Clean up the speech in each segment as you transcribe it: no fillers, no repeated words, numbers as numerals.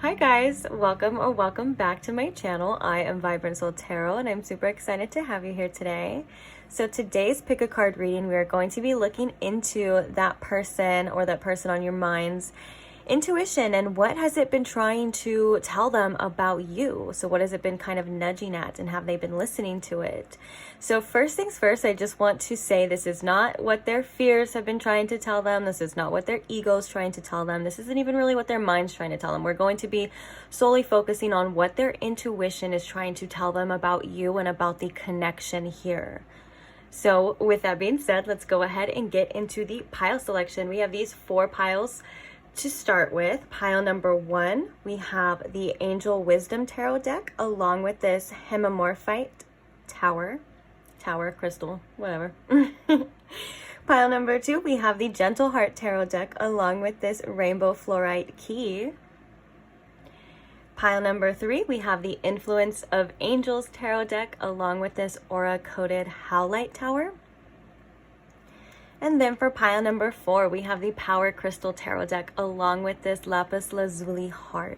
Hi guys, welcome or welcome back to my channel. I am Vibrant Soul Tarot and I'm super excited to have you here today. So today's pick a card reading, we are going to be looking into that person or that person on your mind's intuition and what has it been trying to tell them about you. So what has it been kind of nudging at and have they been listening to it? So first things first, I just want to say this is not what their fears have been trying to tell them. This is not what their ego's trying to tell them. This isn't even really what their mind's trying to tell them. We're going to be solely focusing on what their intuition is trying to tell them about you and about the connection here. So with that being said, let's go ahead and get into the pile selection. We have these 4 piles to start with. Pile number 1, we have the Angel Wisdom Tarot deck along with this Hemimorphite Tower crystal, whatever. Pile number 2, we have the Gentle Heart Tarot deck along with this Rainbow Fluorite Key. Pile number 3, we have the Influence of Angels Tarot deck along with this Aura Coated Howlite Tower. And then for pile number 4, we have the Power Crystal Tarot deck along with this Lapis Lazuli Heart.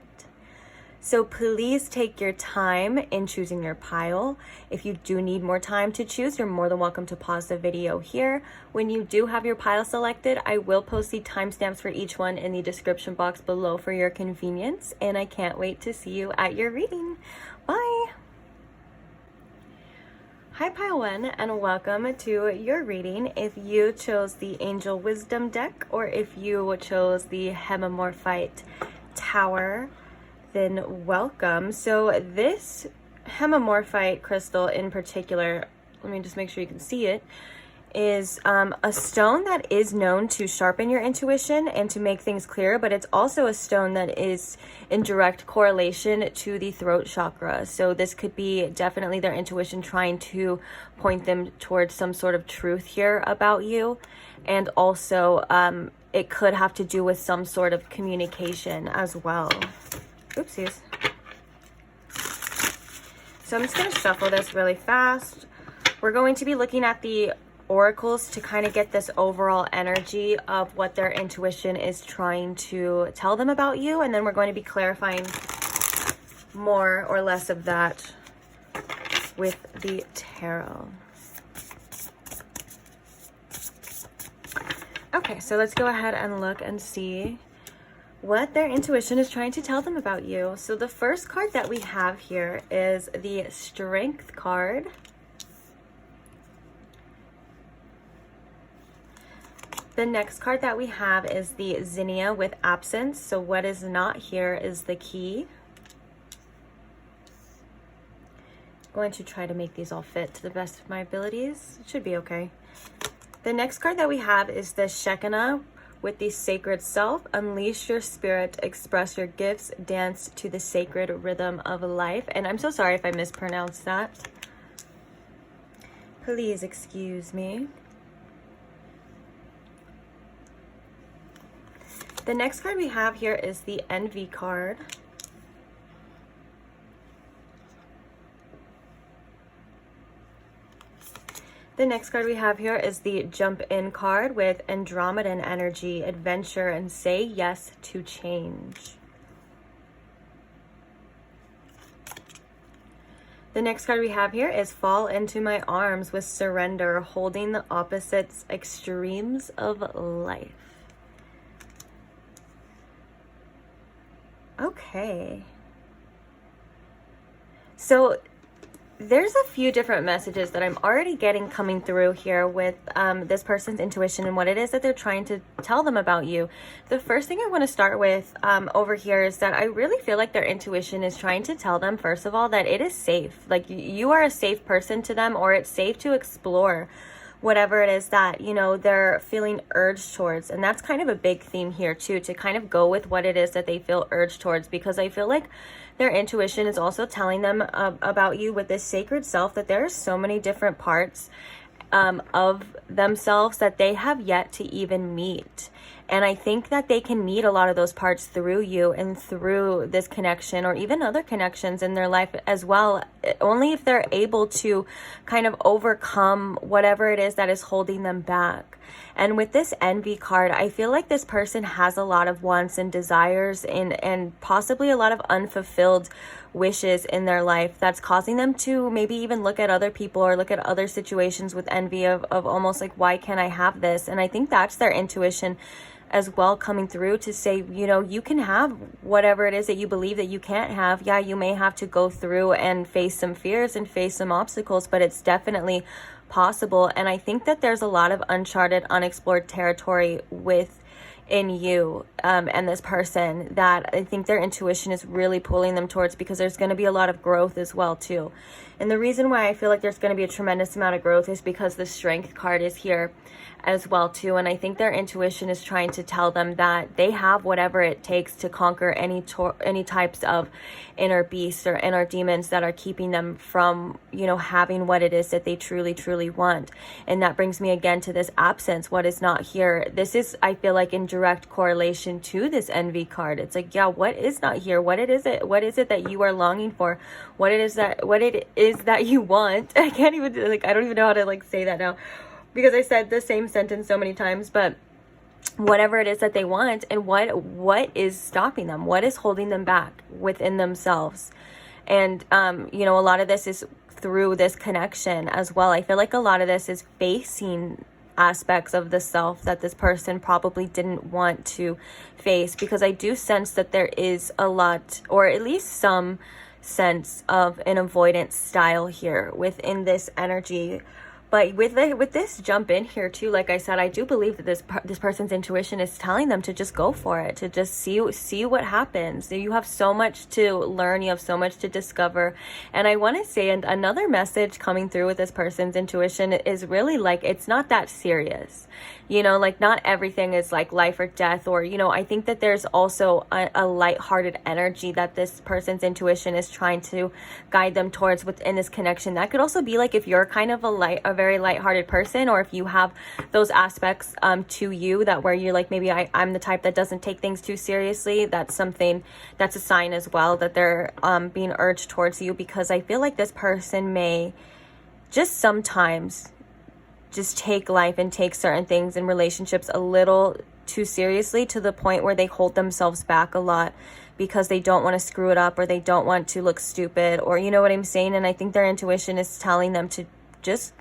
So please take your time in choosing your pile. If you do need more time to choose, you're more than welcome to pause the video here. When you do have your pile selected, I will post the timestamps for each one in the description box below for your convenience. And I can't wait to see you at your reading. Bye! Hi Pile 1 and welcome to your reading. If you chose the Angel Wisdom deck or if you chose the Hemimorphite Tower, then welcome. So this Hemimorphite crystal in particular, let me just make sure you can see it, is a stone that is known to sharpen your intuition and to make things clearer, but it's also a stone that is in direct correlation to the throat chakra. So this could be definitely their intuition trying to point them towards some sort of truth here about you. And also it could have to do with some sort of communication as well. Oopsies. So I'm just going to shuffle this really fast. We're going to be looking at the oracles to kind of get this overall energy of what their intuition is trying to tell them about you, and then we're going to be clarifying more or less of that with the tarot. Okay, so let's go ahead and look and see what their intuition is trying to tell them about you. So the first card that we have here is the Strength card. The next card that we have is the Zinnia with Absence. So what is not here is the Key. I'm going to try to make these all fit to the best of my abilities. It should be okay. The next card that we have is the Shekinah with the Sacred Self. Unleash your spirit, express your gifts, dance to the sacred rhythm of life. And I'm so sorry if I mispronounced that. Please excuse me. The next card we have here is the Envy card. The next card we have here is the Jump In card with Andromedan energy, adventure, and say yes to change. The next card we have here is Fall Into My Arms with surrender, holding the opposites extremes of life. Okay. So there's a few different messages that I'm already getting coming through here with this person's intuition and what it is that they're trying to tell them about you. The first thing I want to start with over here is that I really feel like their intuition is trying to tell them, first of all, that it is safe. Like you are a safe person to them, or it's safe to explore whatever it is that, you know, they're feeling urged towards. And that's kind of a big theme here too, to kind of go with what it is that they feel urged towards, because I feel like their intuition is also telling them about you with this Sacred Self, that there are so many different parts of themselves that they have yet to even meet. And I think that they can meet a lot of those parts through you and through this connection, or even other connections in their life as well, only if they're able to kind of overcome whatever it is that is holding them back. And with this envy card, I feel like this person has a lot of wants and desires and possibly a lot of unfulfilled wishes in their life that's causing them to maybe even look at other people or look at other situations with envy of almost like, why can't I have this? And I think that's their intuition as well coming through to say, you know, you can have whatever it is that you believe that you can't have. Yeah, you may have to go through and face some fears and face some obstacles, but it's definitely possible. And I think that there's a lot of uncharted, unexplored territory within you and this person that I think their intuition is really pulling them towards, because there's going to be a lot of growth as well too. And the reason why I feel like there's going to be a tremendous amount of growth is because the Strength card is here as well too. And I think their intuition is trying to tell them that they have whatever it takes to conquer any types of inner beasts or inner demons that are keeping them from, you know, having what it is that they truly want. And that brings me again to this absence, what is not here. This is, I feel like, in direct correlation to this envy card. It's like, yeah, what is not here? What is it that you are longing for? What it is that you want? I can't even, like, I don't even know how to like say that now, because I said the same sentence so many times. But whatever it is that they want, and what is stopping them, what is holding them back within themselves. And you know, a lot of this is through this connection as well. I feel like a lot of this is facing aspects of the self that this person probably didn't want to face, because I do sense that there is a lot, or at least some sense of an avoidance style here within this energy. But with this jump in here too, like I said, I do believe that this person's intuition is telling them to just go for it, to just see what happens. You have so much to learn, you have so much to discover. And I want to say, and another message coming through with this person's intuition is really like, it's not that serious. You know, like not everything is like life or death, or, you know, I think that there's also a lighthearted energy that this person's intuition is trying to guide them towards within this connection. That could also be like if you're kind of a very lighthearted person, or if you have those aspects to you that where you're like, maybe I'm the type that doesn't take things too seriously. That's a sign as well that they're being urged towards you, because I feel like this person may just sometimes just take life and take certain things in relationships a little too seriously, to the point where they hold themselves back a lot because they don't want to screw it up, or they don't want to look stupid, or you know what I'm saying. And I think their intuition is telling them to just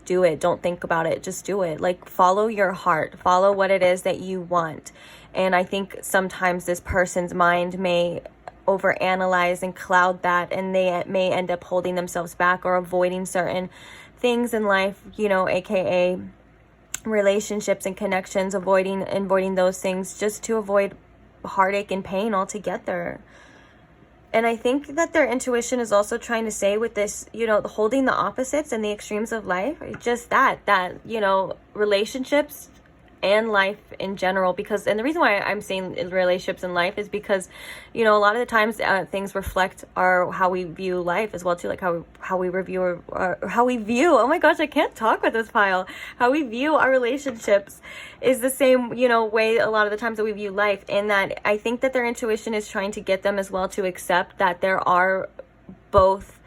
do it. Don't think about it. Just do it. Like, follow your heart. Follow what it is that you want. And I think sometimes this person's mind may overanalyze and cloud that, and they may end up holding themselves back or avoiding certain things in life, you know, aka relationships and connections, avoiding those things just to avoid heartache and pain altogether. And I think that their intuition is also trying to say with this, you know, holding the opposites and the extremes of life, just that, you know, relationships and life in general. Because, and the reason why I'm saying relationships and life is because, you know, a lot of the times things reflect how we view life as well too, like how we review or how we view, oh my gosh, I can't talk with this pile, how we view our relationships is the same, you know, way a lot of the times that we view life. And that I think that their intuition is trying to get them as well to accept that there are both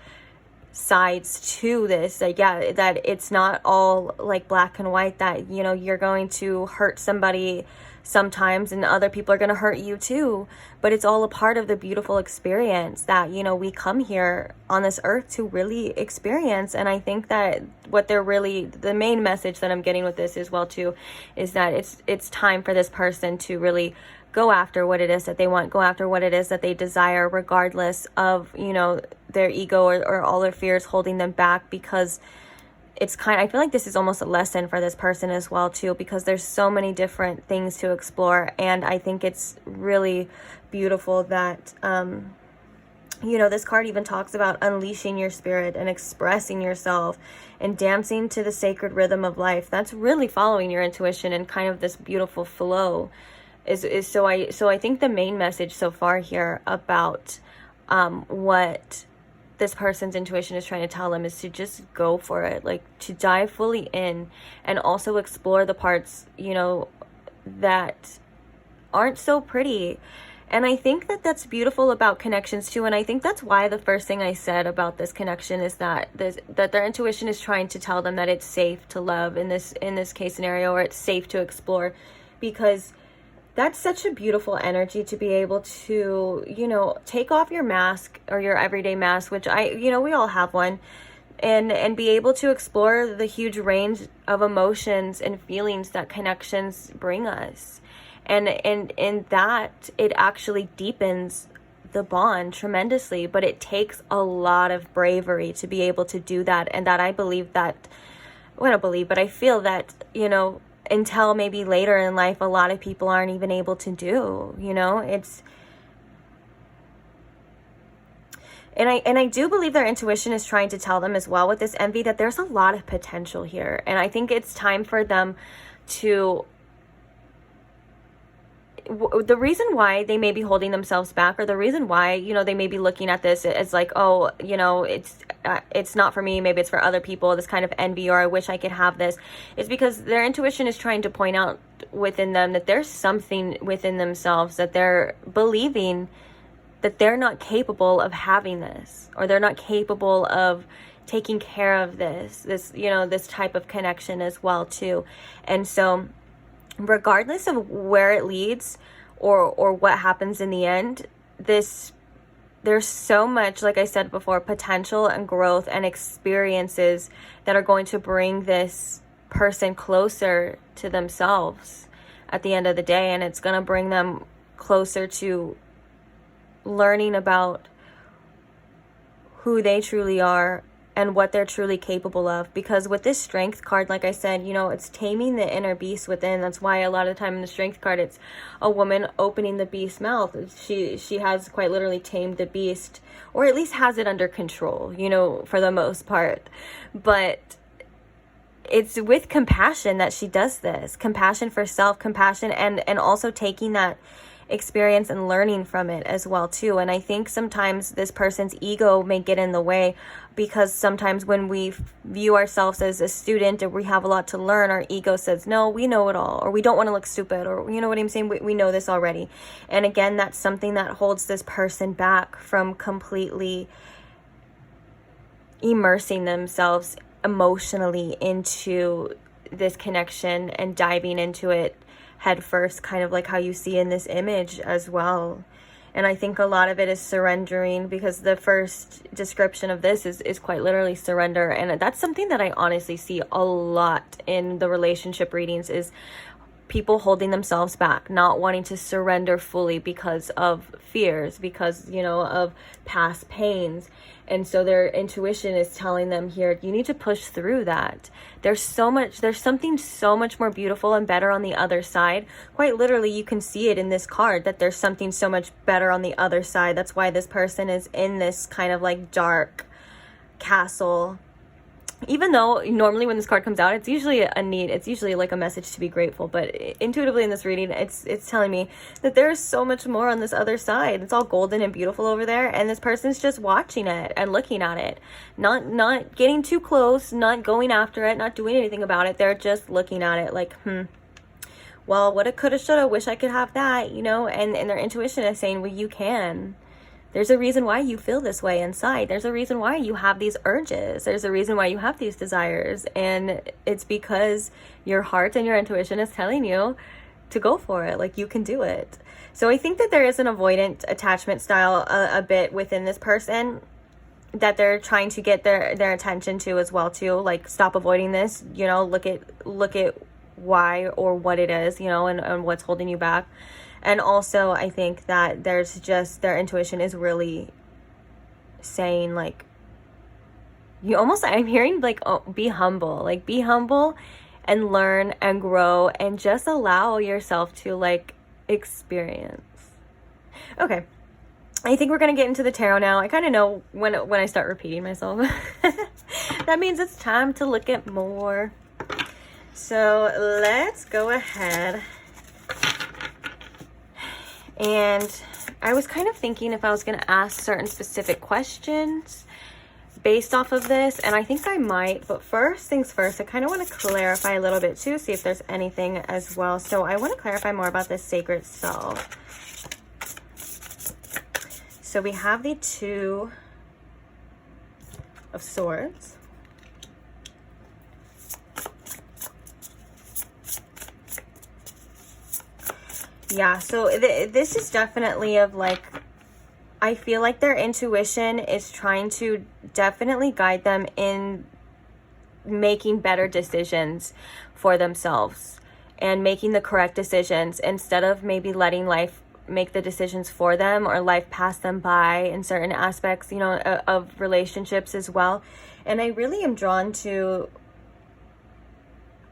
sides to this, that yeah, that it's not all like black and white, that, you know, you're going to hurt somebody sometimes and other people are going to hurt you too, but it's all a part of the beautiful experience that, you know, we come here on this earth to really experience. And I think that what they're really, the main message that I'm getting with this as well too, is that it's time for this person to really go after what it is that they want, go after what it is that they desire, regardless of, you know, their ego or all their fears holding them back. Because it's I feel like this is almost a lesson for this person as well too, because there's so many different things to explore. And I think it's really beautiful that, you know, this card even talks about unleashing your spirit and expressing yourself and dancing to the sacred rhythm of life. That's really following your intuition and kind of this beautiful flow. So I think the main message so far here about what this person's intuition is trying to tell them is to just go for it, like to dive fully in, and also explore the parts, you know, that aren't so pretty. And I think that that's beautiful about connections too. And I think that's why the first thing I said about this connection is that that their intuition is trying to tell them that it's safe to love in this case scenario, or it's safe to explore, because that's such a beautiful energy to be able to, you know, take off your mask, or your everyday mask, which we all have one, and be able to explore the huge range of emotions and feelings that connections bring us. And in that, it actually deepens the bond tremendously, but it takes a lot of bravery to be able to do that. And that I believe that, well, I don't believe, but I feel that, you know, until maybe later in life, a lot of people aren't even able to do, you know, and I do believe their intuition is trying to tell them as well with this envy that there's a lot of potential here. And I think it's time for them to, the reason why they may be holding themselves back, or the reason why, you know, they may be looking at this as like, oh, you know, it's not for me, maybe it's for other people, this kind of envy, or I wish I could have this, is because their intuition is trying to point out within them that there's something within themselves that they're believing that they're not capable of having this, or they're not capable of taking care of this, you know, this type of connection as well too. And so regardless of where it leads, or what happens in the end, there's so much, like I said before, potential and growth and experiences that are going to bring this person closer to themselves at the end of the day. And it's going to bring them closer to learning about who they truly are and what they're truly capable of. Because with this strength card, like I said, you know, it's taming the inner beast within. That's why a lot of the time in the strength card, it's a woman opening the beast's mouth. She has quite literally tamed the beast, or at least has it under control, you know, for the most part. But it's with compassion that she does this. Compassion for self, compassion, and also taking that experience and learning from it as well too. And I think sometimes this person's ego may get in the way, because sometimes when we view ourselves as a student or we have a lot to learn, our ego says, no, we know it all, or we don't want to look stupid, or you know what I'm saying, we know this already. And again, that's something that holds this person back from completely immersing themselves emotionally into this connection and diving into it head first, kind of like how you see in this image as well. And I think a lot of it is surrendering, because the first description of this is quite literally surrender. And that's something that I honestly see a lot in the relationship readings, is people holding themselves back, not wanting to surrender fully because of fears, because, you know, of past pains. And so their intuition is telling them here, you need to push through that. There's something so much more beautiful and better on the other side. Quite literally, you can see it in this card, that there's something so much better on the other side. That's why this person is in this kind of like dark castle. Even though normally when this card comes out, it's usually it's usually like a message to be grateful. But intuitively in this reading, it's telling me that there's so much more on this other side. It's all golden and beautiful over there. And this person's just watching it and looking at it. Not getting too close, not going after it, not doing anything about it. They're just looking at it like, well, woulda, coulda, shoulda, wish I could have that, you know? And their intuition is saying, well, you can. There's a reason why you feel this way inside. There's a reason why you have these urges. There's a reason why you have these desires. And it's because your heart and your intuition is telling you to go for it. Like, you can do it. So I think that there is an avoidant attachment style a bit within this person that they're trying to get their attention to as well too. Like, stop avoiding this, you know, look at why or what it is, you know, and what's holding you back. And also, I think that there's just, their intuition is really saying, like, I'm hearing, like, oh, be humble. Like, be humble and learn and grow and just allow yourself to, like, experience. Okay. I think we're going to get into the tarot now. I kind of know when I start repeating myself. That means it's time to look at more. So, let's go ahead. And I was kind of thinking if I was going to ask certain specific questions based off of this, and I think I might, but first things first, I kind of want to clarify a little bit too, see if there's anything as well. So I want to clarify more about this sacred self. So we have the Two of Swords. Yeah, so this is definitely of like, I feel like their intuition is trying to definitely guide them in making better decisions for themselves and making the correct decisions instead of maybe letting life make the decisions for them or life pass them by in certain aspects, you know, of relationships as well. And I really am drawn to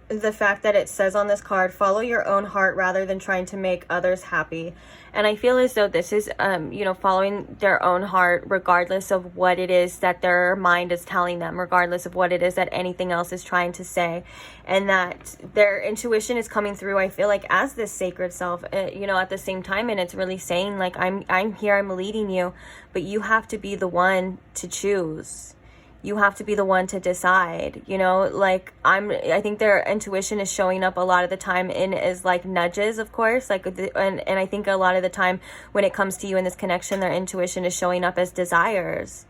the fact that it says on this card, follow your own heart rather than trying to make others happy. And I feel as though this is, you know, following their own heart, regardless of what it is that their mind is telling them, regardless of what it is that anything else is trying to say, and that their intuition is coming through, I feel like, as this sacred self, you know, at the same time. And it's really saying like, I'm here, I'm leading you, but you have to be the one to choose. You have to be the one to decide, you know, like I think their intuition is showing up a lot of the time in as like nudges, of course, like, and I think a lot of the time when it comes to you in this connection, their intuition is showing up as desires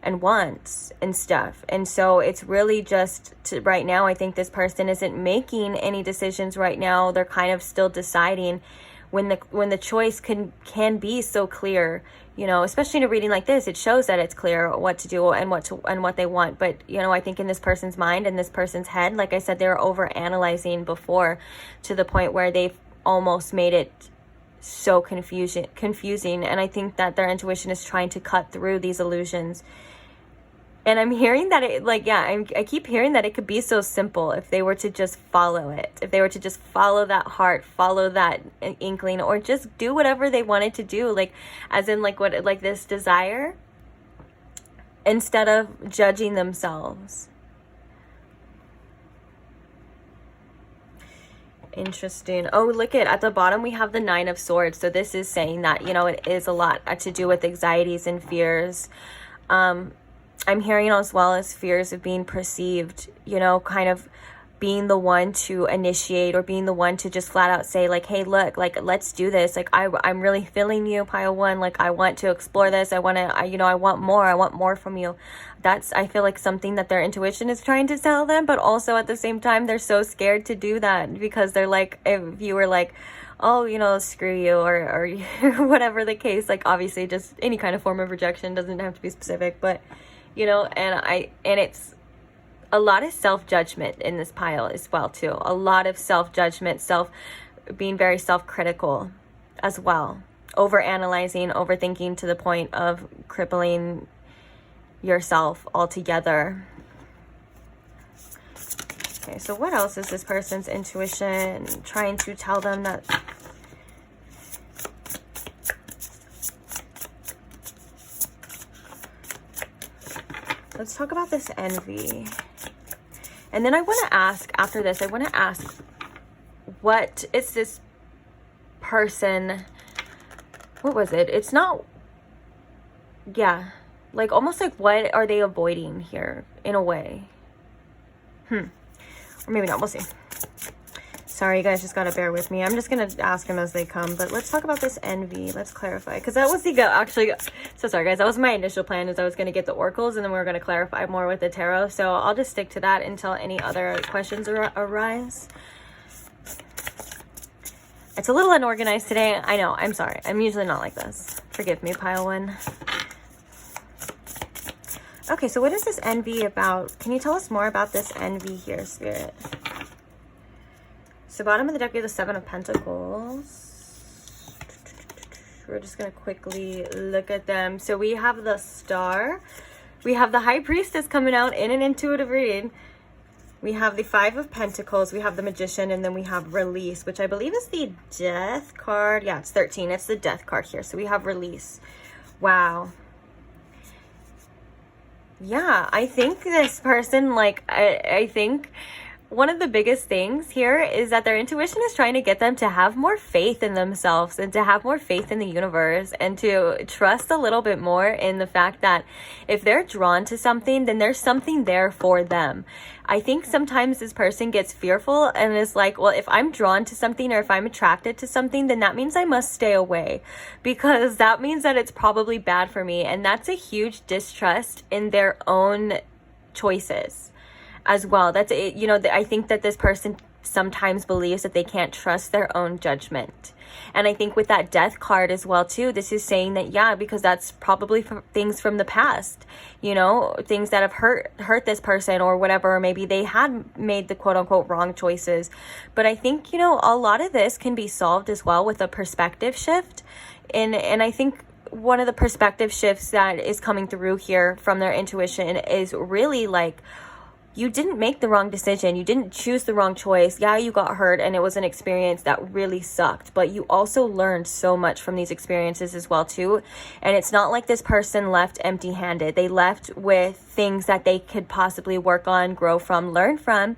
and wants and stuff. And so it's really just right now, I think this person isn't making any decisions right now. They're kind of still deciding when the choice can be so clear. You know, especially in a reading like this, it shows that it's clear what to do and what they want. But, you know, I think in this person's mind and this person's head, like I said, they were over analyzing before to the point where they've almost made it so confusing. And I think that their intuition is trying to cut through these illusions. And I'm hearing that it, like, yeah, I keep hearing that it could be so simple if they were to just follow it. If they were to just follow that heart, follow that inkling, or just do whatever they wanted to do. Like, as in, like, what, like this desire, instead of judging themselves. Interesting. Oh, look at the bottom, we have the Nine of Swords. So this is saying that, you know, it is a lot to do with anxieties and fears. I'm hearing as well as fears of being perceived, you know, kind of being the one to initiate or being the one to just flat out say like, hey, look, like, let's do this. Like, I'm really feeling you, pile one. Like, I want to explore this. I want to, you know, I want more from you. That's, I feel like, something that their intuition is trying to tell them, but also at the same time, they're so scared to do that because they're like, if you were like, oh, you know, screw you, or whatever the case, like, obviously just any kind of form of rejection, doesn't have to be specific, but, you know, and it's a lot of self-judgment in this pile as well too. A lot of self-judgment, being very self-critical as well. Over-analyzing, overthinking to the point of crippling yourself altogether. Okay, so what else is this person's intuition trying to tell them that... Let's talk about this envy. And then I want to ask, after this, I want to ask, what is this person, what was it? It's not, yeah, like almost like what are they avoiding here in a way? Or maybe not, we'll see. Sorry, you guys just gotta bear with me. I'm just gonna ask them as they come, but let's talk about this envy. Let's clarify, because that was the actually, so sorry guys, that was my initial plan, is I was gonna get the oracles and then we were gonna clarify more with the tarot. So I'll just stick to that until any other questions arise. It's a little unorganized today. I know, I'm sorry. I'm usually not like this. Forgive me, pile one. Okay, so what is this envy about? Can you tell us more about this envy here, Spirit? So bottom of the deck, we have the Seven of Pentacles. We're just going to quickly look at them. So we have the Star. We have the High Priestess coming out in an intuitive reading. We have the Five of Pentacles. We have the Magician. And then we have Release, which I believe is the Death card. Yeah, it's 13. It's the Death card here. So we have Release. Wow. Yeah, I think this person, like, I think... one of the biggest things here is that their intuition is trying to get them to have more faith in themselves and to have more faith in the universe and to trust a little bit more in the fact that if they're drawn to something, then there's something there for them. I think sometimes this person gets fearful and is like, well, if I'm drawn to something or if I'm attracted to something, then that means I must stay away because that means that it's probably bad for me. And that's a huge distrust in their own choices as well. That's it. You know, I think that this person sometimes believes that they can't trust their own judgment. And I think with that death card as well too, this is saying that, yeah, because that's probably things from the past, you know, things that have hurt this person or whatever, or maybe they had made the quote unquote wrong choices. But I think, you know, a lot of this can be solved as well with a perspective shift. And I think one of the perspective shifts that is coming through here from their intuition is really like, you didn't make the wrong decision. You didn't choose the wrong choice. Yeah, you got hurt and it was an experience that really sucked, but you also learned so much from these experiences as well too. And it's not like this person left empty-handed. They left with things that they could possibly work on, grow from, learn from.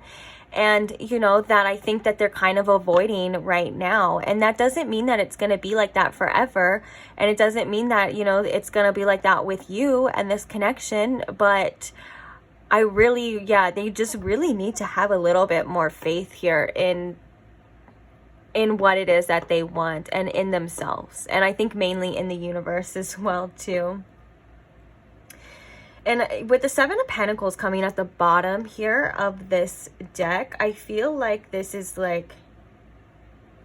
And, you know, that I think that they're kind of avoiding right now. And that doesn't mean that it's going to be like that forever. And it doesn't mean that, you know, it's going to be like that with you and this connection. But I really, yeah, they just really need to have a little bit more faith here in what it is that they want and in themselves. And I think mainly in the universe as well too. And with the Seven of Pentacles coming at the bottom here of this deck, I feel like this is like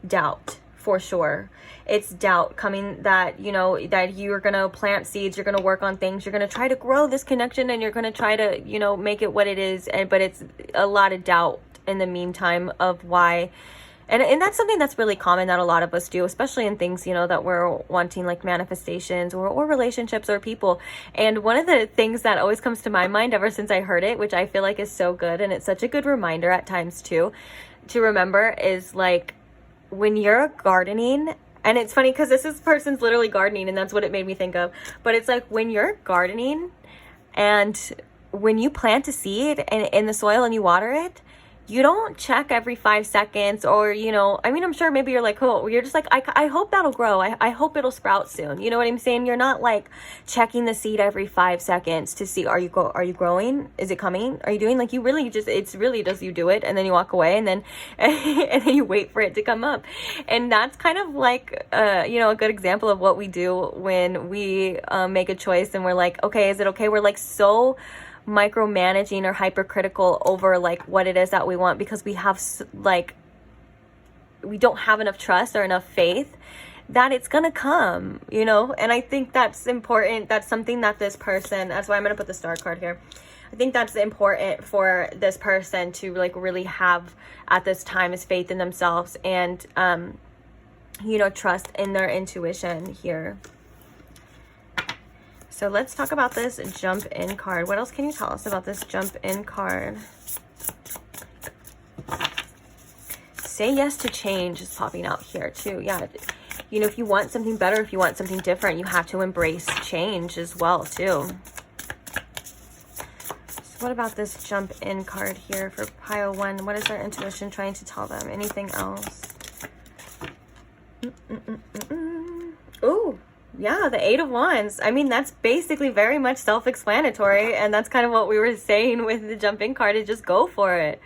doubt. For sure. It's doubt coming that, you know, that you're going to plant seeds, you're going to work on things, you're going to try to grow this connection and you're going to try to, you know, make it what it is. But it's a lot of doubt in the meantime of why. And that's something that's really common that a lot of us do, especially in things, you know, that we're wanting like manifestations or relationships or people. And one of the things that always comes to my mind ever since I heard it, which I feel like is so good, and it's such a good reminder at times too, to remember is like, when you're gardening, and it's funny because this person's literally gardening and that's what it made me think of, but it's like when you're gardening and when you plant a seed in the soil and you water it, you don't check every 5 seconds or, you know, I mean, I'm sure maybe you're like, oh, you're just like, I hope that'll grow. I hope it'll sprout soon. You know what I'm saying? You're not like checking the seed every 5 seconds to see, are you growing? Is it coming? Are you doing like, you really just, it's really just, you do it and then you walk away and then, and then you wait for it to come up. And that's kind of like, you know, a good example of what we do when we make a choice and we're like, okay, is it okay? We're like so micromanaging or hypercritical over like what it is that we want because we have like, we don't have enough trust or enough faith that it's gonna come, you know. And I think that's important. That's something that this person, that's why I'm gonna put the star card here. I think that's important for this person to like really have at this time is faith in themselves and you know, trust in their intuition here. So let's talk about this jump in card. What else can you tell us about this jump in card? Say yes to change is popping out here too. Yeah. You know, if you want something better, if you want something different, you have to embrace change as well too. So what about this jump in card here for pile 1? What is their intuition trying to tell them? Anything else? Ooh. Yeah, the 8 of Wands. I mean, that's basically very much self-explanatory, and that's kind of what we were saying with the jump-in card, is just go for it.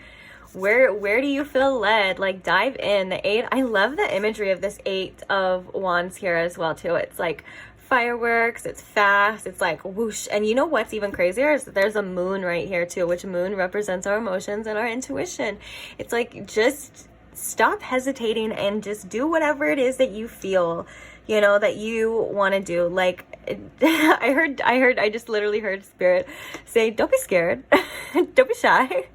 Where do you feel led? Like, dive in. The 8, I love the imagery of this 8 of Wands here as well, too. It's like fireworks, it's fast, it's like whoosh. And you know what's even crazier is that there's a moon right here, too, which moon represents our emotions and our intuition. It's like, just stop hesitating and just do whatever it is that you feel, you know, that you want to do. Like, I just literally heard Spirit say, don't be scared. Don't be shy.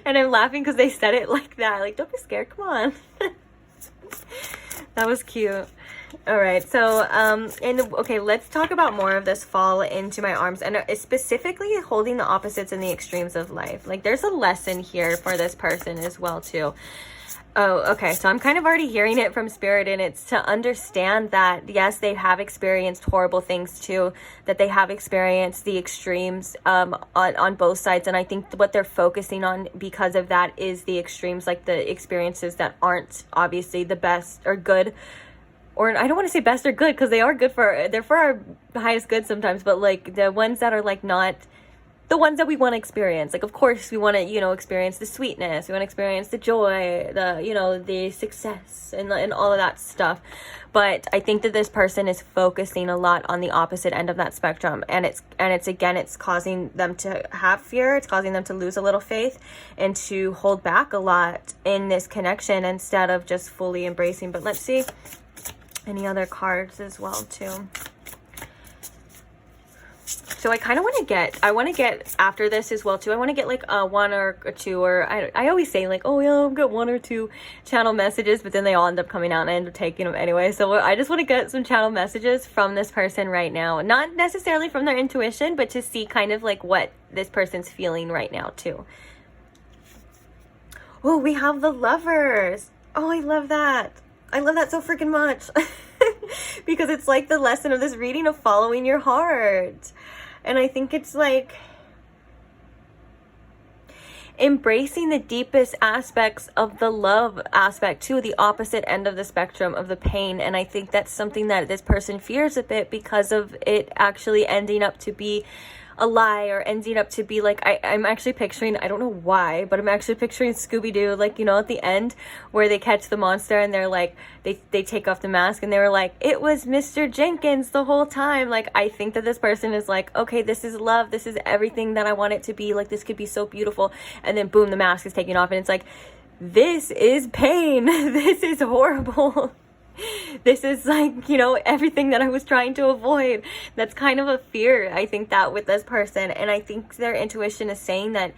And I'm laughing because they said it like that. Like, don't be scared. Come on. That was cute. All right, so okay, let's talk about more of this fall into my arms, and specifically holding the opposites and the extremes of life. Like, there's a lesson here for this person as well too. Oh, okay, so I'm kind of already hearing it from spirit, and it's to understand that yes, they have experienced horrible things too, that they have experienced the extremes on both sides, and I think what they're focusing on because of that is the extremes, like the experiences that aren't obviously the best or good, or I don't want to say best or good, because they are good they're for our highest good sometimes, but like the ones that are like not the ones that we want to experience. Like, of course we want to, you know, experience the sweetness, we want to experience the joy, the, you know, the success and all of that stuff. But I think that this person is focusing a lot on the opposite end of that spectrum, and it's again, it's causing them to have fear, it's causing them to lose a little faith and to hold back a lot in this connection instead of just fully embracing. But let's see any other cards as well too. So I kind of want to get after this as well too. I want to get like one or two, or I always say like, oh yeah, I'll get one or two channel messages, but then they all end up coming out and I end up taking them anyway. So I just want to get some channel messages from this person right now. Not necessarily from their intuition, but to see kind of like what this person's feeling right now too. Oh, we have the Lovers. Oh, I love that. I love that so freaking much. Because it's like the lesson of this reading of following your heart. And I think it's like embracing the deepest aspects of the love aspect too, the opposite end of the spectrum of the pain. And I think that's something that this person fears a bit because of it actually ending up to be a lie, or ending up to be like, I'm actually picturing, I don't know why, but I'm actually picturing Scooby-Doo, like, you know, at the end where they catch the monster and they're like, they take off the mask and they were like, it was Mr. Jenkins the whole time. Like, I think that this person is like, okay, this is love, this is everything that I want it to be, like, this could be so beautiful, and then boom, the mask is taken off and it's like, this is pain, this is horrible. This is like, you know, everything that I was trying to avoid. That's kind of a fear, I think, that with this person. And I think their intuition is saying that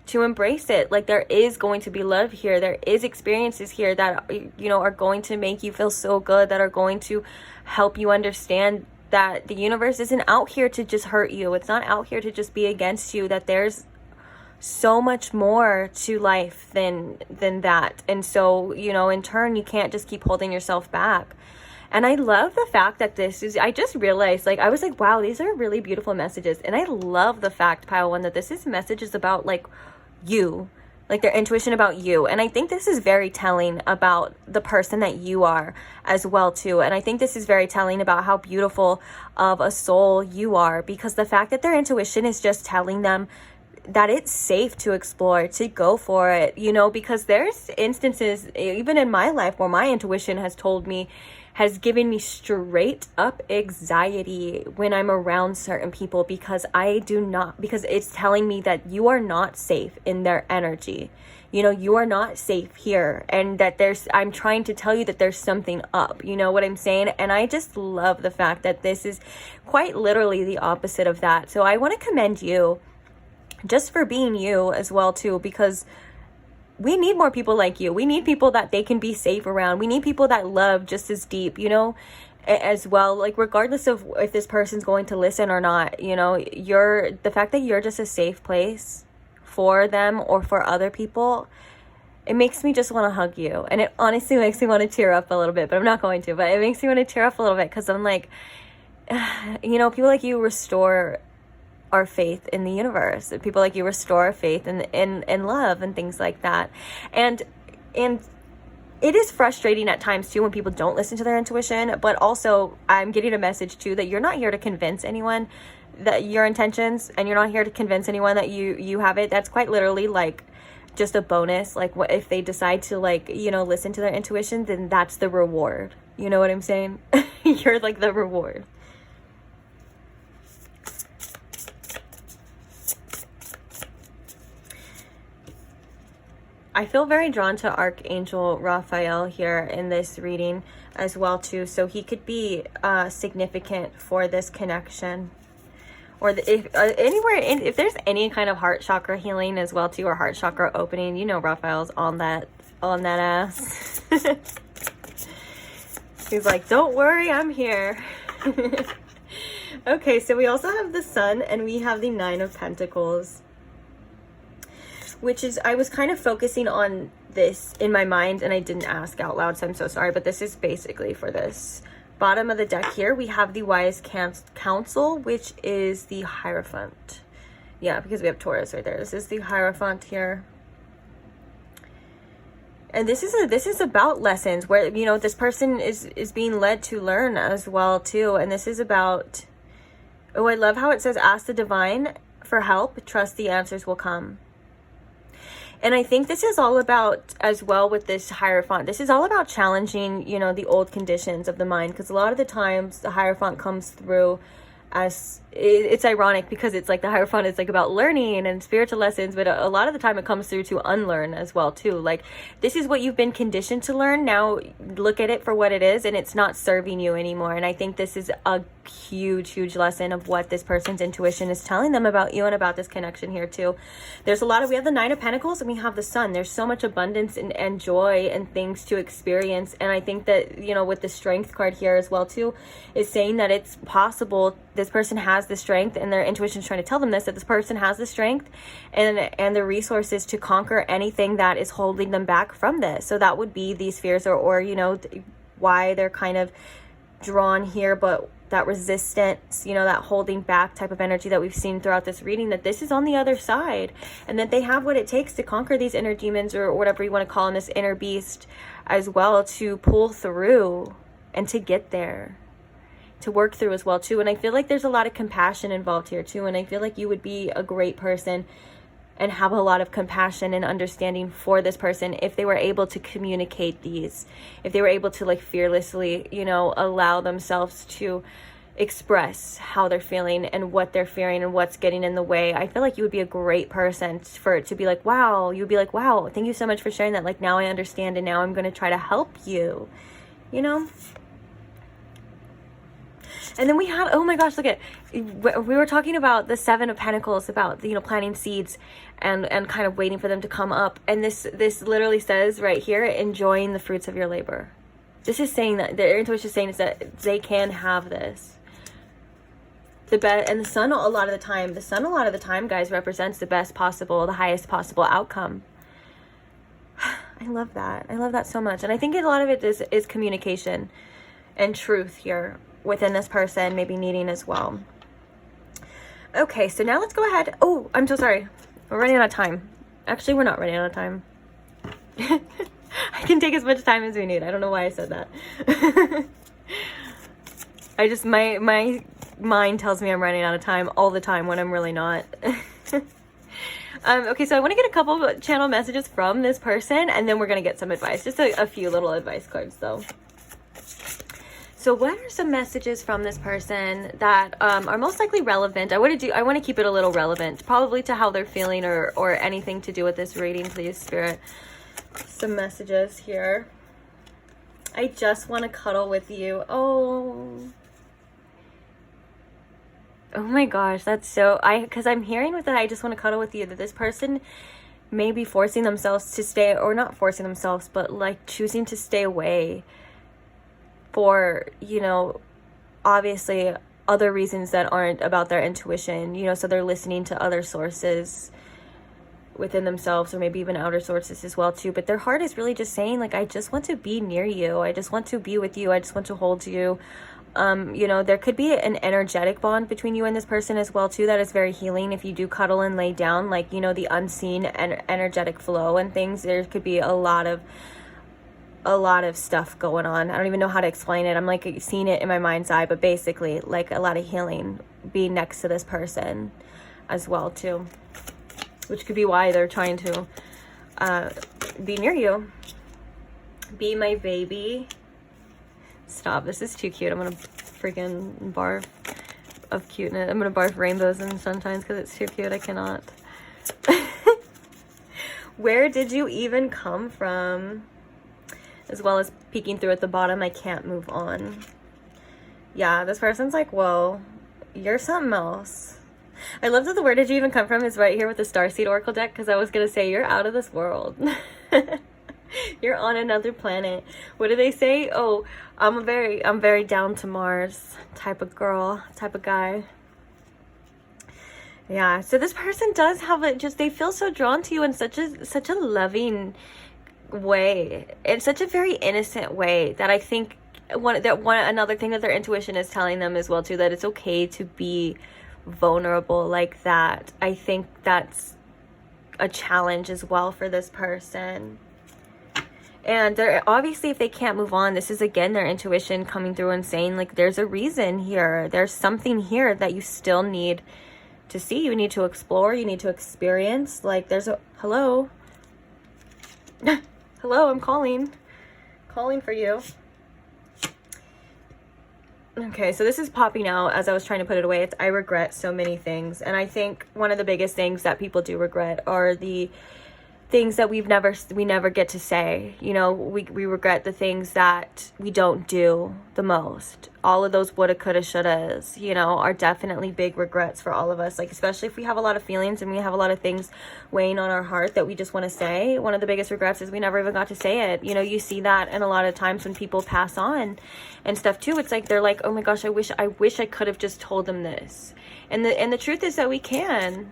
to embrace it. Like, there is going to be love here. There is experiences here that, you know, are going to make you feel so good, that are going to help you understand that the universe isn't out here to just hurt you. It's not out here to just be against you, that there's so much more to life than that. And so, you know, in turn, you can't just keep holding yourself back. And I love the fact that this is, I just realized, like, I was like, wow, these are really beautiful messages. And I love the fact, Pile One, that this is messages about like you, like their intuition about you. And I think this is very telling about the person that you are as well too. And I think this is very telling about how beautiful of a soul you are, because the fact that their intuition is just telling them that it's safe to explore, to go for it, you know, because there's instances, even in my life, where my intuition has given me straight up anxiety when I'm around certain people, because it's telling me that you are not safe in their energy. You know, you are not safe here, and that I'm trying to tell you that there's something up, you know what I'm saying? And I just love the fact that this is quite literally the opposite of that. So I want to commend you just for being you as well too, because we need more people like you. We need people that they can be safe around. We need people that love just as deep, you know, as well. Like, regardless of if this person's going to listen or not, you know, the fact that you're just a safe place for them or for other people, it makes me just want to hug you. And it honestly makes me want to tear up a little bit, but I'm not going to, but it makes me want to tear up a little bit, because I'm like, you know, people like you restore our faith in the universe. People like you restore our faith in love and things like that. And it is frustrating at times too when people don't listen to their intuition, but also I'm getting a message too that you're not here to convince anyone that your intentions, and you're not here to convince anyone that you have it. That's quite literally like just a bonus. Like, what if they decide to, like, you know, listen to their intuition, then that's the reward. You know what I'm saying? You're like the reward. I feel very drawn to Archangel Raphael here in this reading as well too. So he could be significant for this connection, or if there's any kind of heart chakra healing as well too, or heart chakra opening, you know, Raphael's on that ass. He's like, don't worry, I'm here. Okay, so we also have the Sun and we have the Nine of Pentacles, which is, I was kind of focusing on this in my mind and I didn't ask out loud, so I'm so sorry, but this is basically for this. Bottom of the deck here, we have the Wise Counsel, which is the Hierophant. Yeah, because we have Taurus right there. This is the Hierophant here. And this is about lessons where, you know, this person is being led to learn as well too. And this is about, oh, I love how it says, ask the divine for help, trust the answers will come. And I think this is all about, as well with this Hierophant, this is all about challenging, you know, the old conditions of the mind. Because a lot of the times the Hierophant comes through as, it's ironic because it's like the Hierophant is like about learning and spiritual lessons, but a lot of the time it comes through to unlearn as well too. Like, this is what you've been conditioned to learn. Now look at it for what it is, and it's not serving you anymore. And I think this is a huge lesson of what this person's intuition is telling them about you and about this connection here too. There's a lot of, we have the Nine of Pentacles and we have the Sun. There's so much abundance and joy and things to experience. And I think that, you know, with the Strength card here as well too, is saying that it's possible. This person has the strength, and their intuition is trying to tell them this, that this person has the strength and the resources to conquer anything that is holding them back from this. So that would be these fears or you know, why they're kind of drawn here, but that resistance, you know, that holding back type of energy that we've seen throughout this reading, that this is on the other side and that they have what it takes to conquer these inner demons or whatever you want to call them, this inner beast as well, to pull through and to get there, to work through as well too. And I feel like there's a lot of compassion involved here too, and I feel like you would be a great person and have a lot of compassion and understanding for this person if they were able to communicate these, if they were able to like fearlessly, you know, allow themselves to express how they're feeling and what they're fearing and what's getting in the way. I feel like you would be a great person for it to be like, wow, you'd be like, wow, thank you so much for sharing that. Like, now I understand, and now I'm going to try to help you, you know? And then we have, oh my gosh, look at, we were talking about the Seven of Pentacles, about, you know, planting seeds and kind of waiting for them to come up. And this literally says right here, enjoying the fruits of your labor. This is saying that, their intuition is saying is that they can have this. And the sun a lot of the time, guys, represents the best possible, the highest possible outcome. I love that. I love that so much. And I think a lot of it is communication and truth here within this person, maybe needing as well. Okay, so now let's go ahead. Oh, I'm so sorry. We're running out of time. Actually, we're not running out of time. I can take as much time as we need. I don't know why I said that. My mind tells me I'm running out of time all the time when I'm really not. Okay, so I want to get a couple of channel messages from this person, and then we're going to get some advice. Just a few little advice cards, though. So what are some messages from this person that are most likely relevant? I want to keep it a little relevant, probably to how they're feeling or anything to do with this reading, please, Spirit. Some messages here. I just want to cuddle with you. Oh my gosh, that's so, because I'm hearing with that, I just want to cuddle with you, that this person may be forcing themselves to stay, or not forcing themselves, but like choosing to stay away for, you know, obviously other reasons that aren't about their intuition, you know, so they're listening to other sources within themselves, or maybe even outer sources as well too, but their heart is really just saying, like, I just want to be near you, I just want to be with you, I just want to hold you. You know, there could be an energetic bond between you and this person as well too, that is very healing. If you do cuddle and lay down, like, you know, the unseen and energetic flow and things, there could be a lot of stuff going on. I don't even know how to explain it. I'm like seeing it in my mind's eye, but basically like a lot of healing being next to this person as well too, which could be why they're trying to be near you. Be my baby. Stop, this is too cute. I'm gonna freaking barf of cuteness. I'm gonna barf rainbows and sunshines because it's too cute. I cannot. Where did you even come from? As well as peeking through at the bottom, I can't move on. Yeah, this person's like, whoa, you're something else. I love that the where did you even come from is right here with the Starseed Oracle deck, because I was going to say, you're out of this world. You're on another planet. What do they say? Oh, I'm very down to Mars type of girl, type of guy. Yeah, so this person does have they feel so drawn to you in such a loving way. In such a very innocent way that I think another thing that their intuition is telling them as well too, that it's okay to be vulnerable like that. I think that's a challenge as well for this person. And they're obviously, if they can't move on, this is again their intuition coming through and saying like, there's a reason here. There's something here that you still need to see. You need to explore. You need to experience. Like there's a hello. Hello, I'm calling for you. Okay, so this is popping out as I was trying to put it away. It's I regret so many things. And I think one of the biggest things that people do regret are the things that we never get to say. You know, we regret the things that we don't do the most. All of those woulda, coulda, shouldas, you know, are definitely big regrets for all of us. Like, especially if we have a lot of feelings and we have a lot of things weighing on our heart that we just want to say. One of the biggest regrets is we never even got to say it. You know, you see that and a lot of times when people pass on and stuff too. It's like, they're like, oh my gosh, I wish I could have just told them this. And the truth is that we can.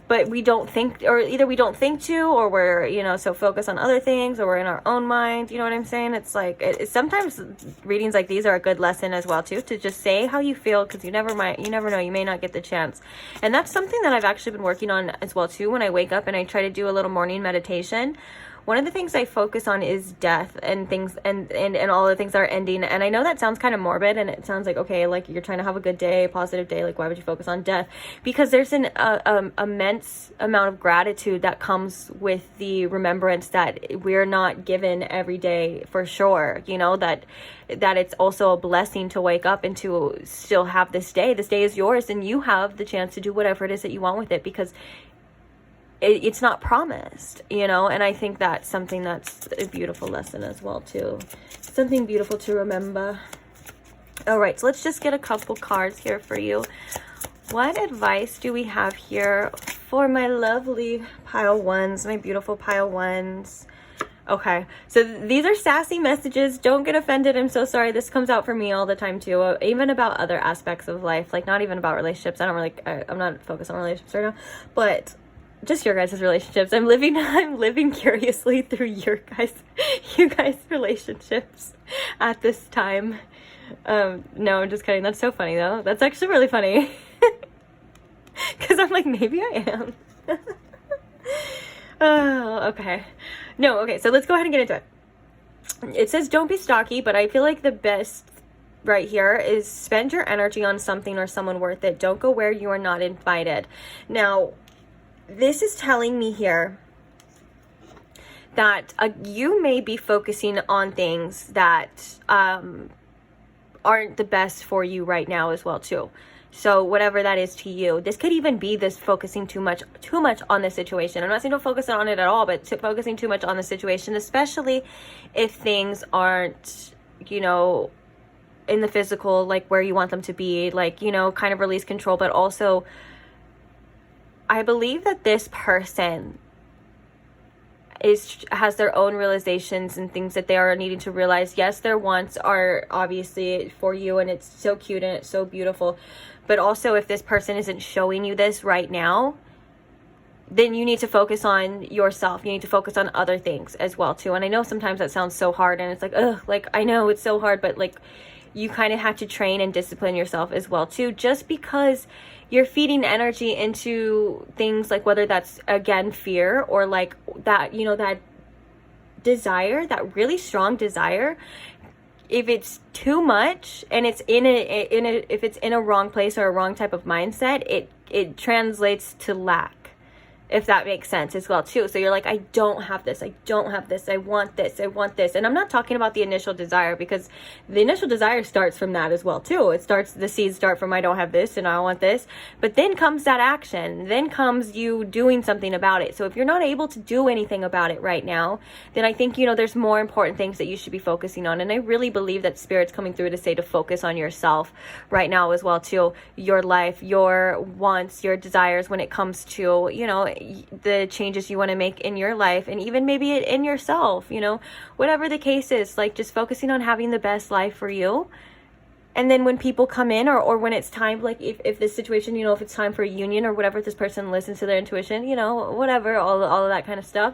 But we don't think, or either we don't think to, or we're, you know, so focused on other things, or we're in our own mind. You know what I'm saying? It's like, sometimes readings like these are a good lesson as well too, to just say how you feel, because you never know, you may not get the chance. And that's something that I've actually been working on as well too. When I wake up and I try to do a little morning meditation, one of the things I focus on is death and things, and all the things that are ending. And I know that sounds kind of morbid, and it sounds like, okay, like you're trying to have a good day, a positive day. Like, why would you focus on death? Because there's an immense amount of gratitude that comes with the remembrance that we're not given every day for sure. You know, that it's also a blessing to wake up and to still have this day. This day is yours, and you have the chance to do whatever it is that you want with it, because it's not promised, you know. And I think that's something that's a beautiful lesson as well too, something beautiful to remember. All right, so let's just get a couple cards here for you. What advice do we have here for my lovely pile ones, my beautiful pile ones? Okay, so these are sassy messages. Don't get offended. I'm so sorry. This comes out for me all the time too, even about other aspects of life, like not even about relationships. I'm not focused on relationships right now, but just your guys' relationships. I'm living curiously through you guys' relationships at this time. No, I'm just kidding. That's so funny though. That's actually really funny. Because I'm like, maybe I am. Oh, okay. No, okay, so let's go ahead and get into it. It says don't be stocky, but I feel like the best right here is spend your energy on something or someone worth it. Don't go where you are not invited. Now, this is telling me here that you may be focusing on things that aren't the best for you right now as well too. So whatever that is to you, this could even be this focusing too much on the situation. I'm not saying don't focus on it at all, but focusing too much on the situation, especially if things aren't, you know, in the physical, like where you want them to be, like, you know, kind of release control. But also, I believe that this person has their own realizations and things that they are needing to realize. Yes, their wants are obviously for you, and it's so cute and it's so beautiful. But also, if this person isn't showing you this right now, then you need to focus on yourself. You need to focus on other things as well too. And I know sometimes that sounds so hard, and it's like, ugh, like I know it's so hard, but like you kind of have to train and discipline yourself as well too. Just because you're feeding energy into things, like whether that's again fear or like that, you know, that desire, that really strong desire, if it's too much and it's if it's in a wrong place or a wrong type of mindset, it translates to lack, if that makes sense as well too. So you're like, I don't have this, I want this. And I'm not talking about the initial desire, because the initial desire starts from that as well too. The seeds start from I don't have this and I want this. But then comes that action, then comes you doing something about it. So if you're not able to do anything about it right now, then I think, you know, there's more important things that you should be focusing on. And I really believe that Spirit's coming through to say to focus on yourself right now as well too. Your life, your wants, your desires when it comes to, you know, the changes you want to make in your life, and even maybe in yourself, you know, whatever the case is, like just focusing on having the best life for you. And then when people come in, or when it's time, like if this situation, you know, if it's time for a union or whatever, if this person listens to their intuition, you know, whatever, all of that kind of stuff,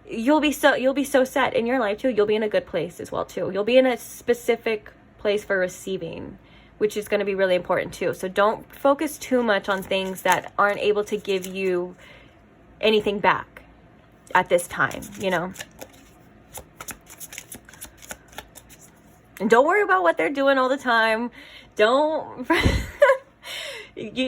you'll be so set in your life too. You'll be in a good place as well too. You'll be in a specific place for receiving, which is going to be really important too. So don't focus too much on things that aren't able to give you anything back at this time, you know. And don't worry about what they're doing all the time. Don't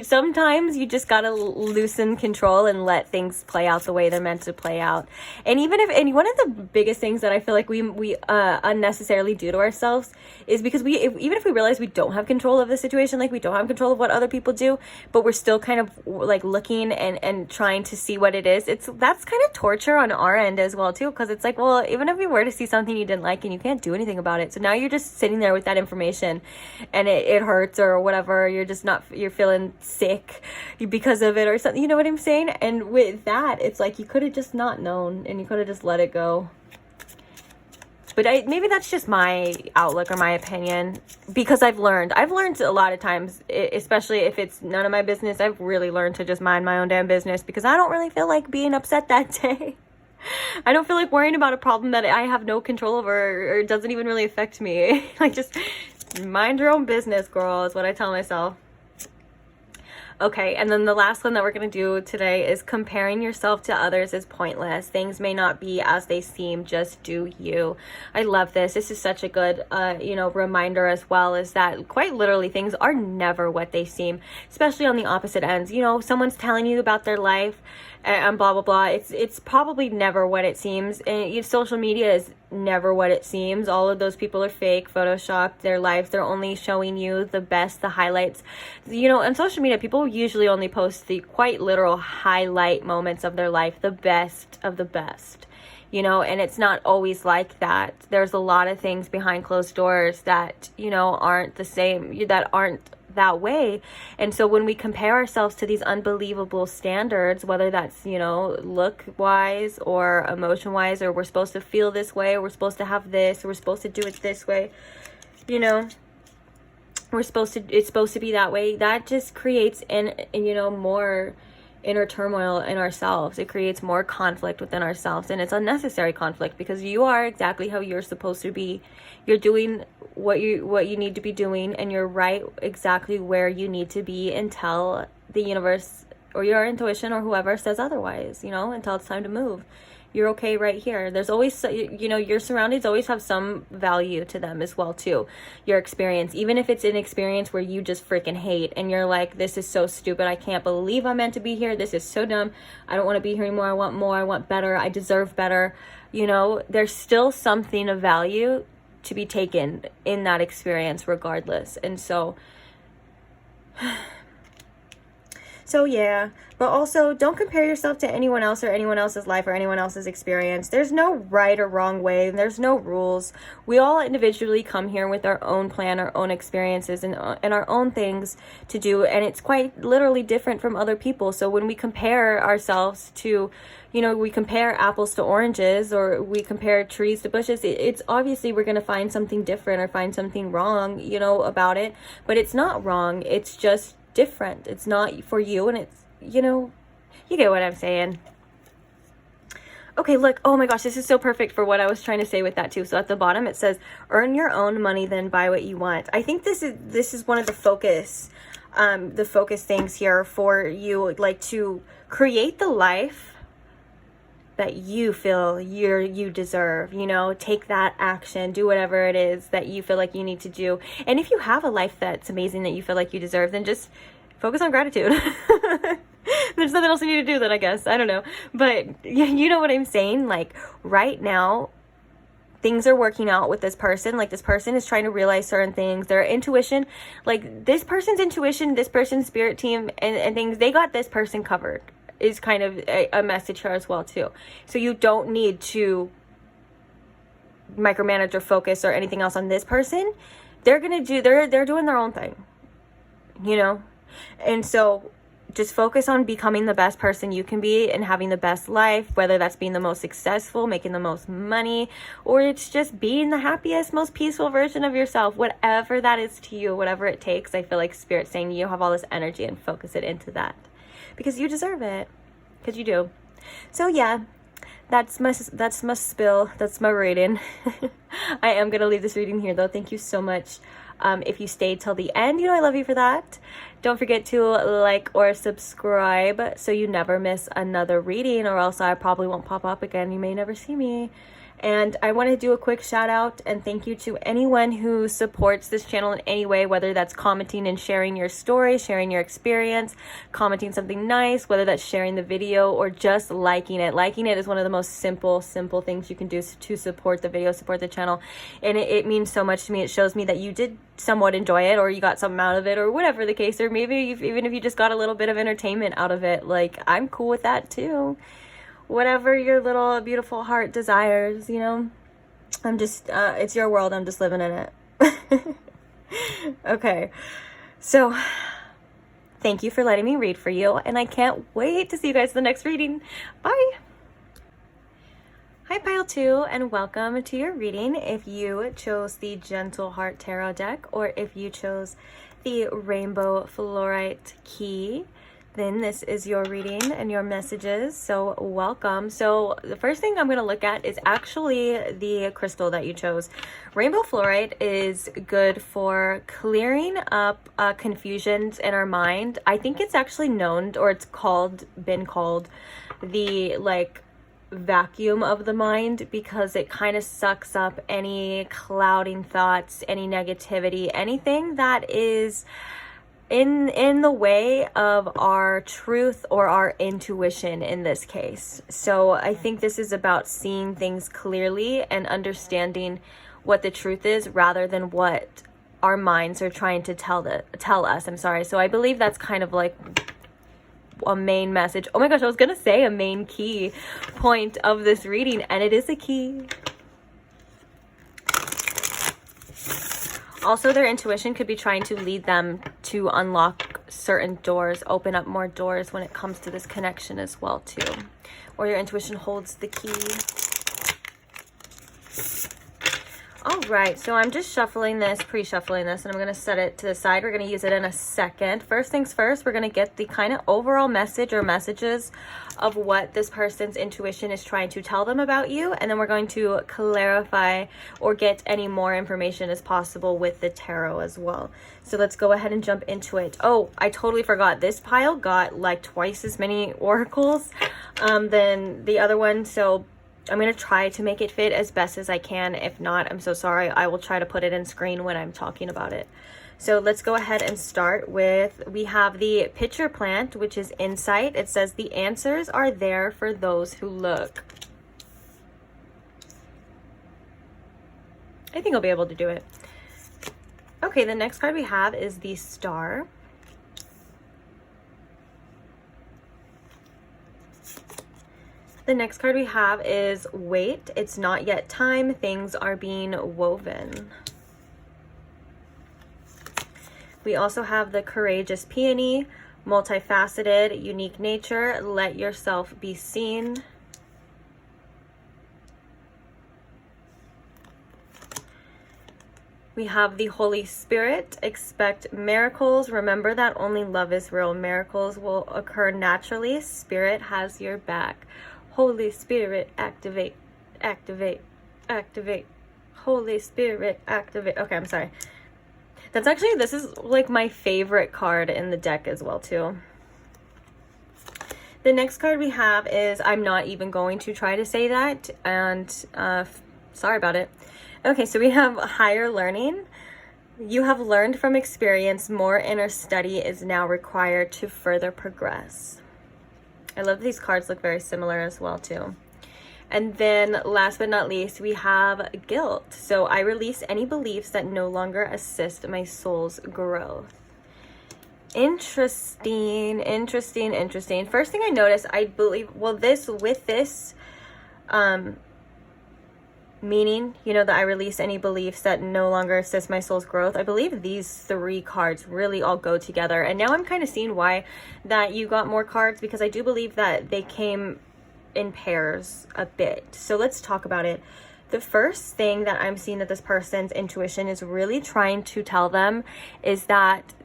sometimes you just gotta loosen control and let things play out the way they're meant to play out. And even and one of the biggest things that I feel like we unnecessarily do to ourselves is because even if we realize we don't have control of the situation, like we don't have control of what other people do, but we're still kind of like looking and trying to see what it is. That's kind of torture on our end as well too, because it's like, well, even if you were to see something you didn't like and you can't do anything about it, so now you're just sitting there with that information and it hurts or whatever, you're feeling sick because of it or something, you know what I'm saying? And with that, it's like you could have just not known and you could have just let it go. But maybe that's just my outlook or my opinion, because I've learned a lot of times, especially if it's none of my business, I've really learned to just mind my own damn business, because I don't really feel like being upset that day. I don't feel like worrying about a problem that I have no control over or doesn't even really affect me. Like, just mind your own business, girl, is what I tell myself. Okay, and then the last one that we're going to do today is comparing yourself to others is pointless. Things may not be as they seem, just do you. I love this. This is such a good, reminder as well, is that quite literally things are never what they seem, especially on the opposite ends. You know, someone's telling you about their life and blah, blah, blah. It's probably never what it seems. And social media is never what it seems. All of those people are fake, photoshopped, their lives. They're only showing you the best, the highlights. You know, on social media, people usually only post the quite literal highlight moments of their life, the best of the best. You know, and it's not always like that. There's a lot of things behind closed doors that, you know, aren't the same, that aren't that way. And so when we compare ourselves to these unbelievable standards, whether that's, you know, look wise or emotion wise, or we're supposed to feel this way, or we're supposed to have this, or we're supposed to do it this way, you know, it's supposed to be that way, that just creates more inner turmoil in ourselves. It creates more conflict within ourselves, and it's unnecessary conflict, because you are exactly how you're supposed to be. You're doing what you need to be doing, and you're right exactly where you need to be until the universe or your intuition or whoever says otherwise, you know, until it's time to move. You're okay right here. There's always, you know, your surroundings always have some value to them as well too. Your experience, even if it's an experience where you just freaking hate and you're like, this is so stupid, I can't believe I'm meant to be here, this is so dumb, I don't want to be here anymore, I want more, I want better, I deserve better, you know, there's still something of value to be taken in that experience regardless. And so yeah, but also don't compare yourself to anyone else or anyone else's life or anyone else's experience. There's no right or wrong way. There's no rules. We all individually come here with our own plan, our own experiences, and our own things to do. And it's quite literally different from other people. So when we compare ourselves to, you know, we compare apples to oranges, or we compare trees to bushes, it's obviously we're going to find something different or find something wrong, you know, about it. But it's not wrong. It's just different. It's not for you, and it's, you know, you get what I'm saying. Okay, look, oh my gosh, this is so perfect for what I was trying to say with that too. So at the bottom it says, earn your own money, then buy what you want. I think this is one of the focus things here for you, like to create the life that you feel you deserve, you know, take that action, do whatever it is that you feel like you need to do. And if you have a life that's amazing that you feel like you deserve, then just focus on gratitude. There's nothing else you need to do then, I guess. I don't know. But you know what I'm saying? Like right now, things are working out with this person. Like this person is trying to realize certain things. Their intuition, like this person's intuition, this person's spirit team and things, they got this person covered, is kind of a message here as well too. So you don't need to micromanage or focus or anything else on this person. They're doing their own thing, you know? And so just focus on becoming the best person you can be and having the best life, whether that's being the most successful, making the most money, or it's just being the happiest, most peaceful version of yourself. Whatever that is to you, whatever it takes, I feel like Spirit's saying you have all this energy and focus it into that because you deserve it, because you do. So yeah, that's my spill. That's my reading. I am going to leave this reading here though. Thank you so much. If you stayed till the end, you know I love you for that. Don't forget to like or subscribe so you never miss another reading, or else I probably won't pop up again. You may never see me. And I want to do a quick shout out and thank you to anyone who supports this channel in any way, whether that's commenting and sharing your story, sharing your experience, commenting something nice, whether that's sharing the video or just liking it. Liking it is one of the most simple things you can do to support the video, support the channel. And it means so much to me. It shows me that you did somewhat enjoy it, or you got something out of it, or whatever the case, or maybe even if you just got a little bit of entertainment out of it. Like, I'm cool with that too. Whatever your little beautiful heart desires, you know. I'm just, it's your world. I'm just living in it. Okay. So, thank you for letting me read for you. And I can't wait to see you guys in the next reading. Bye. Hi, Pile 2, and welcome to your reading. If you chose the Gentle Heart Tarot deck, or if you chose the Rainbow Fluorite Key, then this is your reading and your messages. So welcome. So the first thing I'm going to look at is actually the crystal that you chose. Rainbow fluorite is good for clearing up confusions in our mind. I think it's actually known, or it's been called the vacuum of the mind, because it kind of sucks up any clouding thoughts, any negativity, anything that is in the way of our truth or our intuition in this case. So I think this is about seeing things clearly and understanding what the truth is rather than what our minds are trying to tell us. I'm sorry. So I believe that's kind of like a main message. Oh my gosh, I was gonna say a main key point of this reading, and it is a key. Also, their intuition could be trying to lead them to unlock certain doors, open up more doors when it comes to this connection as well too. Or your intuition holds the key. All right, so I'm just pre-shuffling this, and I'm going to set it to the side. We're going to use it in a second. First things first, we're going to get the kind of overall message or messages of what this person's intuition is trying to tell them about you, and then we're going to clarify or get any more information as possible with the tarot as well. So let's go ahead and jump into it. Oh, I totally forgot. This pile got like twice as many oracles than the other one, so I'm going to try to make it fit as best as I can. If not, I'm so sorry. I will try to put it in screen when I'm talking about it. So let's go ahead and start with, we have the pitcher plant, which is insight. It says the answers are there for those who look. I think I'll be able to do it. Okay, the next card we have is the star. The next card we have is wait. It's not yet time. Things are being woven. We also have the courageous peony, multifaceted, unique nature. Let yourself be seen. We have the Holy Spirit. Expect miracles. Remember that only love is real. Miracles will occur naturally. Spirit has your back. Holy Spirit, activate, activate, activate. Holy Spirit, activate. Okay, I'm sorry. That's actually, this is like my favorite card in the deck as well too. The next card we have is, I'm not even going to try to say that, and sorry about it. Okay, so we have higher learning. You have learned from experience. More inner study is now required to further progress. I love these cards, look very similar as well too. And then last but not least, we have guilt. So I release any beliefs that no longer assist my soul's growth. Interesting, interesting, interesting. First thing I noticed, I believe, well, meaning, you know, that I release any beliefs that no longer assist my soul's growth. I believe these 3 cards really all go together. And now I'm kind of seeing why that you got more cards, because I do believe that they came in pairs a bit. So let's talk about it. The first thing that I'm seeing that this person's intuition is really trying to tell them is that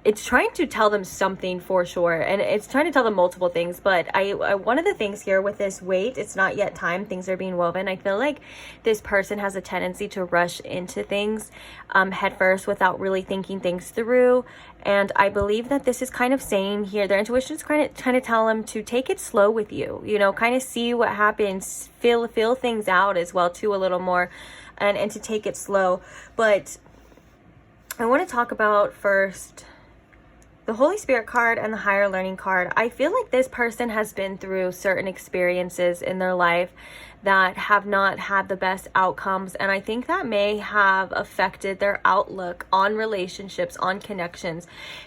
it's trying to tell them something for sure, and it's trying to tell them multiple things. But I one of the things here with this wait, it's not yet time, things are being woven. I feel like this person has a tendency to rush into things head first without really thinking things through. And I believe that this is kind of saying here, their intuition is trying to tell them to take it slow with you, you know, kind of see what happens, feel things out as well too a little more, and to take it slow. But I want to talk about first the Holy Spirit card and the Higher Learning card. I feel like this person has been through certain experiences in their life that have not had the best outcomes. And I think that may have affected their outlook on relationships, on connections.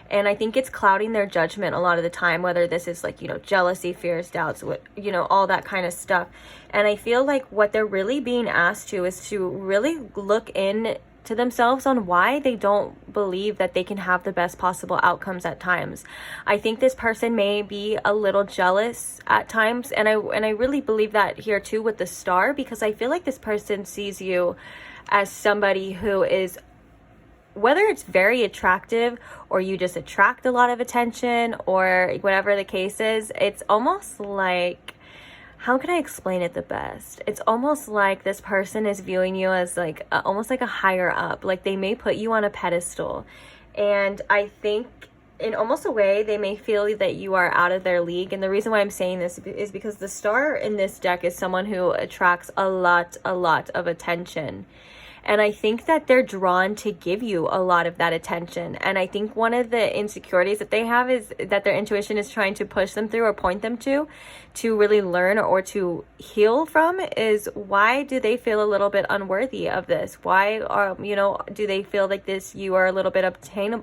And I think it's clouding their judgment a lot of the time, whether this is like, you know, jealousy, fears, doubts, you know, all that kind of stuff. And I feel like what they're really being asked to is to really look in to themselves on why they don't believe that they can have the best possible outcomes at times. I think this person may be a little jealous at times, and I really believe that here too with the star, because I feel like this person sees you as somebody who is, whether it's very attractive or you just attract a lot of attention or whatever the case is, it's almost like, how can I explain it the best? It's almost like this person is viewing you as like almost like a higher up. Like they may put you on a pedestal. And I think in almost a way, they may feel that you are out of their league. And the reason why I'm saying this is because the star in this deck is someone who attracts a lot of attention. And I think that they're drawn to give you a lot of that attention. And I think one of the insecurities that they have is that their intuition is trying to push them through or point them to really learn or to heal from, is why do they feel a little bit unworthy of this? Why are, you know, do they feel like this, you are a little bit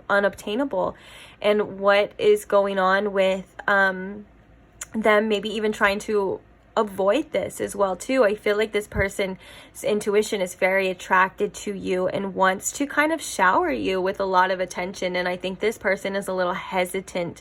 unobtainable? And what is going on with them maybe even trying to avoid this as well too. I feel like this person's intuition is very attracted to you and wants to kind of shower you with a lot of attention. And I think this person is a little hesitant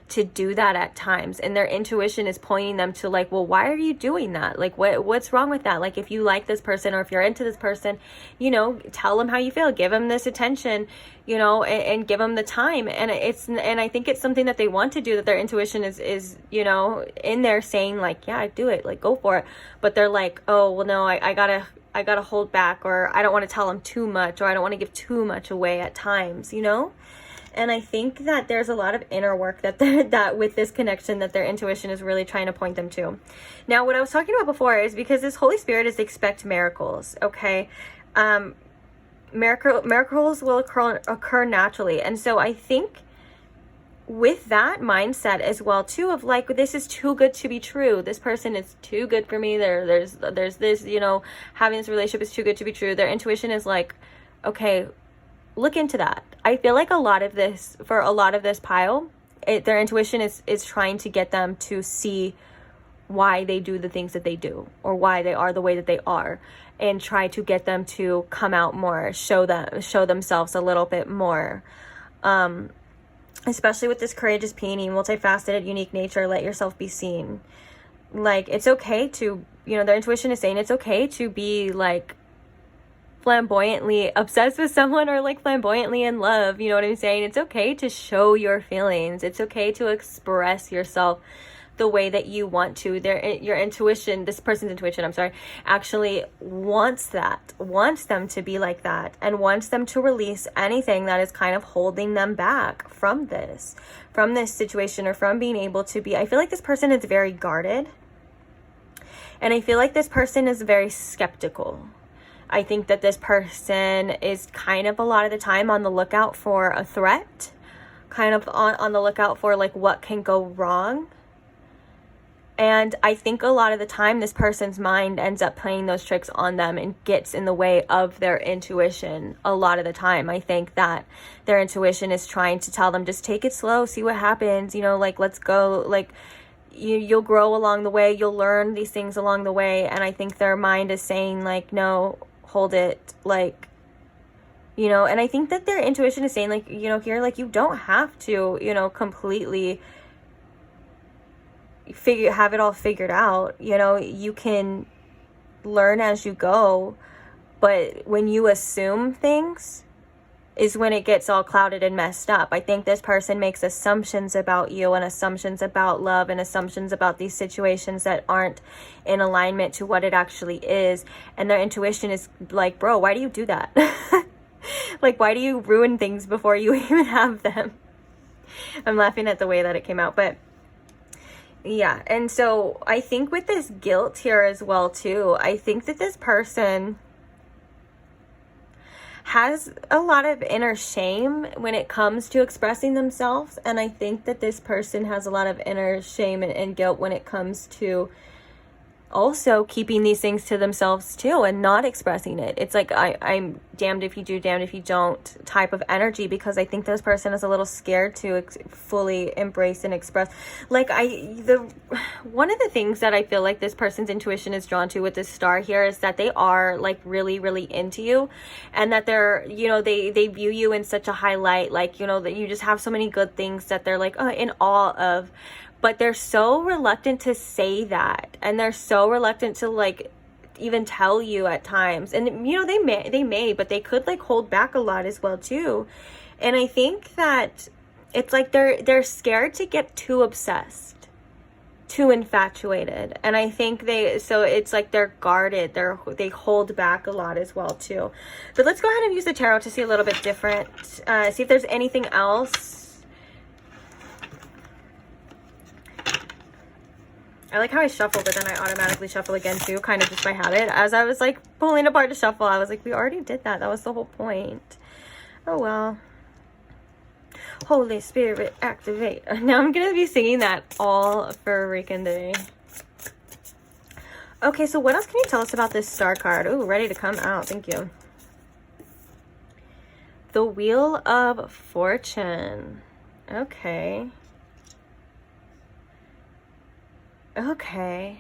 to do that at times, and their intuition is pointing them to like, well, why are you doing that? Like what's wrong with that? Like if you like this person or if you're into this person, you know, tell them how you feel, give them this attention, you know, and give them the time. And I think it's something that they want to do, that their intuition is, you know, in there saying like, yeah, do it, like go for it. But they're like, oh, well, no, I gotta hold back, or I don't want to tell them too much, or I don't want to give too much away at times, you know? And I think that there's a lot of inner work that with this connection that their intuition is really trying to point them to. Now, what I was talking about before is because this Holy Spirit is expect miracles, okay? Miracles will occur naturally. And so I think with that mindset as well too, of like, this is too good to be true. This person is too good for me. There's this, you know, having this relationship is too good to be true. Their intuition is like, okay, look into that. I feel like for a lot of this pile, their intuition is trying to get them to see why they do the things that they do, or why they are the way that they are, and try to get them to come out more, show themselves a little bit more. Especially with this courageous, peony, multifaceted, unique nature, let yourself be seen. Like, it's okay to, you know, their intuition is saying it's okay to be like flamboyantly obsessed with someone, or like flamboyantly in love, you know what I'm saying? It's okay to show your feelings. It's okay to express yourself the way that you want to. Your intuition, this person's intuition, actually wants them to be like that, and wants them to release anything that is kind of holding them back from this situation, or from being able to be. I feel like this person is very guarded, and I feel like this person is very skeptical. I think that this person is kind of a lot of the time on the lookout for a threat, kind of on the lookout for like what can go wrong. And I think a lot of the time this person's mind ends up playing those tricks on them and gets in the way of their intuition a lot of the time. I think that their intuition is trying to tell them, just take it slow, see what happens, you know, like, let's go, like, you'll grow along the way, you'll learn these things along the way, and I think their mind is saying like, no, hold it, like, you know, and I think that their intuition is saying like, you know, here, like, you don't have to, you know, completely have it all figured out, you know, you can learn as you go, but when you assume things is when it gets all clouded and messed up. I think this person makes assumptions about you and assumptions about love and assumptions about these situations that aren't in alignment to what it actually is, and their intuition is like, bro, why do you do that? Like, why do you ruin things before you even have them? I'm laughing at the way that it came out, but yeah. And so I think with this guilt here as well too, I think that this person has a lot of inner shame when it comes to expressing themselves, and I think that this person has a lot of inner shame and guilt when it comes to also keeping these things to themselves too and not expressing it. It's like I'm damned if you do, damned if you don't type of energy, because I think this person is a little scared to fully embrace and express. Like one of the things that I feel like this person's intuition is drawn to with this star here is that they are like really, really into you, and that they're, you know, they view you in such a high light, like, you know, that you just have so many good things that they're like in awe of. But they're so reluctant to say that, and they're so reluctant to like even tell you at times. And you know, they may, but they could like hold back a lot as well too. And I think that it's like they're scared to get too obsessed, too infatuated. And I think so it's like they're guarded, they hold back a lot as well too. But let's go ahead and use the tarot to see a little bit different, see if there's anything else. I like how I shuffle, but then I automatically shuffle again too, kind of just by habit. As I was like pulling apart to shuffle, I was like, we already did that. That was the whole point. Oh, well. Holy Spirit, activate. Now I'm going to be singing that all for freaking day. Okay, so what else can you tell us about this star card? Ooh, ready to come out. Thank you. The Wheel of Fortune. Okay. Okay.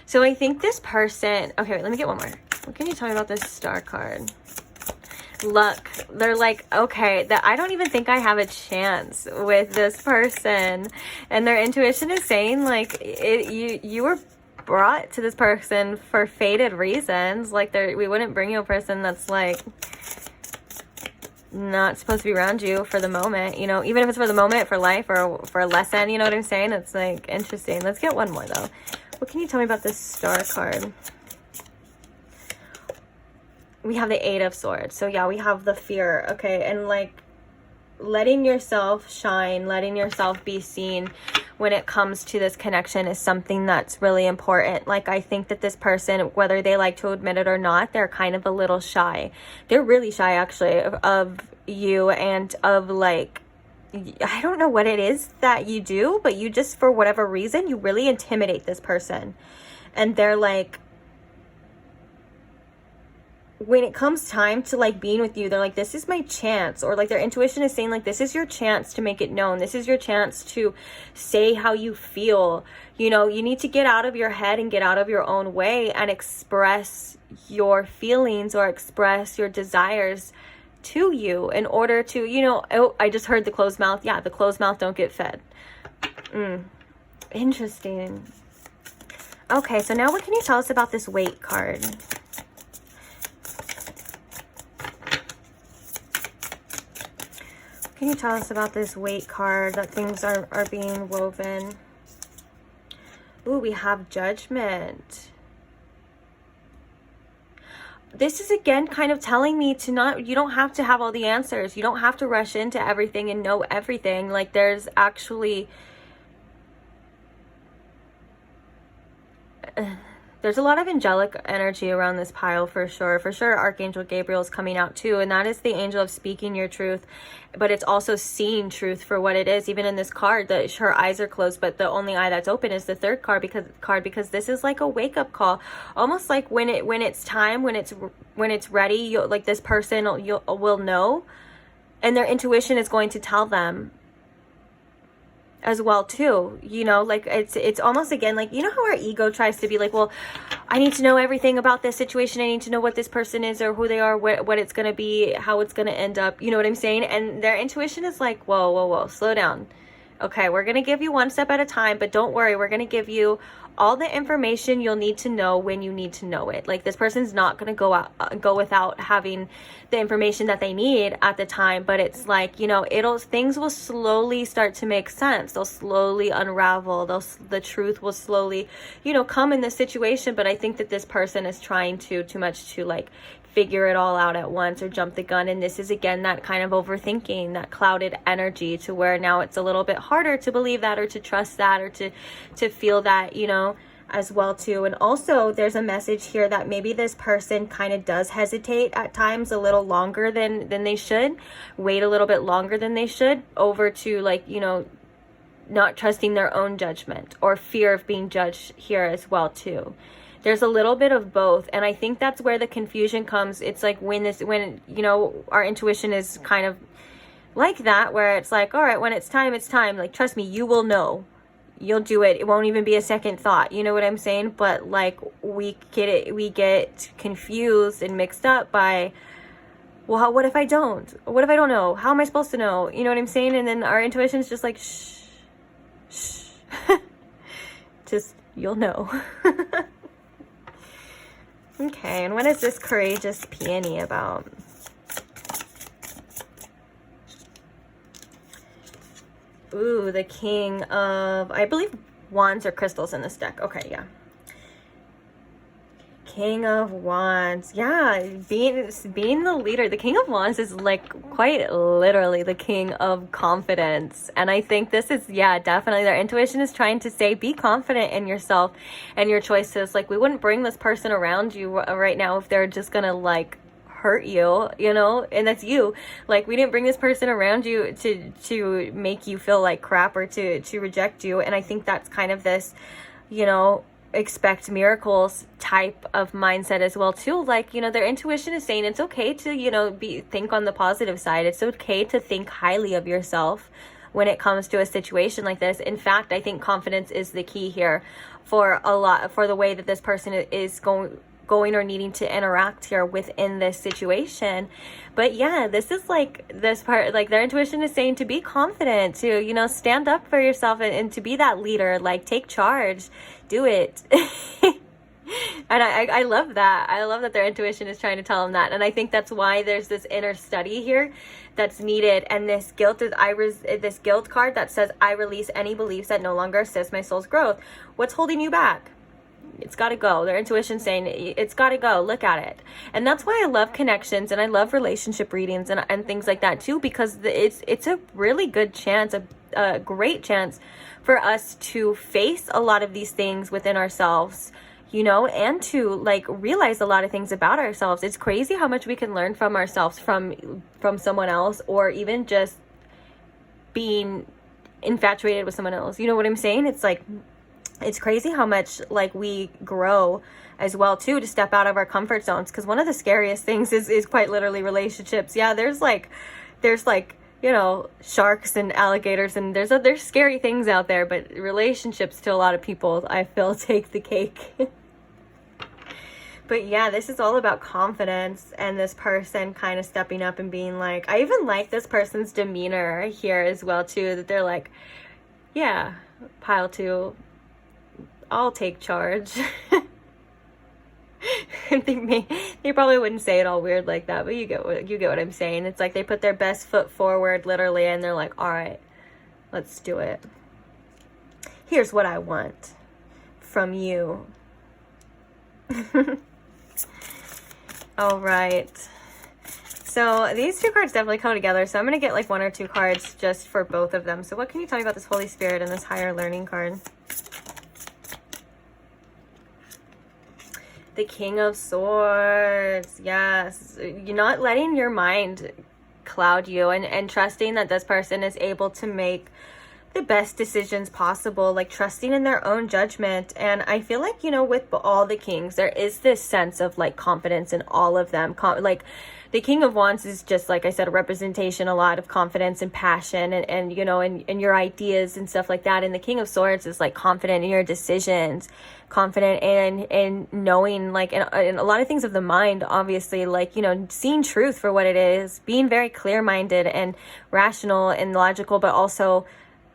So I think this person... Okay, wait, let me get one more. What can you tell me about this star card? Luck. They're like, okay, that I don't even think I have a chance with this person. And their intuition is saying, like, you were brought to this person for fated reasons. Like, we wouldn't bring you a person that's, like, not supposed to be around you for the moment, you know, even if it's for the moment, for life, or for a lesson, you know what I'm saying? It's like interesting. Let's get one more though. What can you tell me about this star card? We have the Eight of Swords. So yeah, we have the fear. Okay, and like letting yourself shine, letting yourself be seen when it comes to this connection is something that's really important. Like, I think that this person, whether they like to admit it or not, they're kind of a little shy. They're really shy, actually, of you and of, like, I don't know what it is that you do, but you just, for whatever reason, you really intimidate this person. And they're like, when it comes time to like being with you, they're like, this is my chance. Or like their intuition is saying like, this is your chance to make it known. This is your chance to say how you feel. You know, you need to get out of your head and get out of your own way and express your feelings or express your desires to you in order to, you know, oh, I just heard the closed mouth. Yeah, the closed mouth don't get fed. Interesting. Okay, so now what can you tell us about this Weight card? Can you tell us about this Weight card, that things are being woven? Ooh, we have Judgment. This is again kind of telling me to not, you don't have to have all the answers. You don't have to rush into everything and know everything. Like, there's actually... there's a lot of angelic energy around this pile for sure. For sure, Archangel Gabriel is coming out too. And that is the angel of speaking your truth. But it's also seeing truth for what it is. Even in this card, her eyes are closed, but the only eye that's open is the third card, because this is like a wake-up call. Almost like when it's time, when it's ready, like this person will know. And their intuition is going to tell them as well too, you know, like it's almost again like, you know how our ego tries to be like, well, I need to know everything about this situation, I need to know what this person is or who they are, what it's going to be, how it's going to end up, you know what I'm saying? And their intuition is like, whoa, slow down. Okay, we're going to give you one step at a time, but don't worry, we're going to give you all the information you'll need to know when you need to know it. Like, this person's not going to go without having the information that they need at the time, but it's like, you know, things will slowly start to make sense. They'll slowly unravel. The truth will slowly, you know, come in the situation. But I think that this person is trying too much to like figure it all out at once or jump the gun. And this is again that kind of overthinking, that clouded energy, to where now it's a little bit harder to believe that or to trust that or to feel that, you know, as well too. And also there's a message here that maybe this person kind of does hesitate at times a little longer than they should, wait a little bit longer than they should, over to like, you know, not trusting their own judgment or fear of being judged here as well too. There's a little bit of both, and I think that's where the confusion comes. It's like when you know, our intuition is kind of like that, where it's like, all right, when it's time, like, trust me, you will know, you'll do it, it won't even be a second thought, you know what I'm saying? But like, we get confused and mixed up by, well, what if I don't know, how am I supposed to know, you know what I'm saying? And then our intuition is just like, shh just, you'll know. Okay, and what is this courageous peony about? Ooh, the King of, I believe, wands or crystals in this deck. Okay, yeah. King of Wands. Yeah, being the leader. The King of Wands is like quite literally the king of confidence. And I think this is, yeah, definitely their intuition is trying to say, be confident in yourself and your choices. Like, we wouldn't bring this person around you right now if they're just gonna like hurt you, you know, and that's you. Like, we didn't bring this person around you to make you feel like crap or to reject you. And I think that's kind of this, you know, expect miracles type of mindset as well too. Like, you know, their intuition is saying it's okay to, you know, think on the positive side. It's okay to think highly of yourself when it comes to a situation like this. In fact, I think confidence is the key here for the way that this person is going or needing to interact here within this situation. But yeah, this is like this part, like their intuition is saying to be confident, to, you know, stand up for yourself and to be that leader, like take charge, do it. And I love that. I love that their intuition is trying to tell them that. And I think that's why there's this inner study here that's needed. And this guilt is this guilt card that says, I release any beliefs that no longer assist my soul's growth. What's holding you back? It's got to go. Their intuition saying it's got to go. Look at it. And that's why I love connections and I love relationship readings and things like that too, because it's a really good chance, a great chance for us to face a lot of these things within ourselves, you know, and to like realize a lot of things about ourselves. It's crazy how much we can learn from ourselves from someone else, or even just being infatuated with someone else. You know what I'm saying? It's like, it's crazy how much like we grow as well too, to step out of our comfort zones. Because one of the scariest things is quite literally relationships. Yeah, there's like, you know, sharks and alligators and there's scary things out there, but relationships to a lot of people, I feel, take the cake. But yeah, this is all about confidence and this person kind of stepping up and being like, I even like this person's demeanor here as well too, that they're like, yeah, pile two, I'll take charge. They probably wouldn't say it all weird like that, but you get what I'm saying. It's like they put their best foot forward literally, and they're like, all right, let's do it. Here's what I want from you. All right, so these two cards definitely come together, so I'm gonna get like one or two cards just for both of them. So what can you tell me about this Holy Spirit and this higher learning card? The King of Swords. Yes, you're not letting your mind cloud you, and trusting that this person is able to make the best decisions possible, like trusting in their own judgment. And I feel like, you know, with all the kings, there is this sense of like confidence in all of them. Like the King of Wands is just, like I said, a representation, a lot of confidence and passion and you know, and your ideas and stuff like that. And the King of Swords is like confident in your decisions, confident in knowing, like, in a lot of things of the mind, obviously, like, you know, seeing truth for what it is, being very clear-minded and rational and logical, but also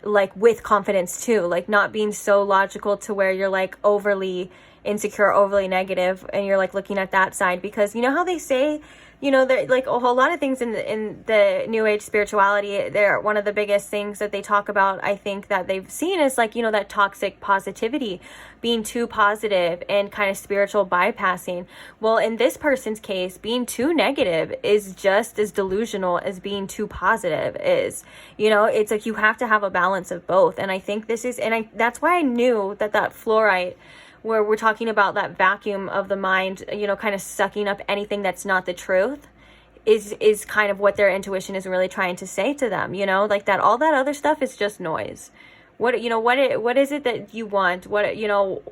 like with confidence too, like not being so logical to where you're like overly insecure, overly negative, and you're like looking at that side. Because you know how they say, you know, there like a whole lot of things in the New Age spirituality, they're one of the biggest things that they talk about, I think, that they've seen is like, you know, that toxic positivity, being too positive and kind of spiritual bypassing. Well, in this person's case, being too negative is just as delusional as being too positive is. You know, it's like you have to have a balance of both. And I think this is, and that's why I knew that fluorite, where we're talking about that vacuum of the mind, you know, kind of sucking up anything that's not the truth, is kind of what their intuition is really trying to say to them, you know, like that all that other stuff is just noise. What, you know, what is it that you want? What, you know,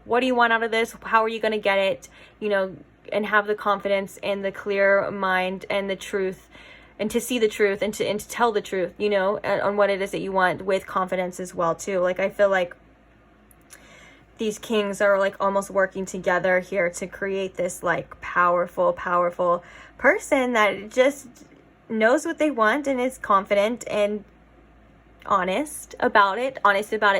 what do you want out of this? How are you going to get it? You know, and have the confidence and the clear mind and the truth, and to see the truth and to tell the truth, you know, on what it is that you want with confidence as well too. Like I feel like these kings are like almost working together here to create this like powerful person that just knows what they want and is confident and honest about it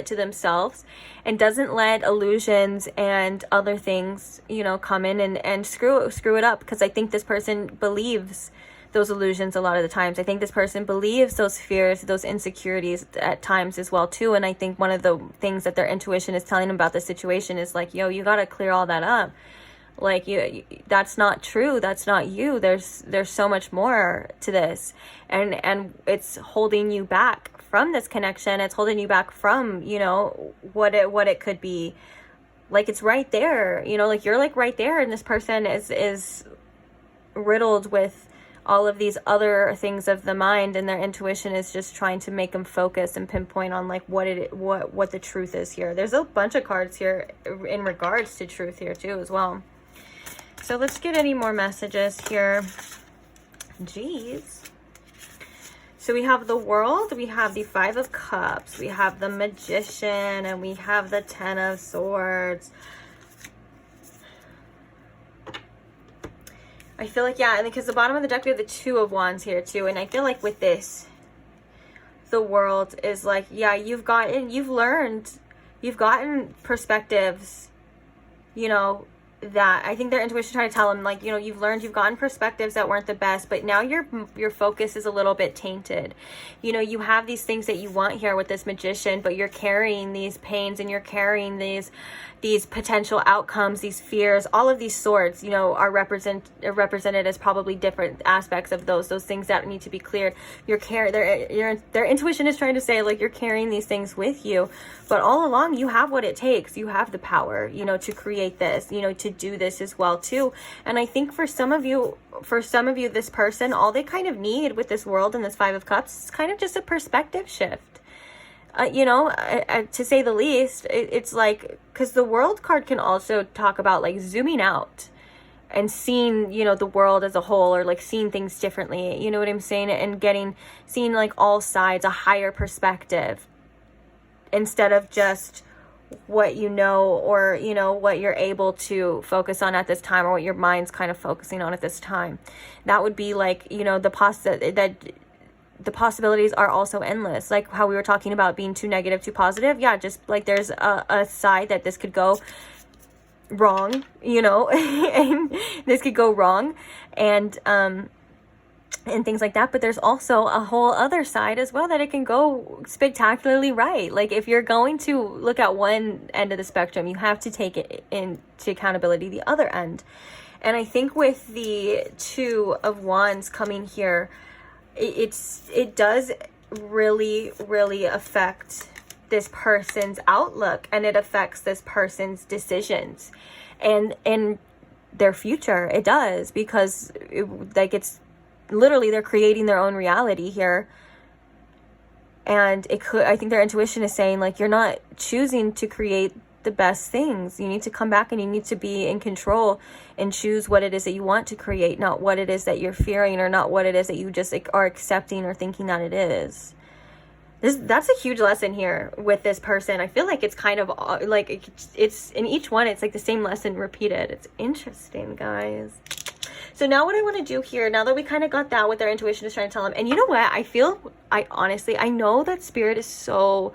to themselves, and doesn't let illusions and other things, you know, come in and screw it up. Because I think this person believes those illusions a lot of the times. I think this person believes those fears, those insecurities at times as well too. And I think one of the things that their intuition is telling them about the situation is like, yo, you got to clear all that up. Like you, that's not true. That's not you. There's so much more to this. And it's holding you back from this connection. It's holding you back from, you know, what it could be. Like it's right there, you know, like you're like right there. And this person is riddled with all of these other things of the mind, and their intuition is just trying to make them focus and pinpoint on like what the truth is here. There's a bunch of cards here in regards to truth here too as well. So let's get any more messages here. Jeez. So we have the World, we have the Five of Cups, we have the Magician, and we have the Ten of Swords. I feel like, yeah, and because the bottom of the deck, we have the Two of Wands here too. And I feel like with this, the World is like, yeah, you've gotten perspectives, you know, that I think their intuition trying to tell them, like, you know, you've gotten perspectives that weren't the best, but now your focus is a little bit tainted. You know, you have these things that you want here with this Magician, but you're carrying these pains and you're carrying these potential outcomes, these fears. All of these swords, you know, are represented as probably different aspects of those things that need to be cleared. Their intuition is trying to say, like, you're carrying these things with you, but all along you have what it takes. You have the power, you know, to create this, you know, to do this as well too. And I think for some of you, this person, all they kind of need with this World and this Five of Cups is kind of just a perspective shift. You know, to say the least. It's like, because the World card can also talk about like zooming out and seeing, you know, the world as a whole, or like seeing things differently, you know what I'm saying, and seeing like all sides, a higher perspective, instead of just what you know, or, you know, what you're able to focus on at this time, or what your mind's kind of focusing on at this time. That would be like, you know, the possibilities are also endless. Like how we were talking about being too negative, too positive. Yeah, just like there's a side that this could go wrong, you know, and this could go wrong, and things like that. But there's also a whole other side as well that it can go spectacularly right. Like if you're going to look at one end of the spectrum, you have to take it into accountability the other end. And I think with the Two of Wands coming here, it does really affect this person's outlook, and it affects this person's decisions and their future. It does, because it's literally they're creating their own reality here, And it could, I think their intuition is saying like, you're not choosing to create the best things. You need to come back and you need to be in control and choose what it is that you want to create, not what it is that you're fearing, or not what it is that you just are accepting or thinking that it is. That's a huge lesson here with this person. I feel like it's kind of like it's in each one, it's like the same lesson repeated. It's interesting, guys. So now what I want to do here, now that we kind of got that, what their intuition is trying to tell them, and you know what, I honestly know that spirit is so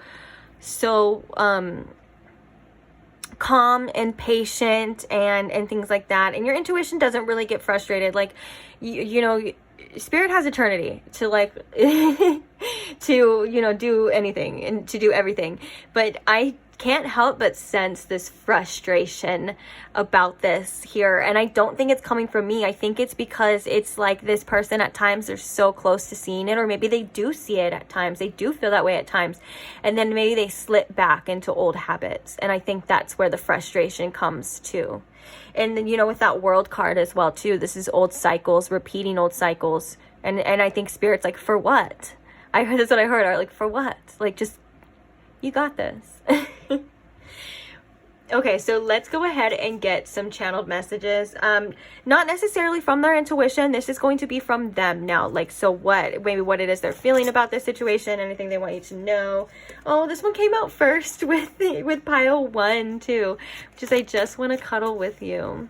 calm and patient and things like that, and your intuition doesn't really get frustrated. Like you know, spirit has eternity to like to, you know, do anything and to do everything, but I can't help but sense this frustration about this here. And I don't think it's coming from me. I think it's because it's like this person at times they're so close to seeing it, or maybe they do see it at times, they do feel that way at times, and then maybe they slip back into old habits. And I think that's where the frustration comes too. And then, you know, with that world card as well too, this is old cycles, repeating old cycles. And I think spirit's like, for what? That's what I heard. Like, for what? Like, just, you got this. Okay, so let's go ahead and get some channeled messages. Not necessarily from their intuition. This is going to be from them now. Like, so what? Maybe what it is they're feeling about this situation. Anything they want you to know. Oh, this one came out first with pile 1 too. Which is, I just want to cuddle with you.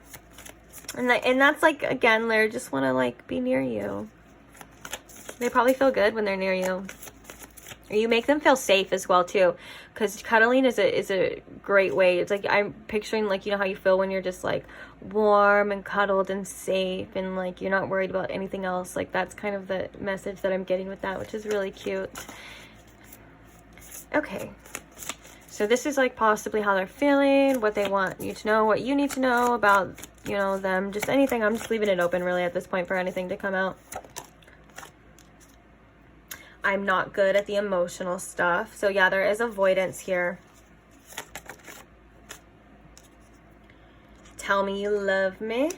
And that's like, again, they just want to like be near you. They probably feel good when they're near you. You make them feel safe as well too, because cuddling is a great way. It's like, I'm picturing like, you know how you feel when you're just like warm and cuddled and safe and like you're not worried about anything else. Like, that's kind of the message that I'm getting with that, which is really cute. Okay, so this is like possibly how they're feeling, what they want you to know, what you need to know about, you know, them, just anything. I'm just leaving it open really at this point for anything to come out. I'm not good at the emotional stuff. So yeah, there is avoidance here. Tell me you love me.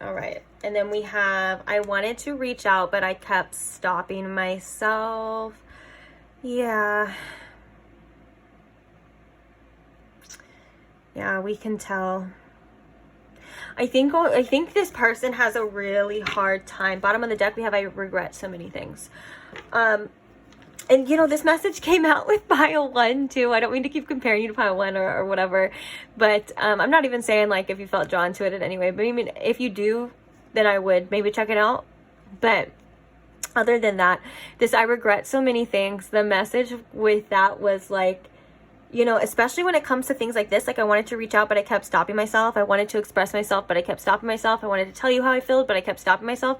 All right. And then we have, I wanted to reach out, but I kept stopping myself. Yeah. Yeah, we can tell. I think this person has a really hard time. Bottom of the deck, we have, I regret so many things. And you know, this message came out with pile 1 too. I don't mean to keep comparing you to pile 1 or whatever, but I'm not even saying like if you felt drawn to it in any way, but I mean, if you do, then I would maybe check it out. But other than that, this, I regret so many things. The message with that was like, you know, especially when it comes to things like this, like I wanted to reach out, but I kept stopping myself. I wanted to express myself, but I kept stopping myself. I wanted to tell you how I feel, but I kept stopping myself.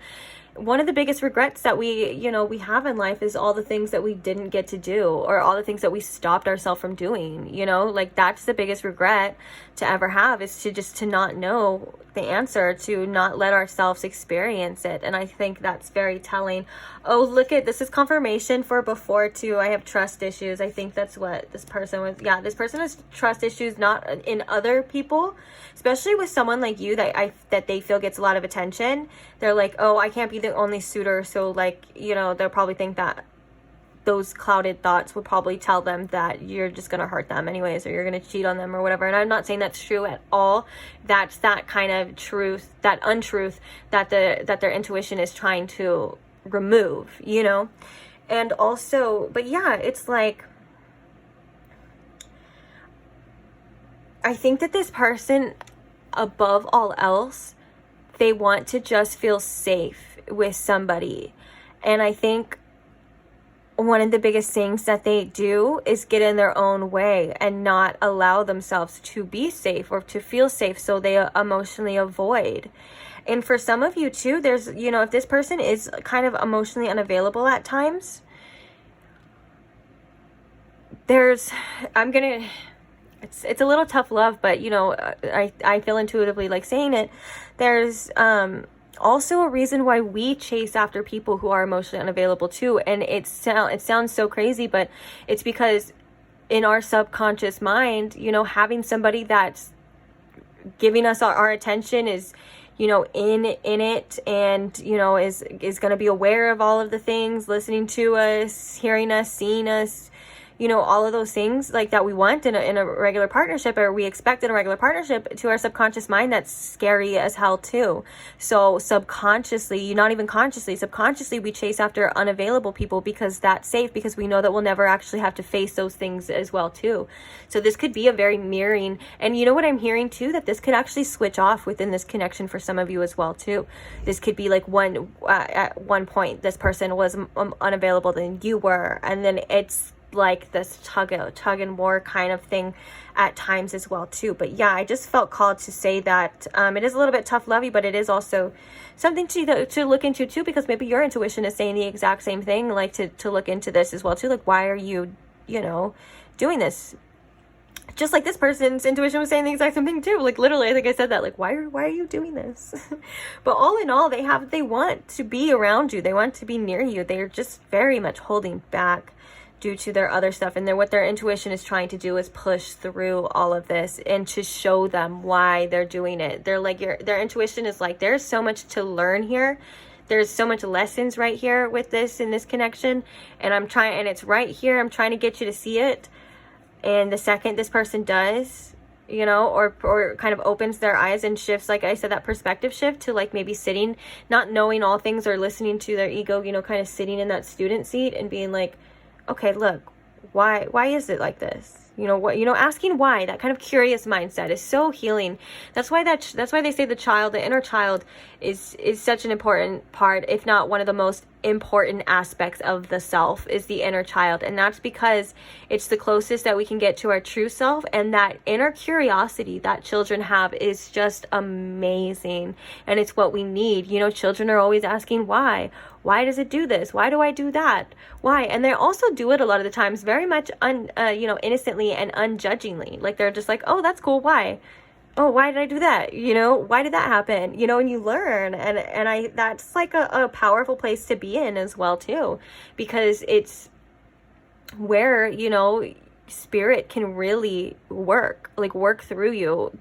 One of the biggest regrets that we, you know, we have in life is all the things that we didn't get to do, or all the things that we stopped ourselves from doing, you know, like that's the biggest regret to ever have, is to just to not know the answer, to not let ourselves experience it. And I think that's very telling. Oh, look at this, is confirmation for before too. I have trust issues. I think that's what this person was. Yeah, this person has trust issues, not in other people, especially with someone like you that they feel gets a lot of attention. They're like, oh, I can't be the only suitor, so like, you know, they'll probably think that those clouded thoughts would probably tell them that you're just gonna hurt them anyways, or you're gonna cheat on them or whatever. And I'm not saying that's true at all. That's that kind of truth, that untruth that their intuition is trying to remove, you know. And also, but yeah, it's like, I think that this person, above all else, they want to just feel safe with somebody. And I think one of the biggest things that they do is get in their own way and not allow themselves to be safe or to feel safe, so they emotionally avoid. And for some of you too, there's, you know, if this person is kind of emotionally unavailable at times, there's, it's a little tough love, but you know, I feel intuitively like saying it. There's also a reason why we chase after people who are emotionally unavailable too. And it sounds so crazy, but it's because in our subconscious mind, you know, having somebody that's giving us our attention is, you know, in it, and, you know, is going to be aware of all of the things, listening to us, hearing us, seeing us, you know, all of those things like that we want in a regular partnership, or we expect in a regular partnership, to our subconscious mind, that's scary as hell too. So subconsciously, not even consciously, subconsciously, we chase after unavailable people because that's safe, because we know that we'll never actually have to face those things as well too. So this could be a very mirroring, and you know what I'm hearing too, that this could actually switch off within this connection for some of you as well too. This could be like at one point this person was unavailable than you were, and then it's like this tug and war kind of thing at times as well too. But yeah, I just felt called to say that it is a little bit tough lovey, but it is also something to look into too, because maybe your intuition is saying the exact same thing, like to look into this as well too. Like, why are you, you know, doing this? Just like this person's intuition was saying the exact same thing too. Like, literally, I think I said that, like, why are you doing this? But all in all, they want to be around you, they want to be near you, they're just very much holding back due to their other stuff. And what their intuition is trying to do is push through all of this and to show them why they're doing it. They're like, their intuition is like, there's so much to learn here. There's so much lessons right here with this, in this connection. And and it's right here. I'm trying to get you to see it. And the second this person does, you know, or kind of opens their eyes and shifts, like I said, that perspective shift to like maybe sitting, not knowing all things or listening to their ego, you know, kind of sitting in that student seat and being like, okay, look, why is it like this? You know what, asking why, that kind of curious mindset is so healing. That's why they say the inner child is such an important part, if not one of the most important aspects of the self, is the inner child. And that's because it's the closest that we can get to our true self, and that inner curiosity that children have is just amazing, and it's what we need. You know, children are always asking why does it do this, why do I do that, why? And they also do it a lot of the times very much innocently and unjudgingly. Like, they're just like, oh, that's cool, why? Oh, why did I do that? You know, why did that happen? You know, and you learn, and that's like a powerful place to be in as well too, because it's where, you know, spirit can really work through you.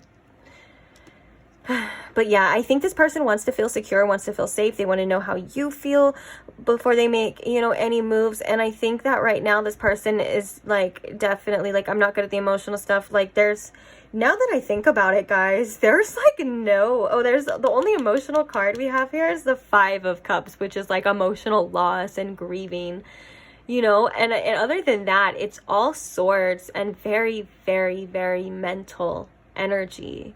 But yeah, I think this person wants to feel secure, wants to feel safe. They want to know how you feel before they make, you know, any moves. And I think that right now this person is like, definitely like, I'm not good at the emotional stuff. Like, now that I think about it, guys, there's like there's the only emotional card we have here is the 5 of Cups, which is like emotional loss and grieving, you know, and other than that, it's all swords and very, very, very mental energy.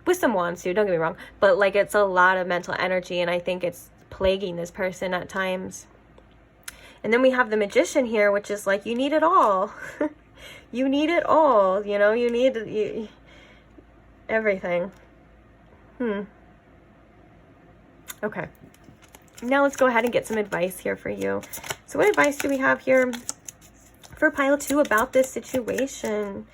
With some wands too, don't get me wrong, but like, it's a lot of mental energy, and I think it's plaguing this person at times. And then we have the Magician here, which is like, you need it all. You need it all, you know, you need everything. Okay, now let's go ahead and get some advice here for you. So what advice do we have here for pile 2 about this situation?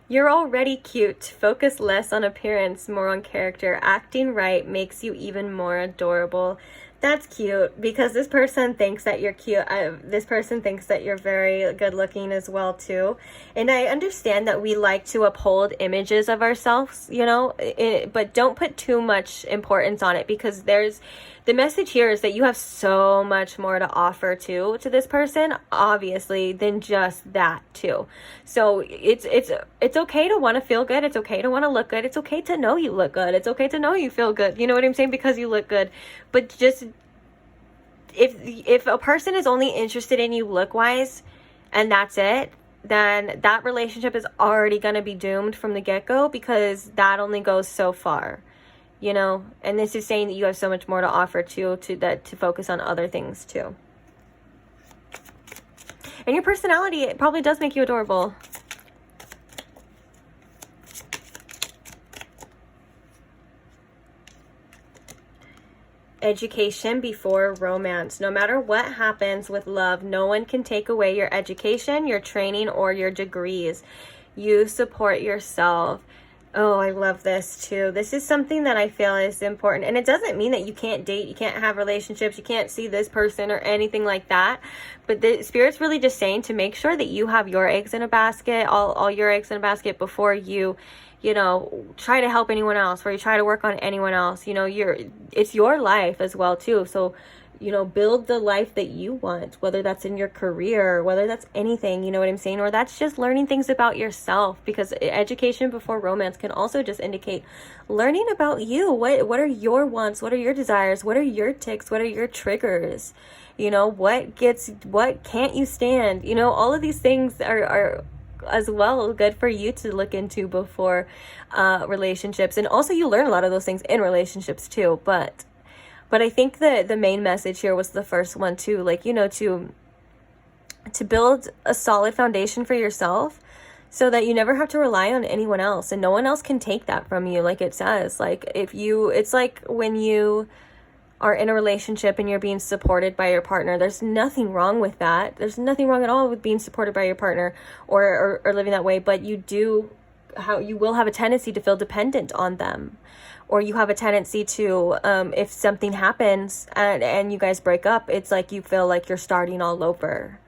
You're already cute. Focus less on appearance, more on character. Acting right makes you even more adorable. That's cute, because this person thinks that you're cute. This person thinks that you're very good looking as well too. And I understand that we like to uphold images of ourselves, you know, but don't put too much importance on it, because the message here is that you have so much more to offer to this person, obviously, than just that too. So it's okay to want to feel good. It's okay to want to look good. It's okay to know you look good. It's okay to know you feel good. You know what I'm saying? Because you look good. But just if a person is only interested in you look wise and that's it, then that relationship is already going to be doomed from the get-go, because that only goes so far. You know, and this is saying that you have so much more to offer to focus on other things too. And your personality, it probably does make you adorable. Education before romance. No matter what happens with love, no one can take away your education, your training, or your degrees. You support yourself. Oh, I love this too. This is something that I feel is important. And it doesn't mean that you can't date, you can't have relationships, you can't see this person or anything like that. But the Spirit's really just saying to make sure that you have your eggs in a basket, all your eggs in a basket before you you know, try to help anyone else, or you try to work on anyone else. You know, it's your life as well too. So, you know, build the life that you want, whether that's in your career, whether that's anything, you know what I'm saying? Or that's just learning things about yourself, because education before romance can also just indicate learning about you. What are your wants? What are your desires? What are your tics? What are your triggers? You know, what can't you stand? You know, all of these things are as well good for you to look into before relationships. And also you learn a lot of those things in relationships too, but I think that the main message here was the first one too, like, you know, to build a solid foundation for yourself so that you never have to rely on anyone else, and no one else can take that from you. Like it says, like it's like when you are in a relationship and you're being supported by your partner, there's nothing wrong with that. There's nothing wrong at all with being supported by your partner or living that way, but you will have a tendency to feel dependent on them. Or you have a tendency to, if something happens and you guys break up, it's like you feel like you're starting all over,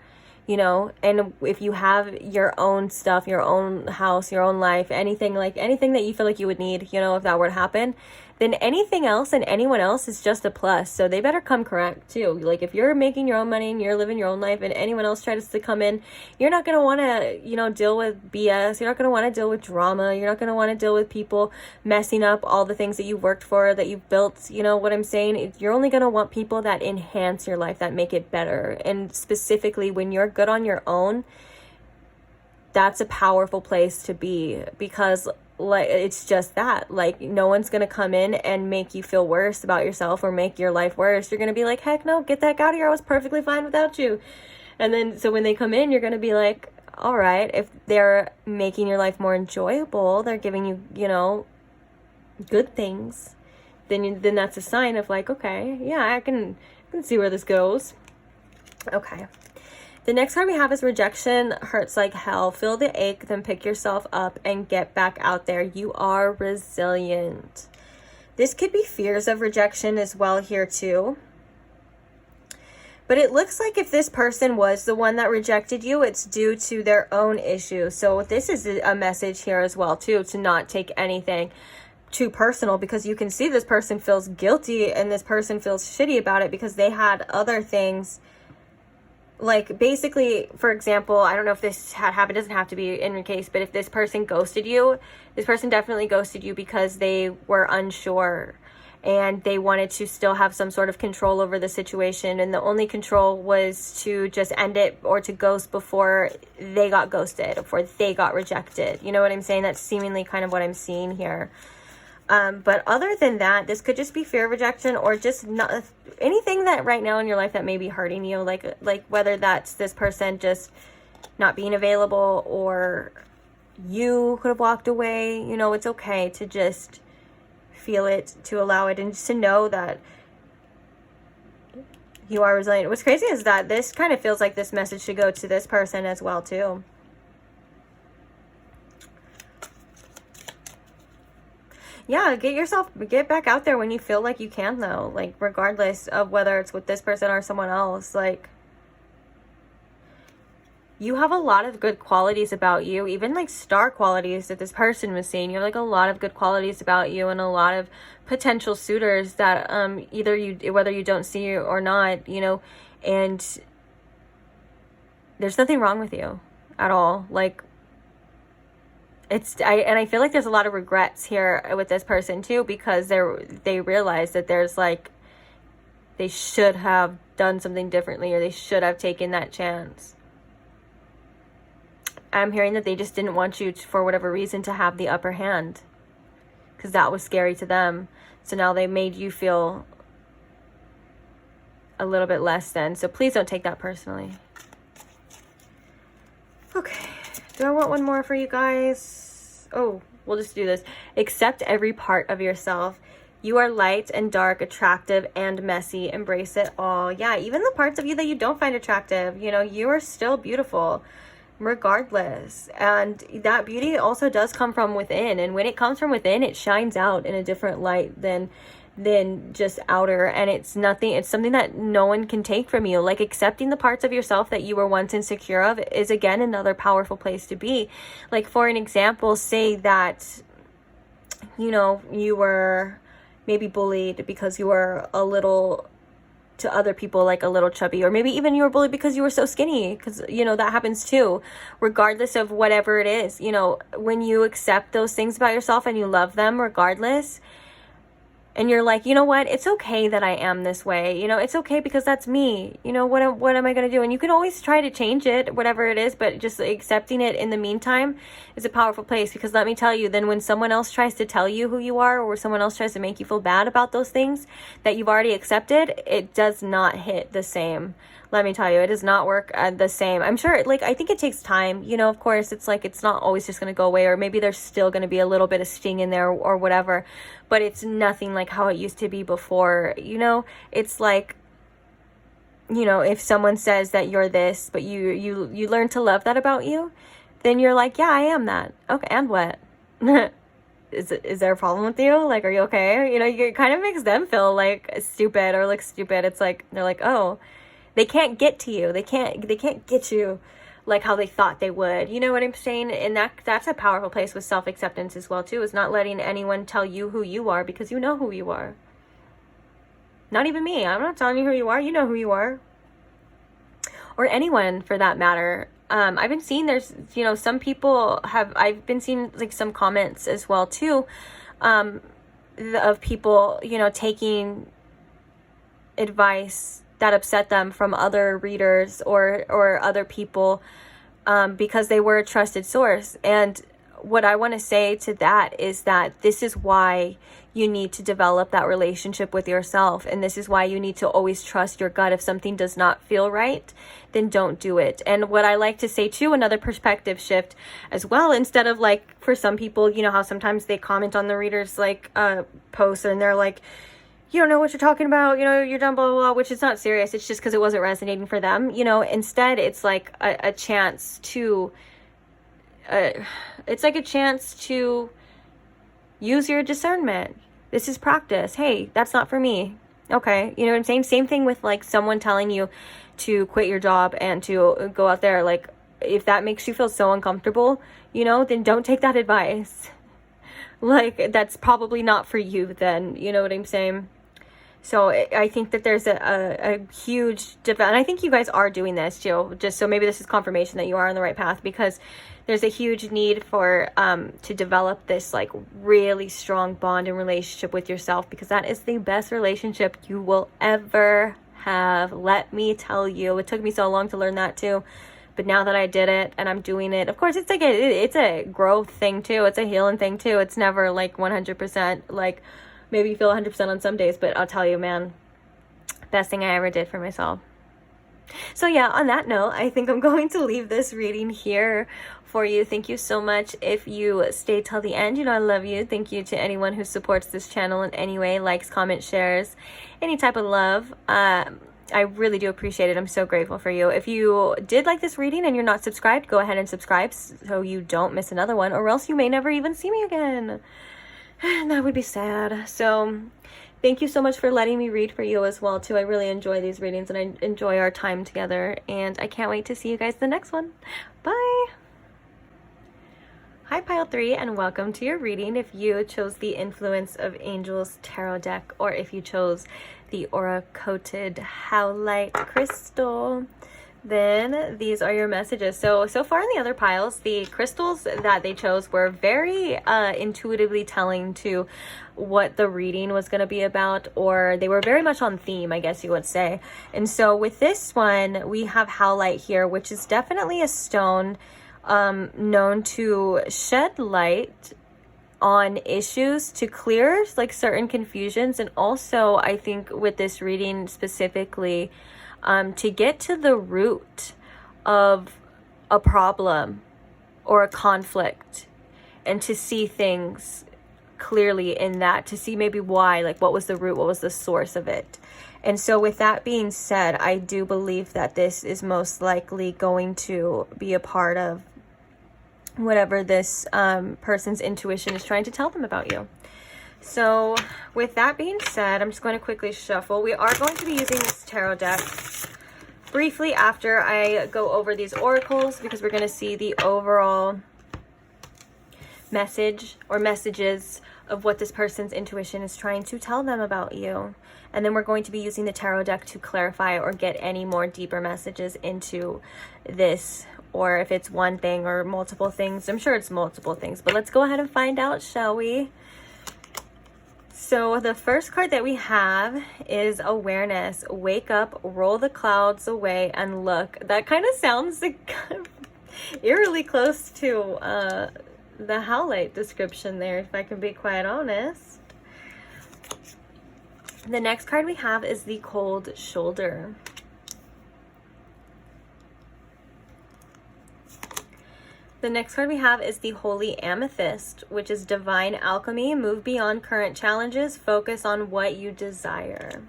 you know? And if you have your own stuff, your own house, your own life, anything that you feel like you would need, you know, if that were to happen, then anything else and anyone else is just a plus. So they better come correct too. Like if you're making your own money and you're living your own life and anyone else tries to come in, you're not going to want to, you know, deal with BS. You're not going to want to deal with drama. You're not going to want to deal with people messing up all the things that you've worked for, that you've built. You know what I'm saying? You're only going to want people that enhance your life, that make it better. And specifically when you're good on your own, that's a powerful place to be, because like it's just that, like, no one's gonna come in and make you feel worse about yourself or make your life worse. You're gonna be like, heck no, get that out of here, I was perfectly fine without you. And then so when they come in, you're gonna be like, all right, if they're making your life more enjoyable, they're giving you, you know, good things, then that's a sign of like, okay, yeah, I can see where this goes. Okay. The next card we have is rejection hurts like hell. Feel the ache, then pick yourself up and get back out there. You are resilient. This could be fears of rejection as well here too. But it looks like if this person was the one that rejected you, it's due to their own issues. So this is a message here as well too, to not take anything too personal, because you can see this person feels guilty and this person feels shitty about it because they had other things. Like basically, for example, I don't know if this had happened, it doesn't have to be in your case, but if this person ghosted you, this person definitely ghosted you because they were unsure and they wanted to still have some sort of control over the situation, and the only control was to just end it or to ghost before they got ghosted, before they got rejected. You know what I'm saying? That's seemingly kind of what I'm seeing here. But other than that, this could just be fear of rejection, or just not anything that right now in your life that may be hurting you, like whether that's this person just not being available, or you could have walked away. You know, it's okay to just feel it, to allow it, and just to know that you are resilient. What's crazy is that this kind of feels like this message should go to this person as well too. Yeah, get back out there when you feel like you can, though. Like, regardless of whether it's with this person or someone else. Like, you have a lot of good qualities about you. Even, like, star qualities that this person was seeing. You have, like, a lot of good qualities about you and a lot of potential suitors that whether you don't see or not, you know. And there's nothing wrong with you at all. Like, I feel like there's a lot of regrets here with this person too, because they realize that there's like, they should have done something differently, or they should have taken that chance. I'm hearing that they just didn't want you to, for whatever reason, to have the upper hand, because that was scary to them. So now they made you feel a little bit less than. So please don't take that personally. Okay. Do I want one more for you guys? Oh, we'll just do this. Accept every part of yourself. You are light and dark, attractive and messy. Embrace it all. Yeah, even the parts of you that you don't find attractive, you know, you are still beautiful regardless. And that beauty also does come from within. And when it comes from within, it shines out in a different light than just outer, and it's something that no one can take from you. Like, accepting the parts of yourself that you were once insecure of is again another powerful place to be. Like, for an example, say that you know, you were maybe bullied because you were a little, to other people, like a little chubby, or maybe even you were bullied because you were so skinny, because, you know, that happens too. Regardless of whatever it is, you know, when you accept those things about yourself and you love them regardless, and you're like, you know what, it's okay that I am this way, you know, it's okay because that's me, you know, what am I going to do? And you can always try to change it, whatever it is, but just accepting it in the meantime is a powerful place. Because let me tell you, then when someone else tries to tell you who you are, or someone else tries to make you feel bad about those things that you've already accepted, it does not hit the same. Let me tell you, it does not work the same. I'm sure, like, I think it takes time, you know, of course, it's like, it's not always just going to go away, or maybe there's still going to be a little bit of sting in there or whatever, but it's nothing like how it used to be before, you know. It's like, you know, if someone says that you're this, but you learn to love that about you, then you're like, yeah, I am that. Okay, and what? Is there a problem with you? Like, are you okay? You know, it kind of makes them feel like stupid, or like stupid. It's like, they're like, oh, they can't get to you. They can't get you like how they thought they would. You know what I'm saying? And that's a powerful place with self-acceptance as well too, is not letting anyone tell you who you are, because you know who you are. Not even me. I'm not telling you who you are. You know who you are. Or anyone for that matter. I've been seeing there's, you know, some people I've been seeing like some comments as well too, of people, you know, taking advice that upset them from other readers or other people, because they were a trusted source. And what I want to say to that is that this is why you need to develop that relationship with yourself. And this is why you need to always trust your gut. If something does not feel right, then don't do it. And what I like to say too, another perspective shift as well, instead of like, for some people, you know how sometimes they comment on the readers like posts and they're like, you don't know what you're talking about, you know, you're done, blah, blah, blah, which is not serious. It's just because it wasn't resonating for them, you know. Instead, it's like a chance to, it's like a chance to use your discernment. This is practice. Hey, that's not for me. Okay. You know what I'm saying? Same thing with like someone telling you to quit your job and to go out there. Like, if that makes you feel so uncomfortable, you know, then don't take that advice. Like, that's probably not for you then. You know what I'm saying? So I think that there's a huge and I think you guys are doing this too, just so maybe this is confirmation that you are on the right path, because there's a huge need for to develop this like really strong bond and relationship with yourself, because that is the best relationship you will ever have. Let me tell you, it took me so long to learn that too, but now that I did it and I'm doing it, of course it's like it's a growth thing too, it's a healing thing too. It's never like 100%. Like, maybe you feel 100% on some days, but I'll tell you, man, best thing I ever did for myself. So yeah, on that note, I think I'm going to leave this reading here for you. Thank you so much if you stayed till the end. You know I love you. Thank you to anyone who supports this channel in any way, likes, comments, shares, any type of love. I really do appreciate it. I'm so grateful for you. If you did like this reading and you're not subscribed, go ahead and subscribe so you don't miss another one, or else you may never even see me again. And that would be sad. So thank you so much for letting me read for you as well too. I really enjoy these readings and I enjoy our time together, and I can't wait to see you guys in the next one. Bye. Hi Pile 3, and welcome to your reading. If you chose the Influence of Angels Tarot deck, or if you chose the Aura Coated Howlite Crystal, then these are your messages. So far in the other piles, the crystals that they chose were very intuitively telling to what the reading was going to be about, or they were very much on theme, I guess you would say. And so with this one, we have Howlite here, which is definitely a stone known to shed light on issues, to clear like certain confusions, and also I think with this reading specifically, to get to the root of a problem or a conflict, and to see things clearly in that, to see maybe why, like what was the root, what was the source of it. And so with that being said, I do believe that this is most likely going to be a part of whatever this person's intuition is trying to tell them about you. So with that being said, I'm just going to quickly shuffle. We are going to be using this tarot deck briefly after I go over these oracles, because we're going to see the overall message or messages of what this person's intuition is trying to tell them about you. And then we're going to be using the tarot deck to clarify or get any more deeper messages into this, or if it's one thing or multiple things. I'm sure it's multiple things, but let's go ahead and find out, shall we? So the first card that we have is awareness. Wake up, roll the clouds away, and look. That kind of sounds eerily close to the Howlite description there, if I can be quite honest. The next card we have is the cold shoulder. The next card we have is the Holy Amethyst, which is divine alchemy. Move beyond current challenges. Focus on what you desire.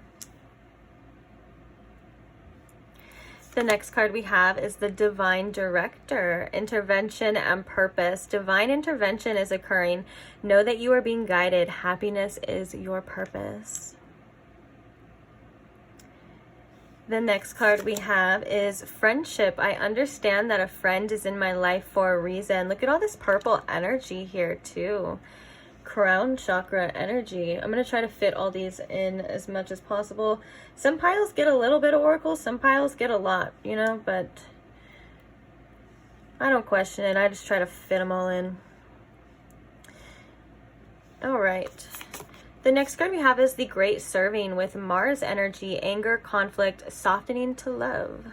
The next card we have is the Divine Director, intervention and purpose. Divine intervention is occurring. Know that you are being guided. Happiness is your purpose. The next card we have is friendship. I understand that a friend is in my life for a reason. Look at all this purple energy here too. Crown chakra energy. I'm going to try to fit all these in as much as possible. Some piles get a little bit of oracle, some piles get a lot, you know, but I don't question it. I just try to fit them all in. All right. The next card we have is the Great Serving with Mars energy, anger, conflict, softening to love.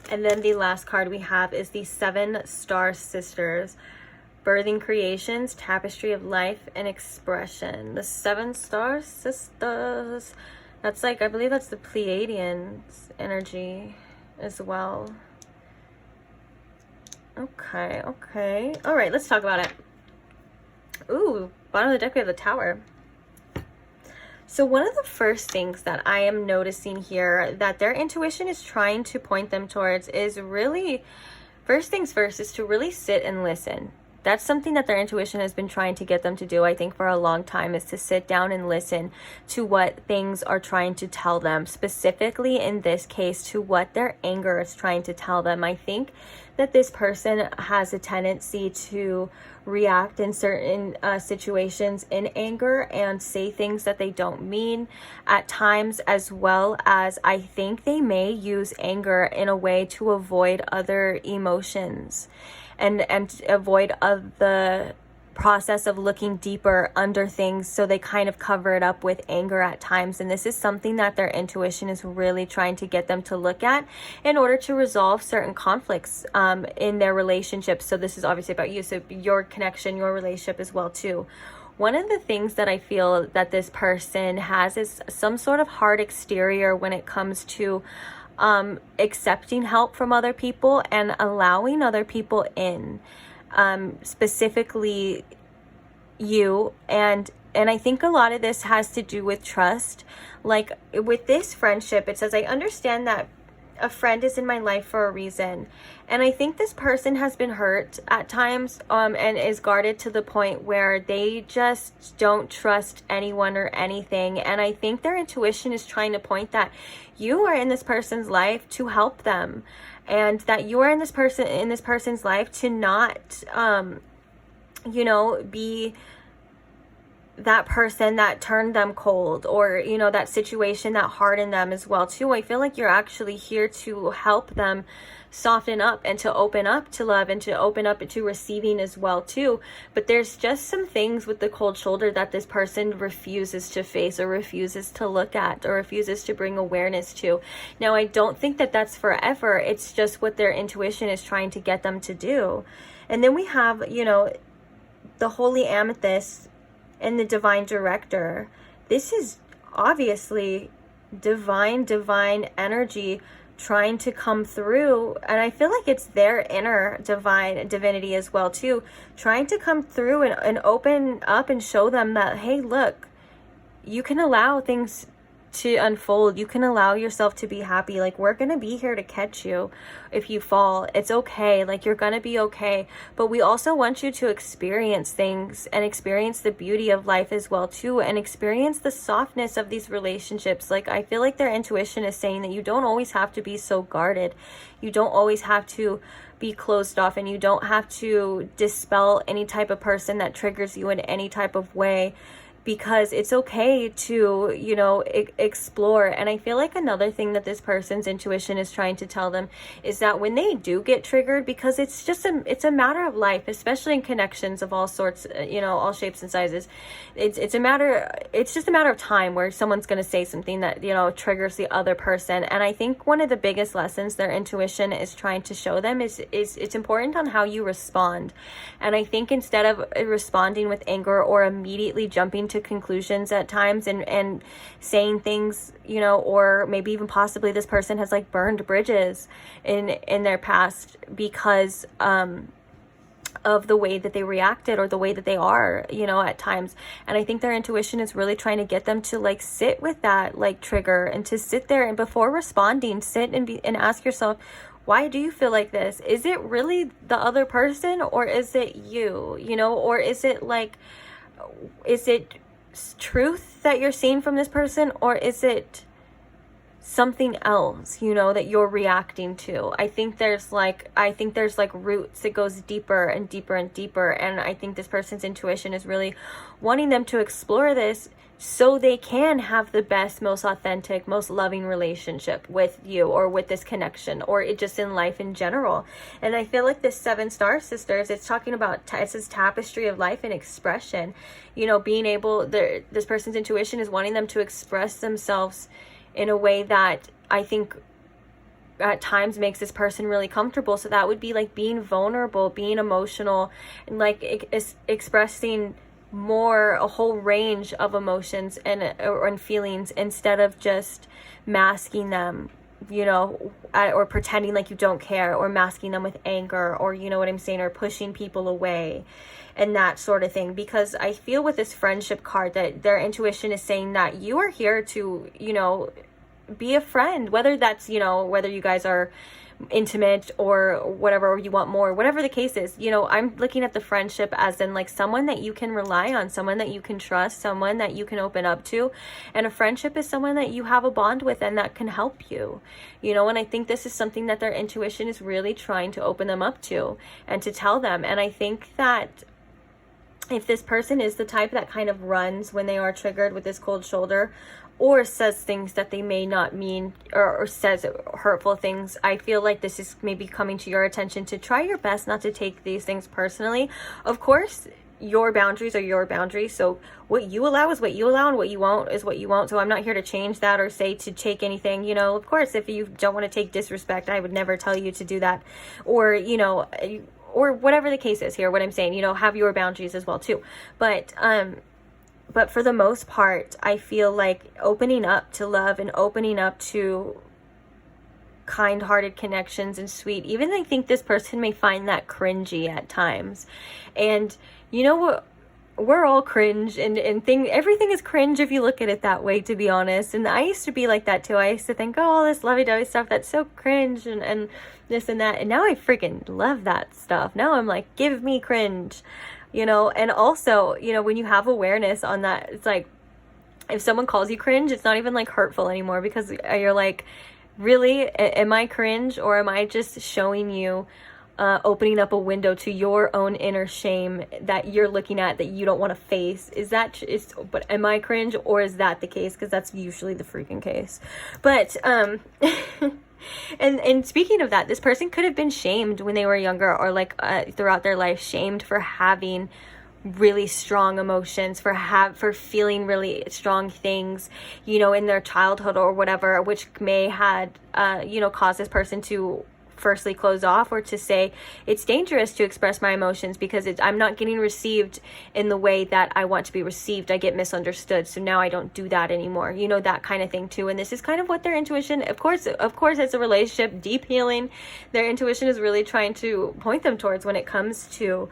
And then the last card we have is the Seven Star Sisters, birthing creations, tapestry of life and expression. The Seven Star Sisters. That's like, I believe that's the Pleiadians energy as well. Okay, okay. All right, let's talk about it. Ooh, bottom of the deck we have the Tower. So one of the first things that I am noticing here that their intuition is trying to point them towards is really, first things first, is to really sit and listen. That's something that their intuition has been trying to get them to do, I think, for a long time, is to sit down and listen to what things are trying to tell them, specifically in this case to what their anger is trying to tell them. I think that this person has a tendency to react in certain situations in anger and say things that they don't mean at times, as well as I think they may use anger in a way to avoid other emotions and avoid the process of looking deeper under things, so they kind of cover it up with anger at times. And this is something that their intuition is really trying to get them to look at in order to resolve certain conflicts in their relationships. So this is obviously about you, so your connection, your relationship as well too. One of the things that I feel that this person has is some sort of hard exterior when it comes to accepting help from other people and allowing other people in. Specifically you, and I think a lot of this has to do with trust. Like with this friendship, it says, I understand that a friend is in my life for a reason, and I think this person has been hurt at times and is guarded to the point where they just don't trust anyone or anything. And I think their intuition is trying to point that you are in this person's life to help them, and that you are in this person's life to not you know, be that person that turned them cold, or you know, that situation that hardened them as well too. I feel like you're actually here to help them soften up and to open up to love and to open up to receiving as well too. But there's just some things with the cold shoulder that this person refuses to face, or refuses to look at, or refuses to bring awareness to. Now, I don't think that that's forever. It's just what their intuition is trying to get them to do. And then we have, you know, the Holy Amethyst and the Divine Director. This is obviously divine energy trying to come through, and I feel like it's their inner divinity as well too, trying to come through and open up and show them that, hey, look, you can allow things to unfold. You can allow yourself to be happy. Like, we're gonna be here to catch you if you fall. It's okay. Like, you're gonna be okay. But we also want you to experience things and experience the beauty of life as well too, and experience the softness of these relationships. Like, I feel like their intuition is saying that you don't always have to be so guarded. You don't always have to be closed off, and you don't have to dispel any type of person that triggers you in any type of way, because it's okay to, you know, explore. And I feel like another thing that this person's intuition is trying to tell them is that when they do get triggered, because it's just it's a matter of life, especially in connections of all sorts, you know, all shapes and sizes, it's just a matter of time where someone's going to say something that, you know, triggers the other person. And I think one of the biggest lessons their intuition is trying to show them is it's important on how you respond. And I think instead of responding with anger or immediately jumping to conclusions at times and saying things, you know, or maybe even possibly this person has like burned bridges in their past because of the way that they reacted or the way that they are, you know, at times. And I think their intuition is really trying to get them to like sit with that like trigger, and to sit there and before responding, sit and ask yourself, why do you feel like this? Is it really the other person, or is it you, you know, or is it truth that you're seeing from this person, or is it something else, you know, that you're reacting to? I think there's like roots that goes deeper and deeper and deeper. And I think this person's intuition is really wanting them to explore this so they can have the best, most authentic, most loving relationship with you, or with this connection, or it just in life in general. And I feel like this 7 Star Sisters, it's talking about, it's this tapestry of life and expression, you know, being able, this person's intuition is wanting them to express themselves in a way that I think at times makes this person really comfortable. So that would be like being vulnerable, being emotional, and like expressing more, a whole range of emotions and feelings, instead of just masking them, you know, or pretending like you don't care, or masking them with anger, or, you know what I'm saying, or pushing people away and that sort of thing. Because I feel with this friendship card that their intuition is saying that you are here to, you know, be a friend, whether that's, you know, whether you guys are intimate or whatever, or you want more, whatever the case is. You know, I'm looking at the friendship as in like someone that you can rely on, someone that you can trust, someone that you can open up to. And a friendship is someone that you have a bond with and that can help you, you know. And I think this is something that their intuition is really trying to open them up to and to tell them. And I think that if this person is the type that kind of runs when they are triggered with this cold shoulder, or says things that they may not mean, or says hurtful things, I feel like this is maybe coming to your attention to try your best not to take these things personally. Of course, your boundaries are your boundaries. So what you allow is what you allow, and what you won't is what you won't. So I'm not here to change that or say to take anything, you know. Of course, if you don't want to take disrespect, I would never tell you to do that, or, you know, or whatever the case is here. What I'm saying, you know, have your boundaries as well too. But for the most part, I feel like opening up to love and opening up to kind-hearted connections and sweet, even I think this person may find that cringy at times. And you know what? We're all cringe, and everything is cringe if you look at it that way, to be honest. And I used to be like that too. I used to think, oh, all this lovey-dovey stuff, that's so cringe, and this and that. And now I freaking love that stuff. Now I'm like, give me cringe. You know. And also, you know, when you have awareness on that, it's like, if someone calls you cringe, it's not even like hurtful anymore, because you're like, really, am I cringe, or am I just showing you, opening up a window to your own inner shame that you're looking at that you don't want to face? But am I cringe, or is that the case? Because that's usually the freaking case. But And speaking of that, this person could have been shamed when they were younger, or like throughout their life, shamed for having really strong emotions, for feeling really strong things, you know, in their childhood or whatever, which may had you know, caused this person to firstly close off, or to say it's dangerous to express my emotions because I'm not getting received in the way that I want to be received. I get misunderstood, so now I don't do that anymore, you know, that kind of thing too. And this is kind of what their intuition, of course it's a relationship, deep healing, their intuition is really trying to point them towards when it comes to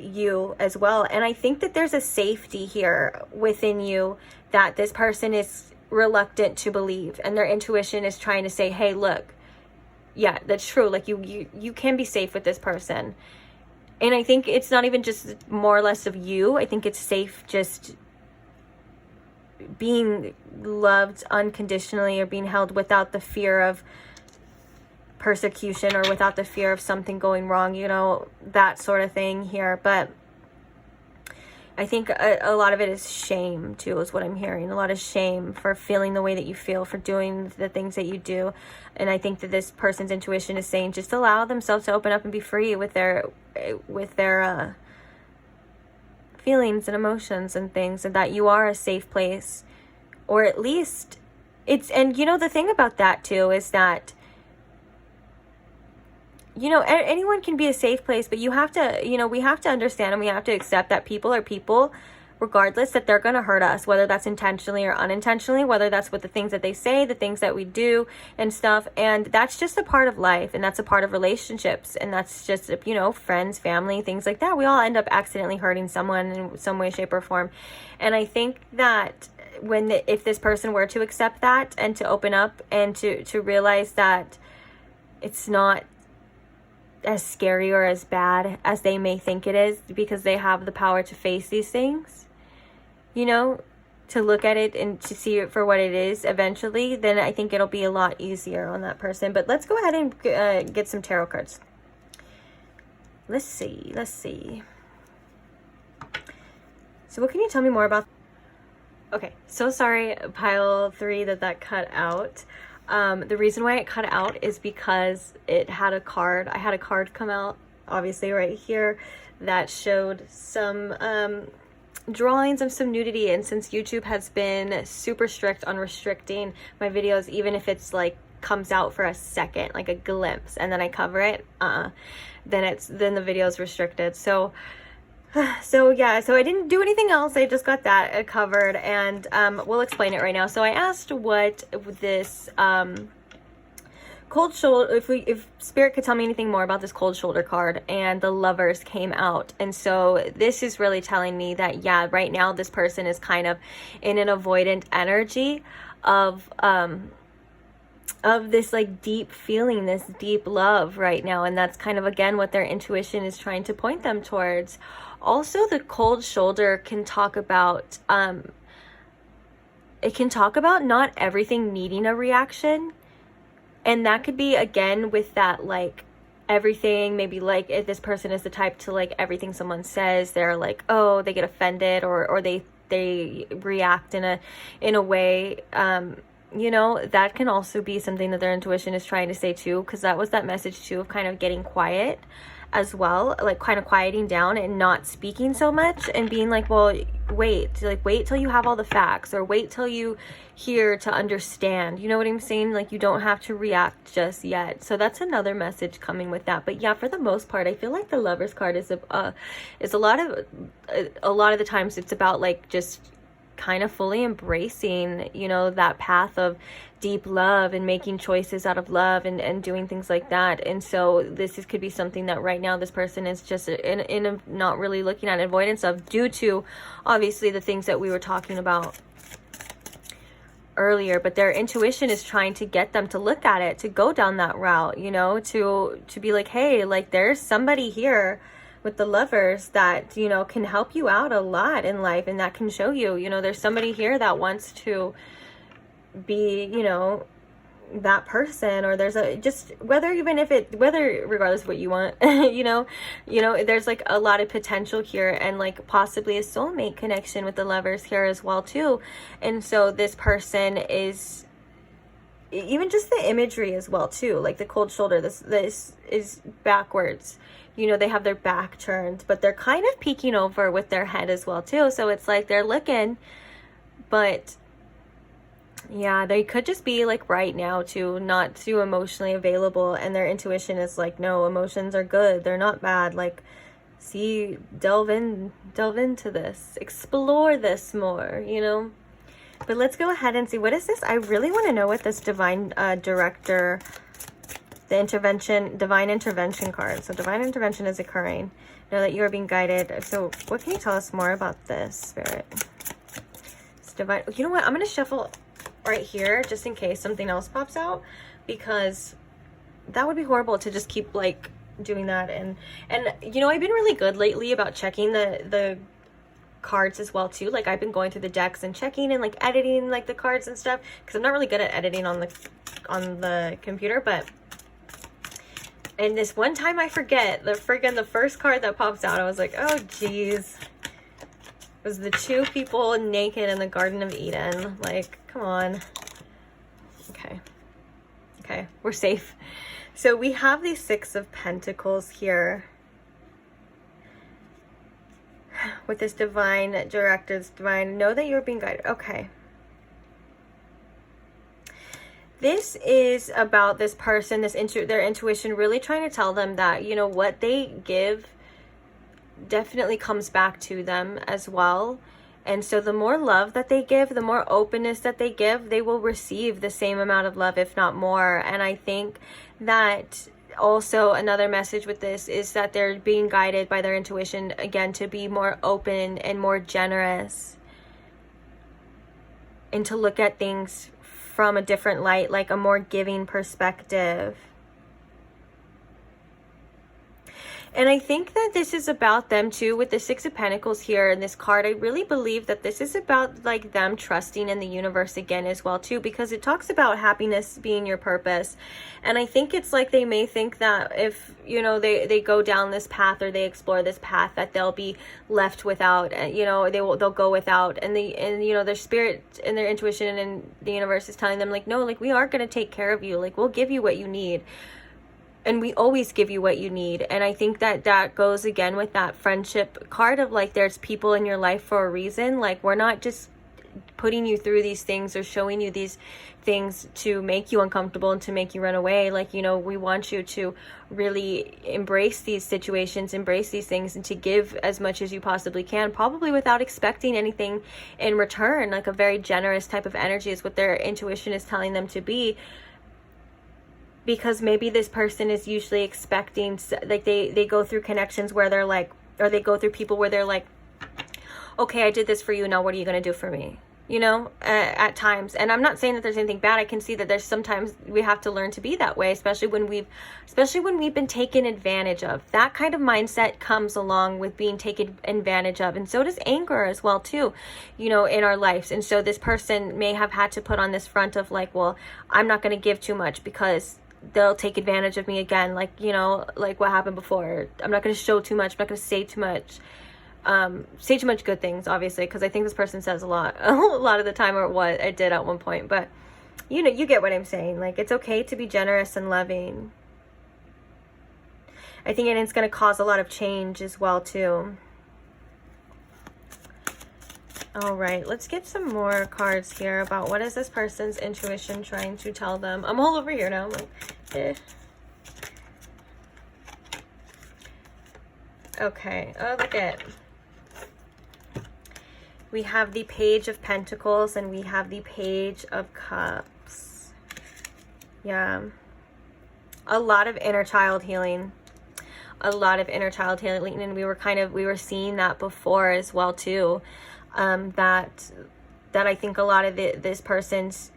you as well. And I think that there's a safety here within you that this person is reluctant to believe, and their intuition is trying to say, hey, look, yeah, that's true. Like you can be safe with this person. And I think it's not even just more or less of you. I think it's safe just being loved unconditionally, or being held without the fear of persecution or without the fear of something going wrong, you know, that sort of thing here. But I think a lot of it is shame too, is what I'm hearing. A lot of shame for feeling the way that you feel, for doing the things that you do. And I think that this person's intuition is saying just allow themselves to open up and be free with their feelings and emotions and things, and that you are a safe place, or at least it's, and you know, the thing about that too is that, you know, anyone can be a safe place, but you have to, you know, we have to understand and we have to accept that people are people, regardless, that they're going to hurt us, whether that's intentionally or unintentionally, whether that's with the things that they say, the things that we do and stuff. And that's just a part of life, and that's a part of relationships, and that's just, you know, friends, family, things like that. We all end up accidentally hurting someone in some way, shape, or form. And I think that if this person were to accept that and to open up and to realize that it's not as scary or as bad as they may think it is, because they have the power to face these things, you know, to look at it and to see it for what it is eventually, then I think it'll be a lot easier on that person. But let's go ahead and get some tarot cards. Let's see. So what can you tell me more about? Okay, so sorry, pile 3, that cut out. The reason why it cut out is because it had a card. I had a card come out, obviously right here, that showed some drawings of some nudity. And since YouTube has been super strict on restricting my videos, even if it's like comes out for a second, like a glimpse, and then I cover it, then the video is restricted. So yeah, so I didn't do anything else. I just got that covered, and we'll explain it right now. So I asked what this cold shoulder, if Spirit could tell me anything more about this cold shoulder card, and the Lovers came out. And so this is really telling me that, yeah, right now this person is kind of in an avoidant energy of this like deep feeling, this deep love right now. And that's kind of, again, what their intuition is trying to point them towards. Also, the cold shoulder can talk about, it can talk about not everything needing a reaction. And that could be, again, with that, like, everything, maybe like if this person is the type to, like, everything someone says, they're like, oh, they get offended, or they react in a way, you know, that can also be something that their intuition is trying to say too, because that was that message too of kind of getting quiet as well, like kind of quieting down and not speaking so much, and being like, well, wait till you have all the facts, or wait till you hear to understand, you know what I'm saying? Like, you don't have to react just yet. So that's another message coming with that. But yeah, for the most part, I feel like the Lovers card is a lot of the times it's about like just kind of fully embracing, you know, that path of deep love and making choices out of love and doing things like that. And so could be something that right now this person is just in a not really looking at avoidance of, due to obviously the things that we were talking about earlier. But their intuition is trying to get them to look at it, to go down that route, you know, to be like, hey, like, there's somebody here with the Lovers that, you know, can help you out a lot in life, and that can show you, you know, there's somebody here that wants to be, you know, that person, or there's regardless of what you want, you know, there's like a lot of potential here, and like possibly a soulmate connection with the Lovers here as well too. And so this person is, even just the imagery as well too, like the cold shoulder, this is backwards, you know, they have their back turned, but they're kind of peeking over with their head as well too. So it's like they're looking, but yeah, they could just be like right now too, not too emotionally available, and their intuition is like, no, emotions are good, they're not bad. Like, see, delve into this, explore this more, you know. But let's go ahead and see, what is this? I really want to know what this divine director, the divine intervention card. So divine intervention is occurring. Know that you are being guided. So what can you tell us more about this, Spirit? It's divine. You know what? I'm going to shuffle right here just in case something else pops out, because that would be horrible to just keep like doing that. And you know, I've been really good lately about checking the cards as well too. Like, I've been going through the decks and checking and like editing like the cards and stuff, because I'm not really good at editing on the computer. But And this one time I forget, the first card that pops out, I was like, oh geez. It was the two people naked in the Garden of Eden. Like, come on. Okay. Okay, we're safe. So we have the Six of Pentacles here. With this divine director, this divine, know that you're being guided. Okay. This is about this person, their intuition really trying to tell them that, you know, what they give definitely comes back to them as well. And so the more love that they give, the more openness that they give, they will receive the same amount of love, if not more. And I think that also another message with this is that they're being guided by their intuition, again, to be more open and more generous, and to look at things from a different light, like a more giving perspective. And I think that this is about them too, with the Six of Pentacles here in this card. I really believe that this is about like them trusting in the universe again as well too, because it talks about happiness being your purpose. And I think it's like they may think that if, you know, they go down this path, or they explore this path, that they'll be left without, you know, they'll go without. And you know, their spirit and their intuition and the universe is telling them like, no, like we are going to take care of you. Like we'll give you what you need. And we always give you what you need. And I think that that goes again with that friendship card of like, there's people in your life for a reason. Like we're not just putting you through these things or showing you these things to make you uncomfortable and to make you run away. Like, you know, we want you to really embrace these situations, embrace these things, and to give as much as you possibly can, probably without expecting anything in return. Like a very generous type of energy is what their intuition is telling them to be. Because maybe this person is usually expecting, like they go through connections where they're like, or they go through people where they're like, okay, I did this for you, now what are you going to do for me? You know, at times. And I'm not saying that there's anything bad. I can see that there's sometimes we have to learn to be that way, especially when we've been taken advantage of. That kind of mindset comes along with being taken advantage of. And so does anger as well too, you know, in our lives. And so this person may have had to put on this front of like, well, I'm not going to give too much because they'll take advantage of me again, like, you know, like what happened before. I'm not going to show too much, I'm not going to say too much good things, obviously, because I think this person says a lot of the time, or what I did at one point. But you know, you get what I'm saying. Like, it's okay to be generous and loving. I think it's going to cause a lot of change as well too. All right, let's get some more cards here about what is this person's intuition trying to tell them. I'm all over here now. I'm like, eh. Okay, oh, look at it. We have the Page of Pentacles and we have the Page of Cups. Yeah. A lot of inner child healing. A lot of inner child healing. And we were seeing that before as well too. That I think a lot of this person's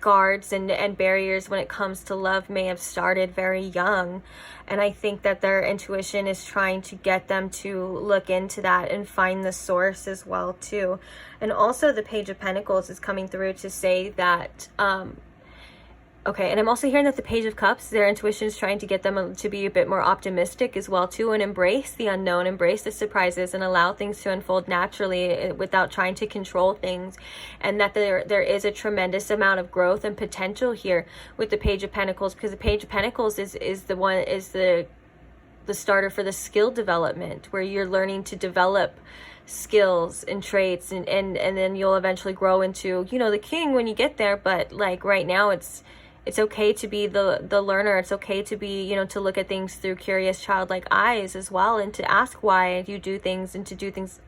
guards and barriers when it comes to love may have started very young. And I think that their intuition is trying to get them to look into that and find the source as well too. And also the Page of Pentacles is coming through to say that okay, and I'm also hearing that the Page of Cups, their intuition is trying to get them to be a bit more optimistic as well too, and embrace the unknown, embrace the surprises, and allow things to unfold naturally without trying to control things. And that there is a tremendous amount of growth and potential here with the Page of Pentacles, because the Page of Pentacles is the starter for the skill development, where you're learning to develop skills and traits, and then you'll eventually grow into, you know, the king when you get there. But like right now, it's okay to be the learner. It's okay to be, you know, to look at things through curious childlike eyes as well, and to ask why you do things, and to do things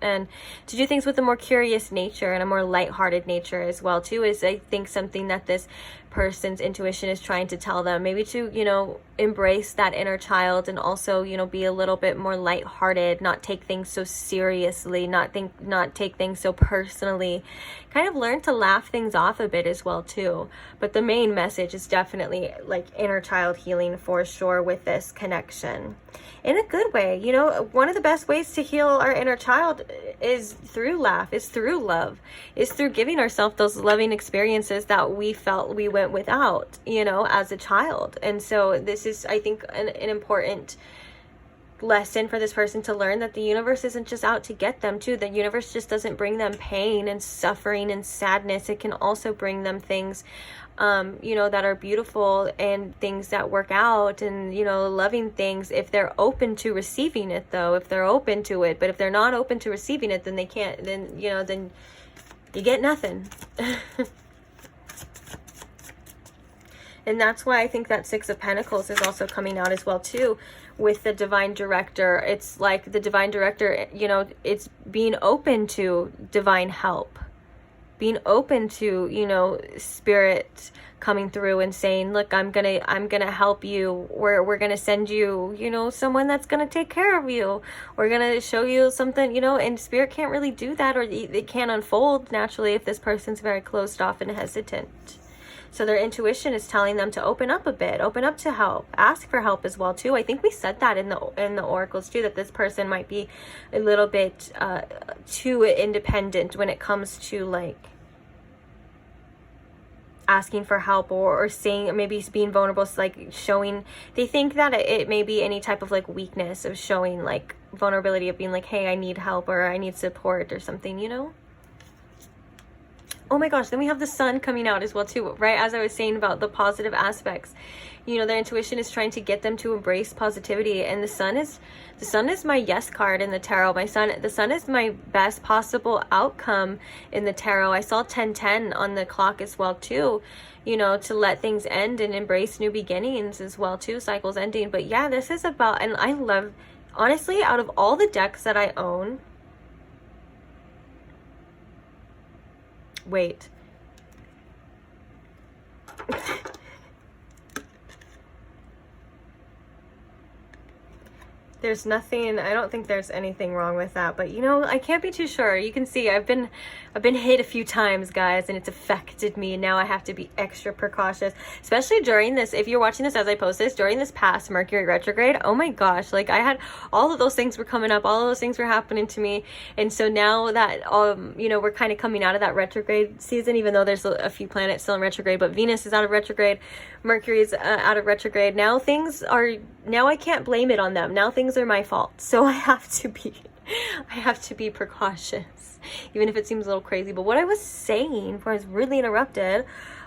with a more curious nature and a more lighthearted nature as well too, is I think something that this person's intuition is trying to tell them. Maybe to, you know, embrace that inner child, and also, you know, be a little bit more lighthearted, not take things so seriously, not take things so personally, kind of learn to laugh things off a bit as well too. But the main message is definitely like inner child healing for sure with this connection, in a good way. You know, one of the best ways to heal our inner child is through laugh, is through love, is through giving ourselves those loving experiences that we felt we went went without, you know, as a child. And so this is, I think, an important lesson for this person to learn, that the universe isn't just out to get them too. The universe just doesn't bring them pain and suffering and sadness. It can also bring them things, you know, that are beautiful and things that work out, and, you know, loving things, if they're open to receiving it, though, if they're open to it. But if they're not open to receiving it, then they can't, then, you know, then you get nothing. And that's why I think that Six of Pentacles is also coming out as well too, with the Divine Director. It's like the Divine Director, you know, it's being open to divine help, being open to, you know, Spirit coming through and saying, look, I'm gonna help you. We're gonna send you, you know, someone that's gonna take care of you. We're gonna show you something, you know. And Spirit can't really do that, or it can't unfold naturally if this person's very closed off and hesitant. So their intuition is telling them to open up a bit, open up to help, ask for help as well too. I think we said that in the oracles too, that this person might be a little bit too independent when it comes to like asking for help, or saying, maybe being vulnerable, like showing, they think that it may be any type of like weakness of showing like vulnerability, of being like, hey, I need help, or I need support or something, you know. Oh my gosh, then we have the Sun coming out as well too, right? As I was saying about the positive aspects, you know, their intuition is trying to get them to embrace positivity. And the Sun is my yes card in the tarot. The Sun is my best possible outcome in the tarot. I saw 1010 on the clock as well too, you know, to let things end and embrace new beginnings as well too, cycles ending. But yeah, this is about, and I love, honestly, out of all the decks that I own, wait. There's nothing, I don't think there's anything wrong with that, but you know, I can't be too sure. You can see I've been hit a few times, guys, and it's affected me. Now I have to be extra precautious, especially during this, if you're watching this as I post this, during this past Mercury retrograde. Oh my gosh, like I had all of those things were coming up, all of those things were happening to me. And so now that you know, we're kind of coming out of that retrograde season, even though there's a few planets still in retrograde, but Venus is out of retrograde, Mercury is out of retrograde. Now I can't blame it on them. Now things are my fault. So I have to be precautious, even if it seems a little crazy. But what I was saying before I was really interrupted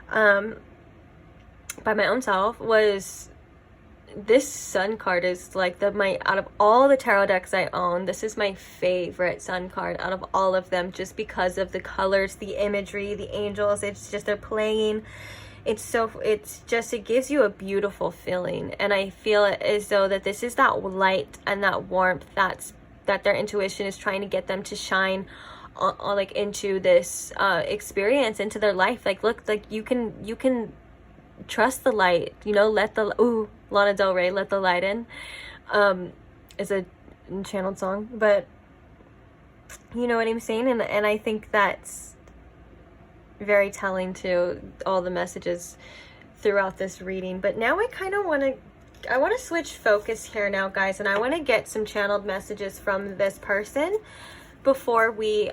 by my own self was, this Sun card is like out of all the tarot decks I own, this is my favorite Sun card out of all of them, just because of the colors, the imagery, the angels. It's just, they're playing. It gives you a beautiful feeling. And I feel as though that this is that light and that warmth that their intuition is trying to get them to shine on, like into this experience, into their life. Like, look, like you can trust the light, you know, Lana Del Rey, Let the Light In, is a channeled song, but you know what I'm saying? And I think that's very telling to all the messages throughout this reading. But now I kind of want to switch focus here now, guys, and I want to get some channeled messages from this person before we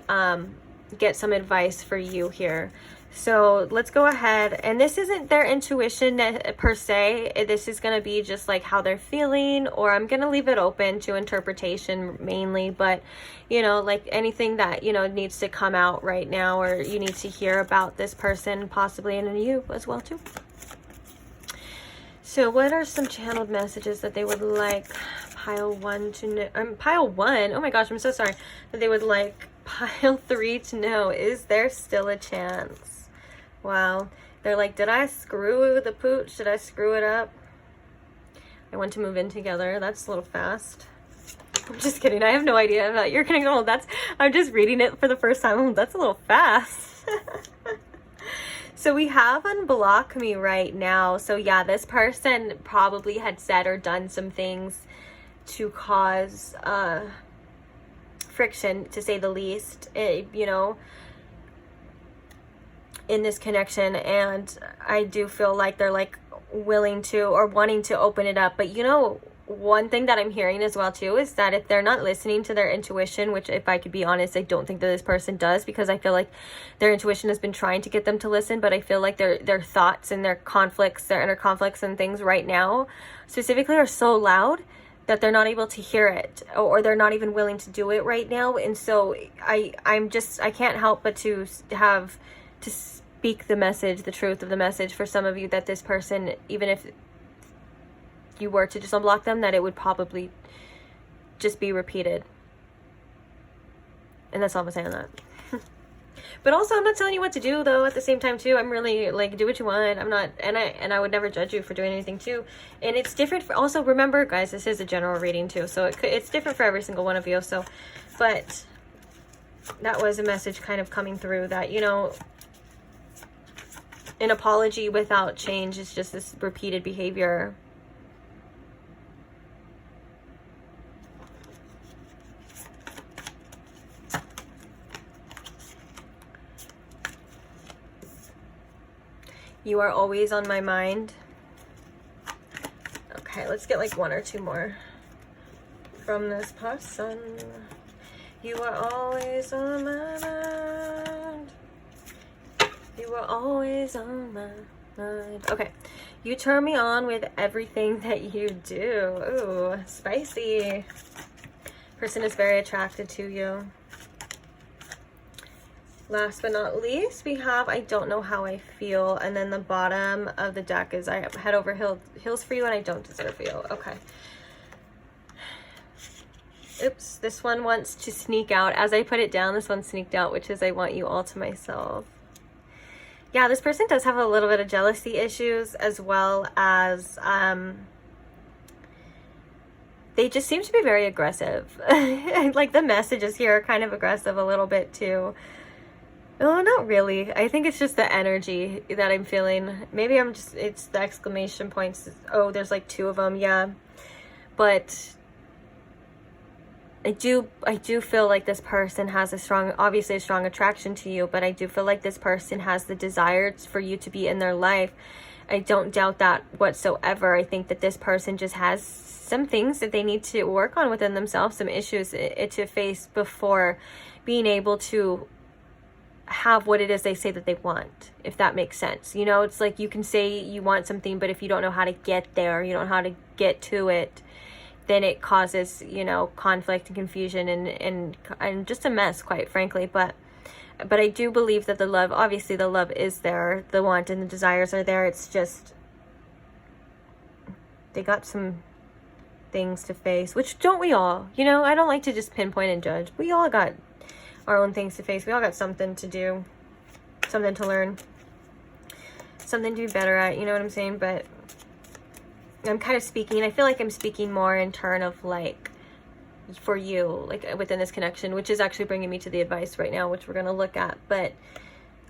get some advice for you here. So let's go ahead, and this isn't their intuition per se, this is going to be just like how they're feeling, or I'm going to leave it open to interpretation mainly. But you know, like anything that, you know, needs to come out right now, or you need to hear about this person possibly, and you as well too. So what are some channeled messages that they would like pile 1 to know, pile 1, oh my gosh, I'm so sorry, that they would like pile 3 to know? Is there still a chance? Wow. They're like, did I screw the pooch? Did I screw it up? I want to move in together. That's a little fast. I'm just kidding. I have no idea about you're getting old. I'm just reading it for the first time. Oh, that's a little fast. So we have unblock me right now. So yeah, this person probably had said or done some things to cause friction, to say the least, you know, in this connection. And I do feel like they're like willing to or wanting to open it up. But you know, one thing that I'm hearing as well too is that if they're not listening to their intuition, which if I could be honest, I don't think that this person does, because I feel like their intuition has been trying to get them to listen, but I feel like their thoughts and their conflicts, their inner conflicts and things right now specifically are so loud that they're not able to hear it, or they're not even willing to do it right now. And so I can't help but to speak the message, the truth of the message for some of you, that this person, even if you were to just unblock them, that it would probably just be repeated. And that's all I'm saying on that. But also, I'm not telling you what to do, though, at the same time too. I'm really like, do what you want. I'm not, and I would never judge you for doing anything too. And it's different for, also remember guys, this is a general reading too, so it's different for every single one of you. So, but that was a message kind of coming through that, you know, an apology without change is just this repeated behavior. You are always on my mind. Okay, let's get like one or two more from this person. You are always on my mind. You are always on my mind. Okay, you turn me on with everything that you do. Ooh, spicy. Person is very attracted to you. Last but not least, we have I don't know how I feel, and then the bottom of the deck is I have head over heels for you and I don't deserve you. Okay. Oops, this one wants to sneak out. As I put it down, this one sneaked out, which is I want you all to myself. Yeah, this person does have a little bit of jealousy issues, as well as they just seem to be very aggressive. Like the messages here are kind of aggressive a little bit too. Oh, not really. I think it's just the energy that I'm feeling. Maybe I'm just, it's the exclamation points. Oh, there's like two of them. Yeah. But I do feel like this person has obviously a strong attraction to you, but I do feel like this person has the desire for you to be in their life. I don't doubt that whatsoever. I think that this person just has some things that they need to work on within themselves, some issues to face before being able to have what it is they say that they want, if that makes sense. You know, it's like you can say you want something, but if you don't know how to get there, you don't know how to get to it, then it causes, you know, conflict and confusion and just a mess, quite frankly. But I do believe that the love, obviously the love is there, the want and the desires are there. It's just they got some things to face, which don't we all? You know, I don't like to just pinpoint and judge. We all got our own things to face. We all got something to do, something to learn, something to be better at, you know what I'm saying? But I'm kind of speaking, I feel like I'm speaking more in turn of like for you, like within this connection, which is actually bringing me to the advice right now, which we're going to look at. But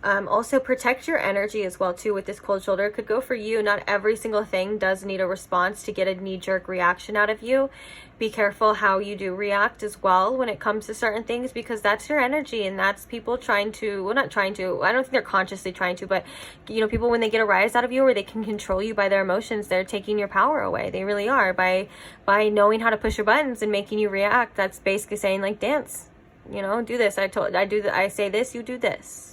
also protect your energy as well too with this cold shoulder. It could go for you. Not every single thing does need a response to get a knee-jerk reaction out of you. Be careful how you do react as well when it comes to certain things, because that's your energy, and that's people trying to, well, not trying to, I don't think they're consciously trying to, but you know, people, when they get a rise out of you or they can control you by their emotions, they're taking your power away. They really are, by knowing how to push your buttons and making you react. That's basically saying like, dance, you know, do this. I say this, you do this.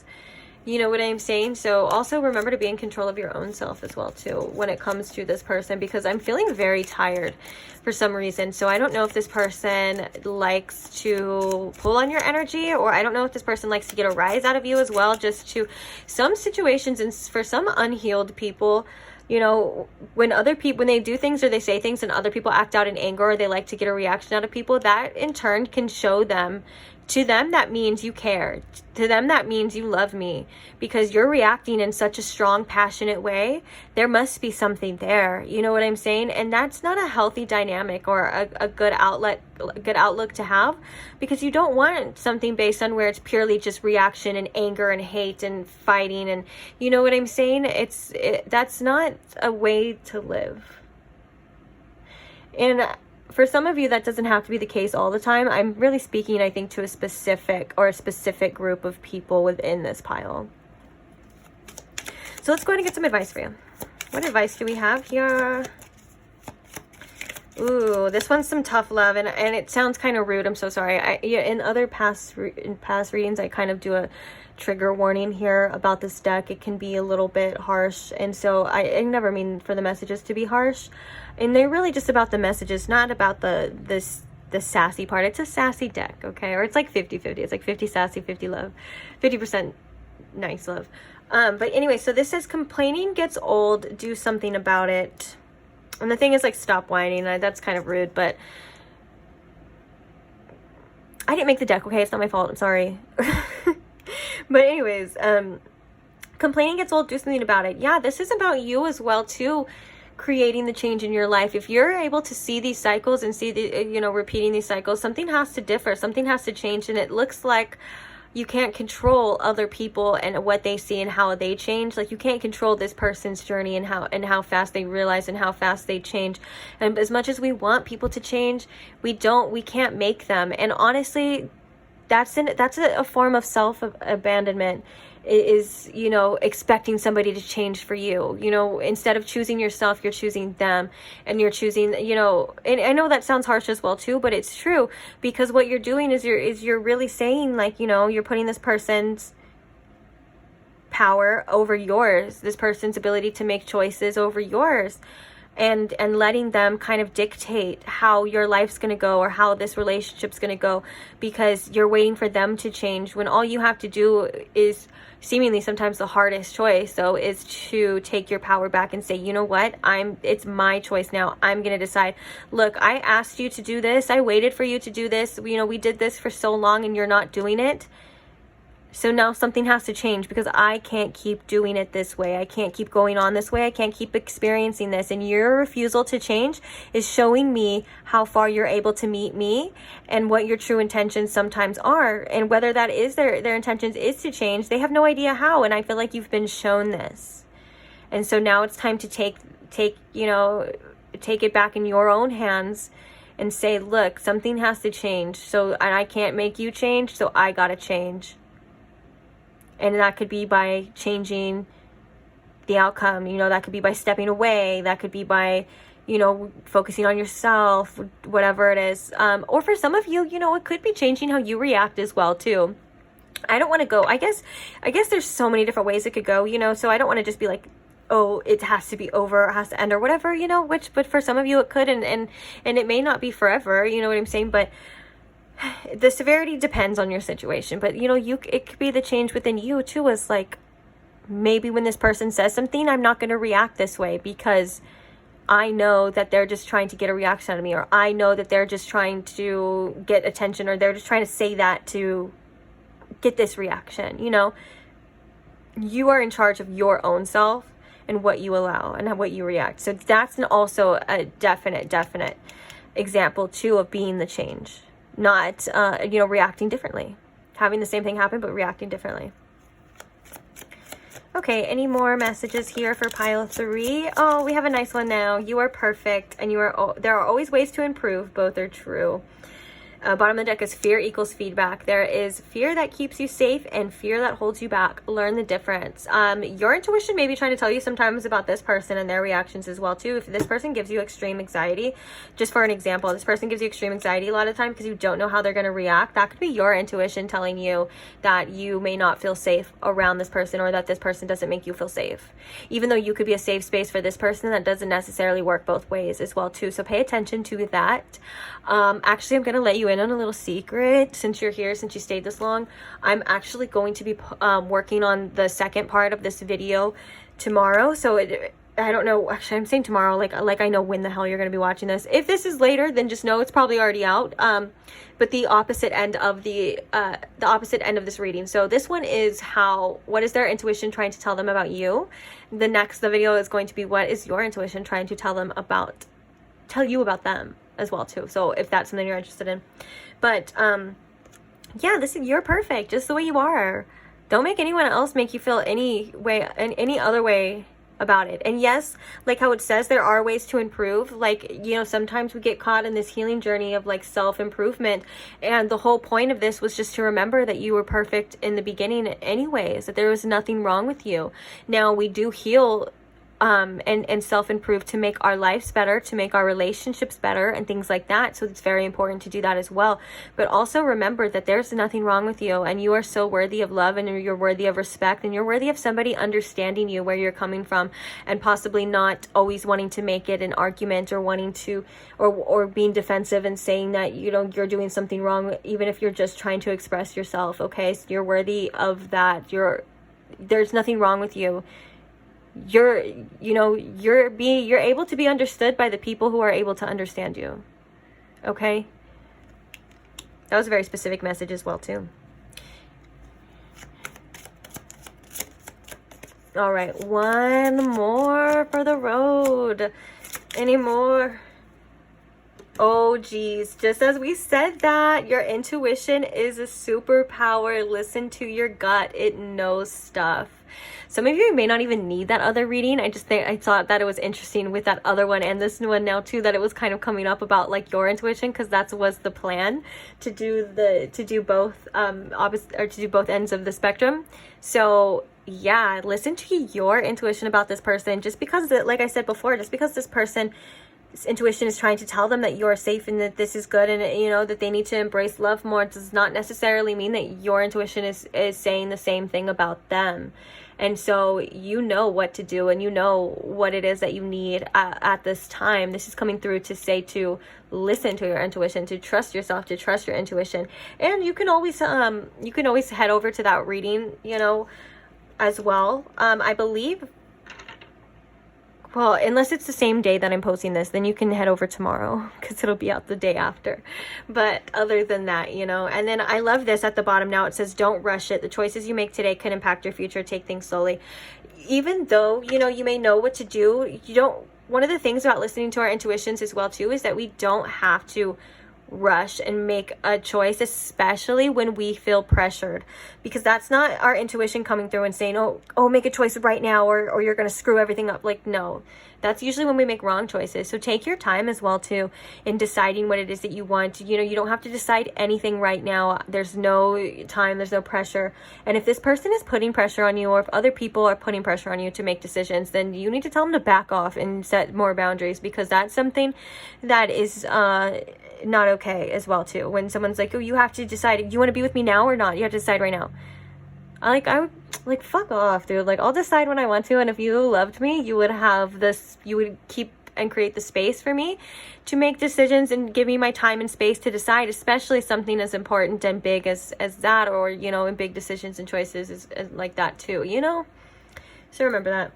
You know what I'm saying? So also remember to be in control of your own self as well too when it comes to this person, because I'm feeling very tired for some reason. So I don't know if this person likes to pull on your energy, or I don't know if this person likes to get a rise out of you as well. Just to some situations, and for some unhealed people, you know, when they do things or they say things and other people act out in anger, or they like to get a reaction out of people, that in turn can show them, to them that means you care. To them that means you love me, because you're reacting in such a strong, passionate way. There must be something there. You know what I'm saying? And that's not a healthy dynamic or a good outlook to have, because you don't want something based on where it's purely just reaction and anger and hate and fighting. And you know what I'm saying? That's not a way to live. And for some of you, that doesn't have to be the case all the time. I'm really speaking, I think, to a specific group of people within this pile. So let's go ahead and get some advice for you. What advice do we have here? Ooh, this one's some tough love, and it sounds kind of rude. I'm so sorry. Yeah, in other past readings, I kind of do a trigger warning here about this deck. It can be a little bit harsh, and so I never mean for the messages to be harsh, and they're really just about the messages, not about the sassy part. It's a sassy deck, okay? Or it's like 50-50. It's like 50 sassy, 50 love, 50% nice love. But anyway, so this says complaining gets old. Do something about it. And the thing is, like, stop whining. That's kind of rude, but I didn't make the deck, okay? It's not my fault. I'm sorry. But anyways, complaining gets old. Do something about it. Yeah, this is about you as well, too, creating the change in your life. If you're able to see these cycles and see the, you know, repeating these cycles, something has to differ. Something has to change. And it looks like you can't control other people and what they see and how they change. Like, you can't control this person's journey and how fast they realize and how fast they change. And as much as we want people to change, we can't make them. And honestly, that's a form of self-abandonment, is, you know, expecting somebody to change for you. You know, instead of choosing yourself, you're choosing them, and you're choosing, you know, and I know that sounds harsh as well too, but it's true, because what you're doing is you're really saying, like, you know, you're putting this person's power over yours, this person's ability to make choices over yours, and letting them kind of dictate how your life's going to go or how this relationship's going to go, because you're waiting for them to change, when all you have to do is seemingly sometimes the hardest choice, so, is to take your power back and say, you know what, it's my choice now. I'm going to decide. Look, I asked you to do this. I waited for you to do this. You know, we did this for so long and you're not doing it. So now something has to change, because I can't keep doing it this way. I can't keep going on this way. I can't keep experiencing this. And your refusal to change is showing me how far you're able to meet me and what your true intentions sometimes are. And whether that is their intentions is to change, they have no idea how. And I feel like you've been shown this. And so now it's time to take it back in your own hands and say, look, something has to change. So, and I can't make you change, so I gotta change. And that could be by changing the outcome, you know, that could be by stepping away, that could be by, you know, focusing on yourself, whatever it is. Or for some of you, you know, it could be changing how you react as well, too. I don't want to go, I guess there's so many different ways it could go, you know, so I don't want to just be like, oh, it has to be over, it has to end or whatever, you know, but for some of you it could, and it may not be forever, you know what I'm saying, but the severity depends on your situation. But, you know, it could be the change within you too, is like, maybe when this person says something, I'm not going to react this way, because I know that they're just trying to get a reaction out of me, or I know that they're just trying to get attention, or they're just trying to say that to get this reaction. You know, you are in charge of your own self and what you allow and what you react. So that's also a definite example too of being the change. Not, you know, reacting differently. Having the same thing happen, but reacting differently. Okay, any more messages here for pile 3? Oh, we have a nice one now. You are perfect, and there are always ways to improve. Both are true. Bottom of the deck is fear equals feedback. There is fear that keeps you safe and fear that holds you back. Learn the difference. Your intuition may be trying to tell you sometimes about this person and their reactions as well too. If this person gives you extreme anxiety, just for an example, this person gives you extreme anxiety a lot of time because you don't know how they're going to react. That could be your intuition telling you that you may not feel safe around this person, or that this person doesn't make you feel safe. Even though you could be a safe space for this person, that doesn't necessarily work both ways as well too. So pay attention to that. Actually, I'm going to let you in on a little secret. Since you're here, since you stayed this long, I'm actually going to be working on the second part of this video tomorrow. So I don't know, actually I'm saying tomorrow, like I know when the hell you're going to be watching this. If this is later, then just know it's probably already out. But the opposite end of the opposite end of this reading. So this one is what is their intuition trying to tell them about you? The video is going to be, what is your intuition trying to tell you about them as well too. So if that's something you're interested in. But yeah, you're perfect just the way you are. Don't make anyone else make you feel any other way about it. And yes, like how it says, there are ways to improve. Like, you know, sometimes we get caught in this healing journey of like self-improvement, and the whole point of this was just to remember that you were perfect in the beginning anyways, that there was nothing wrong with you. Now we do heal and self-improve to make our lives better, to make our relationships better and things like that. So it's very important to do that as well. But also remember that there's nothing wrong with you, and you are so worthy of love, and you're worthy of respect, and you're worthy of somebody understanding you, where you're coming from, and possibly not always wanting to make it an argument, or wanting to, or being defensive and saying that, you know, you're doing something wrong, even if you're just trying to express yourself. Okay, so you're worthy of that. There's nothing wrong with you. You're able to be understood by the people who are able to understand you. Okay, that was a very specific message as well too. All right, one more for the road. Any more? Oh geez, just as we said that, your intuition is a superpower. Listen to your gut. It knows stuff. Some of you may not even need that other reading. I thought that it was interesting with that other one and this one now too, that it was kind of coming up about like your intuition, because that was the plan, to do both to do both ends of the spectrum. So yeah, listen to your intuition about this person. Just because, like I said before, just because this person's intuition is trying to tell them that you're safe and that this is good, and you know that they need to embrace love more, does not necessarily mean that your intuition is saying the same thing about them. And so you know what to do, and you know what it is that you need at this time. This is coming through to say to listen to your intuition, to trust yourself, to trust your intuition. And you can always head over to that reading, you know, as well. I believe, well, unless it's the same day that I'm posting this, then you can head over tomorrow, because it'll be out the day after. But other than that, you know, and then I love this at the bottom now. It says, don't rush it. The choices you make today can impact your future. Take things slowly. Even though, you know, you may know what to do, one of the things about listening to our intuitions as well too, is that we don't have to rush and make a choice, especially when we feel pressured, because that's not our intuition coming through and saying, oh, make a choice right now, or you're going to screw everything up. Like, no, that's usually when we make wrong choices. So take your time as well too in deciding what it is that you want. You know, you don't have to decide anything right now. There's no time, there's no pressure. And if this person is putting pressure on you, or if other people are putting pressure on you to make decisions, then you need to tell them to back off and set more boundaries, because that's something that is not okay as well too. When someone's like, oh, you have to decide, you want to be with me now or not? You have to decide right now. I would like, fuck off, dude. Like, I'll decide when I want to, and if you loved me, you would keep and create the space for me to make decisions and give me my time and space to decide, especially something as important and big as that, or, you know, in big decisions and choices is like that too, you know? So remember that.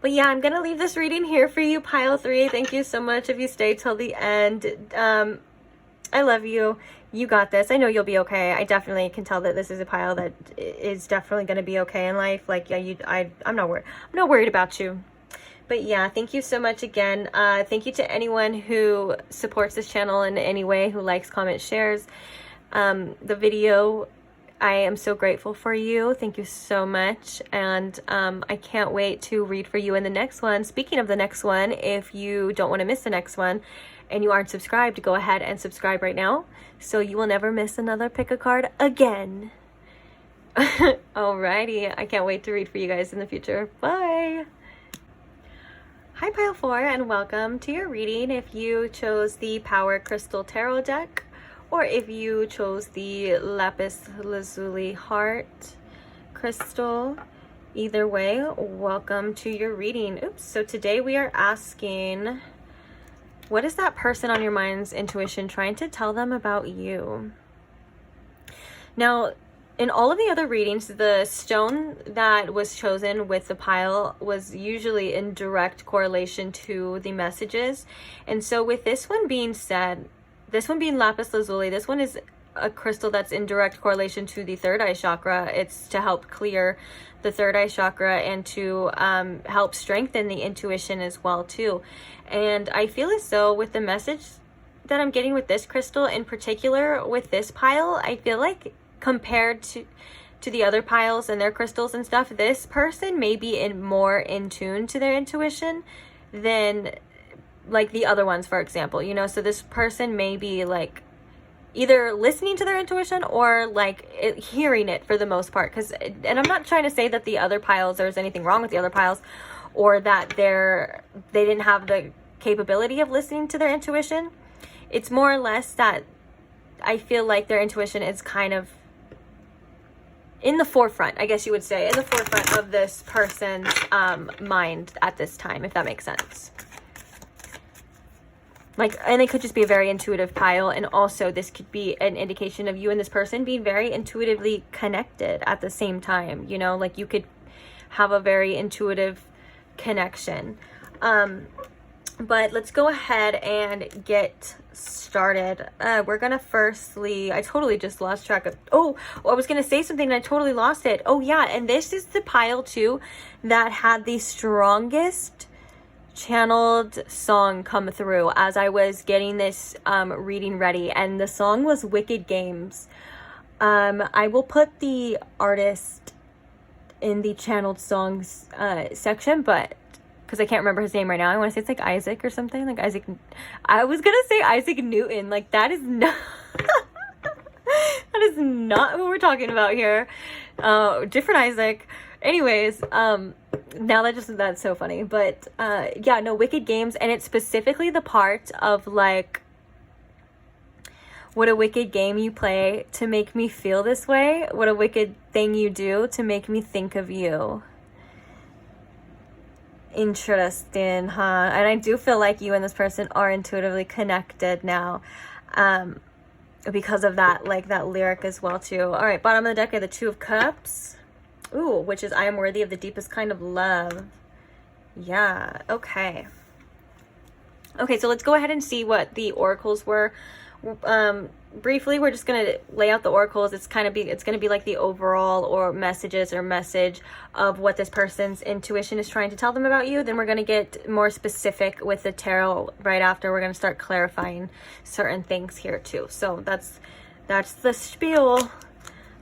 But yeah, I'm going to leave this reading here for you, pile 3. Thank you so much if you stayed till the end. I love you. You got this. I know you'll be okay. I definitely can tell that this is a pile that is definitely going to be okay in life. Like, yeah, I'm not worried. I'm not worried about you. But yeah, thank you so much again. Thank you to anyone who supports this channel in any way, who likes, comments, shares the video. I am so grateful for you. Thank you so much. And I can't wait to read for you in the next one. Speaking of the next one, if you don't want to miss the next one and you aren't subscribed, go ahead and subscribe right now, so you will never miss another pick a card again. Alrighty, I can't wait to read for you guys in the future. Bye. Hi Pile 4, and welcome to your reading. If you chose the Power Crystal Tarot deck, or if you chose the Lapis Lazuli Heart Crystal, either way, welcome to your reading. Oops, so today we are asking, what is that person on your mind's intuition trying to tell them about you? Now, in all of the other readings, the stone that was chosen with the pile was usually in direct correlation to the messages. And so with this one being said, this one being Lapis Lazuli, this one is a crystal that's in direct correlation to the third eye chakra. It's to help clear the third eye chakra and to help strengthen the intuition as well too. And I feel as though with the message that I'm getting with this crystal in particular, with this pile, I feel like compared to the other piles and their crystals and stuff, this person may be more in tune to their intuition than like the other ones, for example, you know. So this person may be like either listening to their intuition or like hearing it for the most part, and I'm not trying to say that the other piles, there's anything wrong with the other piles, or that they didn't have the capability of listening to their intuition. It's more or less that I feel like their intuition is kind of in the forefront, I guess you would say, in the forefront of this person's mind at this time, if that makes sense. Like, and it could just be a very intuitive pile, and also this could be an indication of you and this person being very intuitively connected at the same time, you know, like you could have a very intuitive connection. But let's go ahead and get started. We're gonna firstly, I totally just lost track of, I was gonna say something and I totally lost it. Oh yeah, and this is the pile too that had the strongest channeled song come through as I was getting this reading ready, and the song was Wicked Games. I will put the artist in the channeled songs section, but because I can't remember his name right now, I want to say it's like Isaak or something, like Isaac. I was gonna say Isaac Newton, like that is not that is not who we're talking about here. Different Isaac. Anyways, now that's so funny. But yeah, no, Wicked Games, and it's specifically the part of like, what a wicked game you play to make me feel this way. What a wicked thing you do to make me think of you. Interesting, huh? And I do feel like you and this person are intuitively connected now, because of that, like that lyric as well too. All right, bottom of the deck are the Two of Cups. Ooh, which is I am worthy of the deepest kind of love. Yeah, okay. Okay, so let's go ahead and see what the oracles were. Briefly, we're just gonna lay out the oracles. It's gonna be like the overall or message of what this person's intuition is trying to tell them about you. Then we're gonna get more specific with the tarot right after. We're gonna start clarifying certain things here too. So that's the spiel.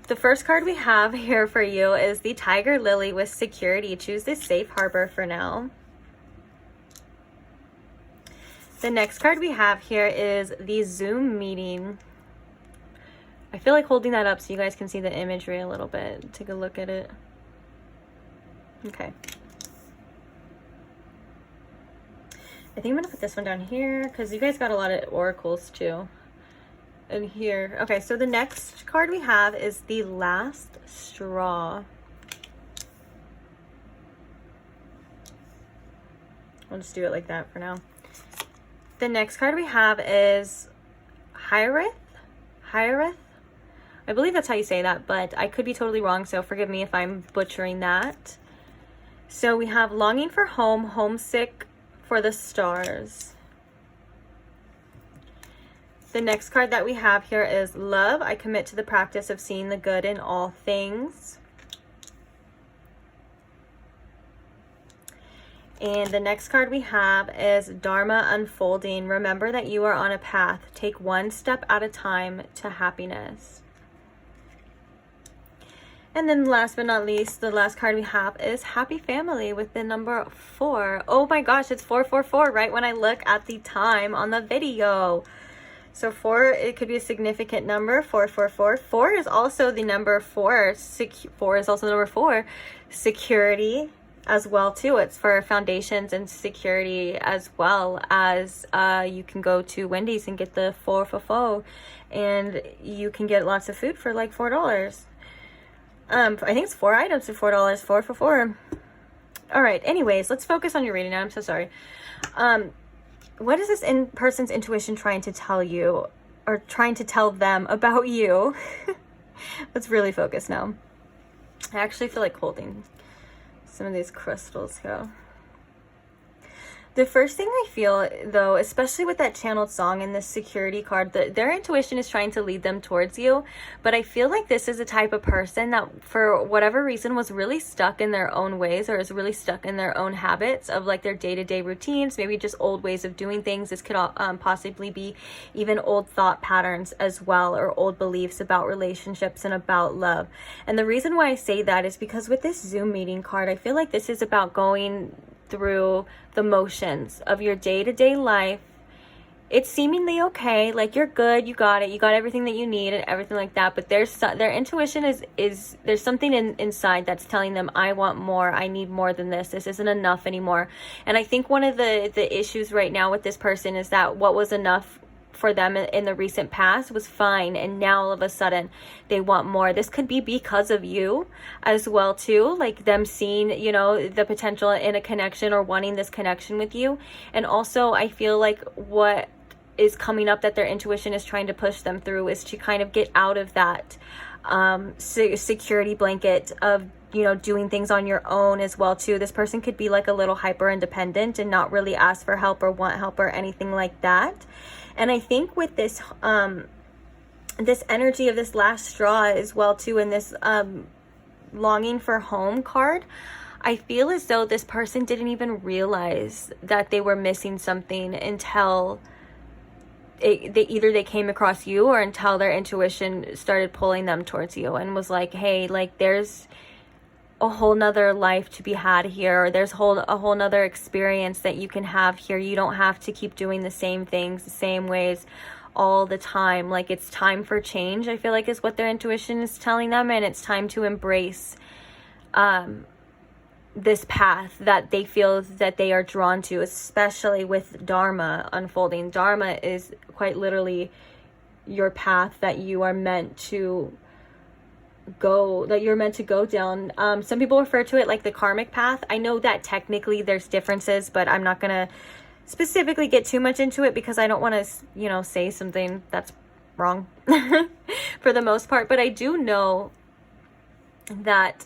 The first card we have here for you is the Tiger Lily with security. Choose this safe harbor for now. The next card we have here is the Zoom meeting. I feel like holding that up so you guys can see the imagery a little bit. Take a look at it. Okay. I think I'm gonna put this one down here because you guys got a lot of oracles too. And here, okay, so the next card we have is the Last Straw. I'll just do it like that for now. The next card we have is Hierith. I believe that's how you say that, but I could be totally wrong, so forgive me if I'm butchering that. So we have longing for home, homesick for the stars. The next card that we have here is love. I commit to the practice of seeing the good in all things. And the next card we have is Dharma unfolding. Remember that you are on a path. Take one step at a time to happiness. And then last but not least, the last card we have is Happy Family with the number 4. Oh my gosh, it's 444 right when I look at the time on the video. So 4, it could be a significant number. 444. 4 is also the number 4. 4 is also the number 4. Security as well too. It's for foundations and security, as well as you can go to Wendy's and get the 4 for 4, and you can get lots of food for like $4. I think it's 4 items for $4. 4 for 4. All right. Anyways, let's focus on your reading now. I'm so sorry. What is this person's intuition trying to tell you, or trying to tell them about you? Let's really focus now. I actually feel like holding some of these crystals here. The first thing I feel, though, especially with that channeled song and this security card, that their intuition is trying to lead them towards you. But I feel like this is a type of person that, for whatever reason, was really stuck in their own ways, or is really stuck in their own habits of like their day-to-day routines, maybe just old ways of doing things. This could possibly be even old thought patterns as well, or old beliefs about relationships and about love. And the reason why I say that is because with this Zoom meeting card, I feel like this is about going through the motions of your day-to-day life it's seemingly okay, like you're good, you got it, you got everything that you need and everything like that, but their intuition is there's something inside that's telling them, I want more, I need more than this isn't enough anymore. And I think one of the issues right now with this person is that what was enough for them in the recent past was fine, and now all of a sudden they want more. This could be because of you as well too, like them seeing, you know, the potential in a connection or wanting this connection with you. And also I feel like what is coming up that their intuition is trying to push them through is to kind of get out of that security blanket of, you know, doing things on your own as well too. This person could be like a little hyper independent and not really ask for help or want help or anything like that. And I think with this this energy of this last straw as well too, and this longing for home card, I feel as though this person didn't even realize that they were missing something until they came across you, or until their intuition started pulling them towards you and was like, hey, like there's a whole nother life to be had here, or there's a whole nother experience that you can have here. You don't have to keep doing the same things the same ways all the time. Like, it's time for change, I feel like, is what their intuition is telling them, and it's time to embrace this path that they feel that they are drawn to, especially with Dharma unfolding. Dharma is quite literally your path that you are meant to go down. Some people refer to it like the karmic path. I know that technically there's differences, but I'm not gonna specifically get too much into it because I don't want to, you know, say something that's wrong for the most part. But I do know that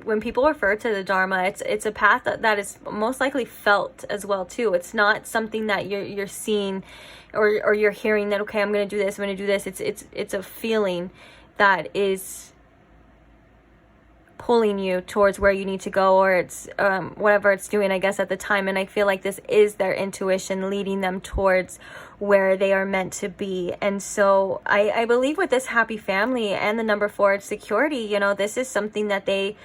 when people refer to the Dharma, it's a path that is most likely felt as well too. It's not something that you're seeing or you're hearing that, okay, I'm gonna do this, I'm gonna do this. It's a feeling that is pulling you towards where you need to go, or it's whatever it's doing, I guess, at the time. And I feel like this is their intuition leading them towards where they are meant to be. And so I believe with this happy family and the number 4 security, you know, this is something that they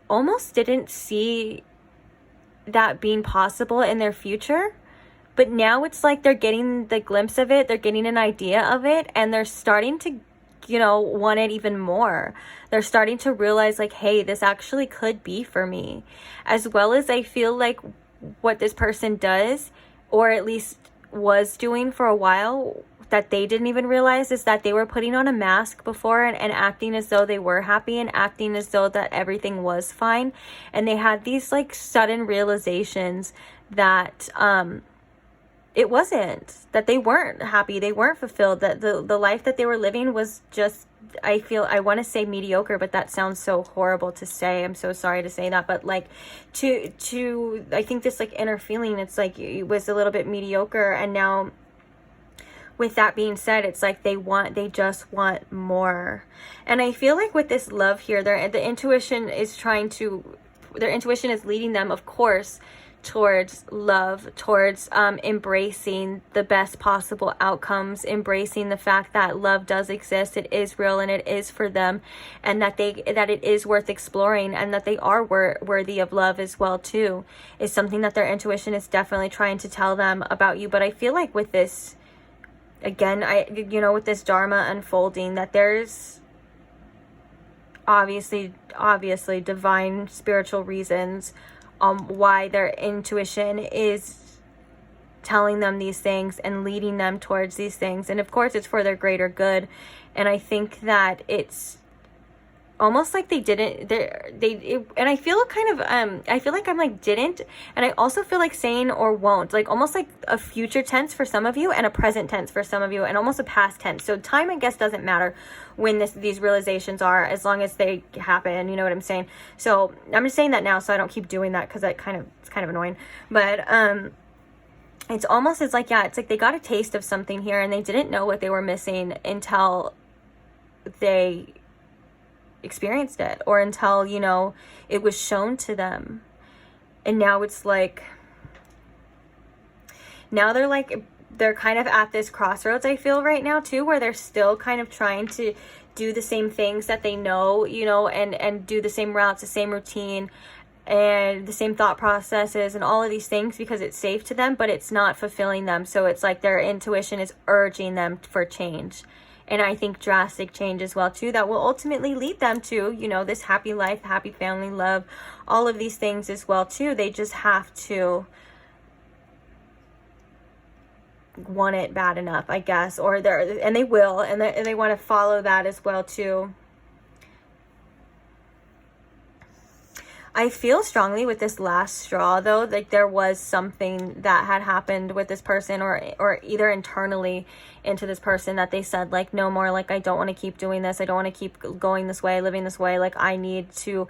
almost didn't see that being possible in their future. But now it's like they're getting the glimpse of it, they're getting an idea of it, and they're starting to, you know, want it even more. They're starting to realize, like, hey, this actually could be for me. As well as I feel like what this person does, or at least was doing for a while, that they didn't even realize, is that they were putting on a mask before and acting as though they were happy and acting as though that everything was fine. And they had these like sudden realizations that it wasn't, that they weren't happy, they weren't fulfilled, that the life that they were living was just, I want to say mediocre, but that sounds so horrible to say. I'm so sorry to say that, but like to I think this like inner feeling, it's like it was a little bit mediocre. And now with that being said, it's like they just want more. And I feel like with this love here, their intuition is leading them, of course, towards love, towards embracing the best possible outcomes, embracing the fact that love does exist, it is real, and it is for them, and that it is worth exploring, and that they are worthy of love as well too, is something that their intuition is definitely trying to tell them about you. But I feel like with this, again, with this Dharma unfolding, that there's obviously divine spiritual reasons why their intuition is telling them these things and leading them towards these things. And of course it's for their greater good. And I think that it's almost like they didn't, and I feel kind of, I feel like I'm like didn't, and I also feel like saying or won't, like almost like a future tense for some of you and a present tense for some of you, and almost a past tense. So time, I guess, doesn't matter when these realizations are, as long as they happen, you know what I'm saying? So I'm just saying that now so I don't keep doing that, because it's kind of annoying. But it's almost, it's like, yeah, it's like they got a taste of something here and they didn't know what they were missing until they experienced it, or until, you know, it was shown to them. And now it's like, now they're kind of at this crossroads, I feel, right now too, where they're still kind of trying to do the same things that they know, you know, and do the same routes, the same routine, and the same thought processes and all of these things because it's safe to them, but it's not fulfilling them. So it's like their intuition is urging them for change. And I think drastic change as well too, that will ultimately lead them to, you know, this happy life, happy family, love, all of these things as well too. They just have to want it bad enough, I guess, or they will, and they want to follow that as well too. I feel strongly with this last straw though, like there was something that had happened with this person, or either internally into this person, that they said like, no more, like I don't want to keep doing this, I don't want to keep going this way, living this way, like I need to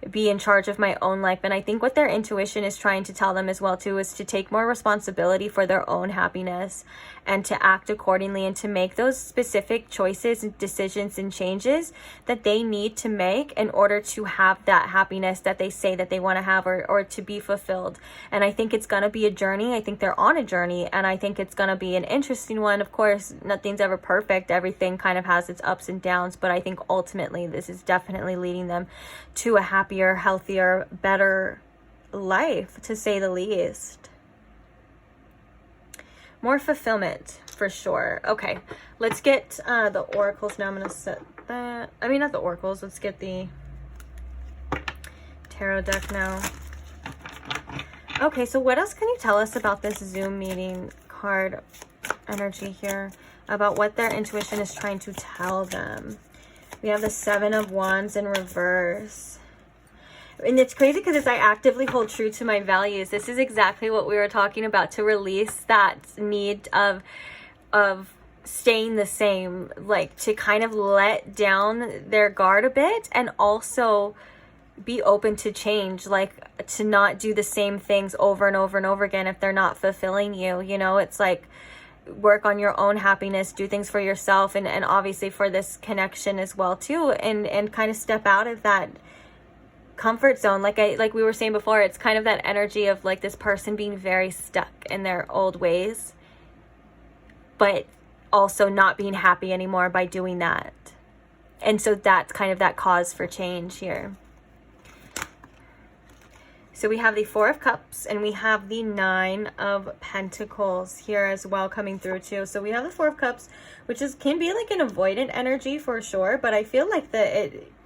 be in charge of my own life. And I think what their intuition is trying to tell them as well too is to take more responsibility for their own happiness and to act accordingly, and to make those specific choices and decisions and changes that they need to make in order to have that happiness that they say that they want to have, or to be fulfilled. And I think it's going to be a journey. I think they're on a journey, and I think it's going to be an interesting one. Of course, nothing's ever perfect. Everything kind of has its ups and downs, but I think ultimately this is definitely leading them to a happier, healthier, better life, to say the least. More fulfillment for sure. Okay, let's get the oracles now. I'm going to set that. I mean, not the oracles. Let's get the tarot deck now. Okay, so what else can you tell us about this Zoom meeting card energy here? About what their intuition is trying to tell them. We have the Seven of Wands in reverse. And it's crazy because as I actively hold true to my values, this is exactly what we were talking about, to release that need of staying the same, like to kind of let down their guard a bit, and also be open to change, like to not do the same things over and over and over again if they're not fulfilling you. You know, it's like work on your own happiness, do things for yourself, and obviously for this connection as well too, and kind of step out of that comfort zone. Like we were saying before, it's kind of that energy of like this person being very stuck in their old ways, but also not being happy anymore by doing that. And so that's kind of that cause for change here. So we have the Four of Cups, and we have the Nine of Pentacles here as well coming through too. So we have the Four of Cups, which can be like an avoidant energy for sure. But I feel like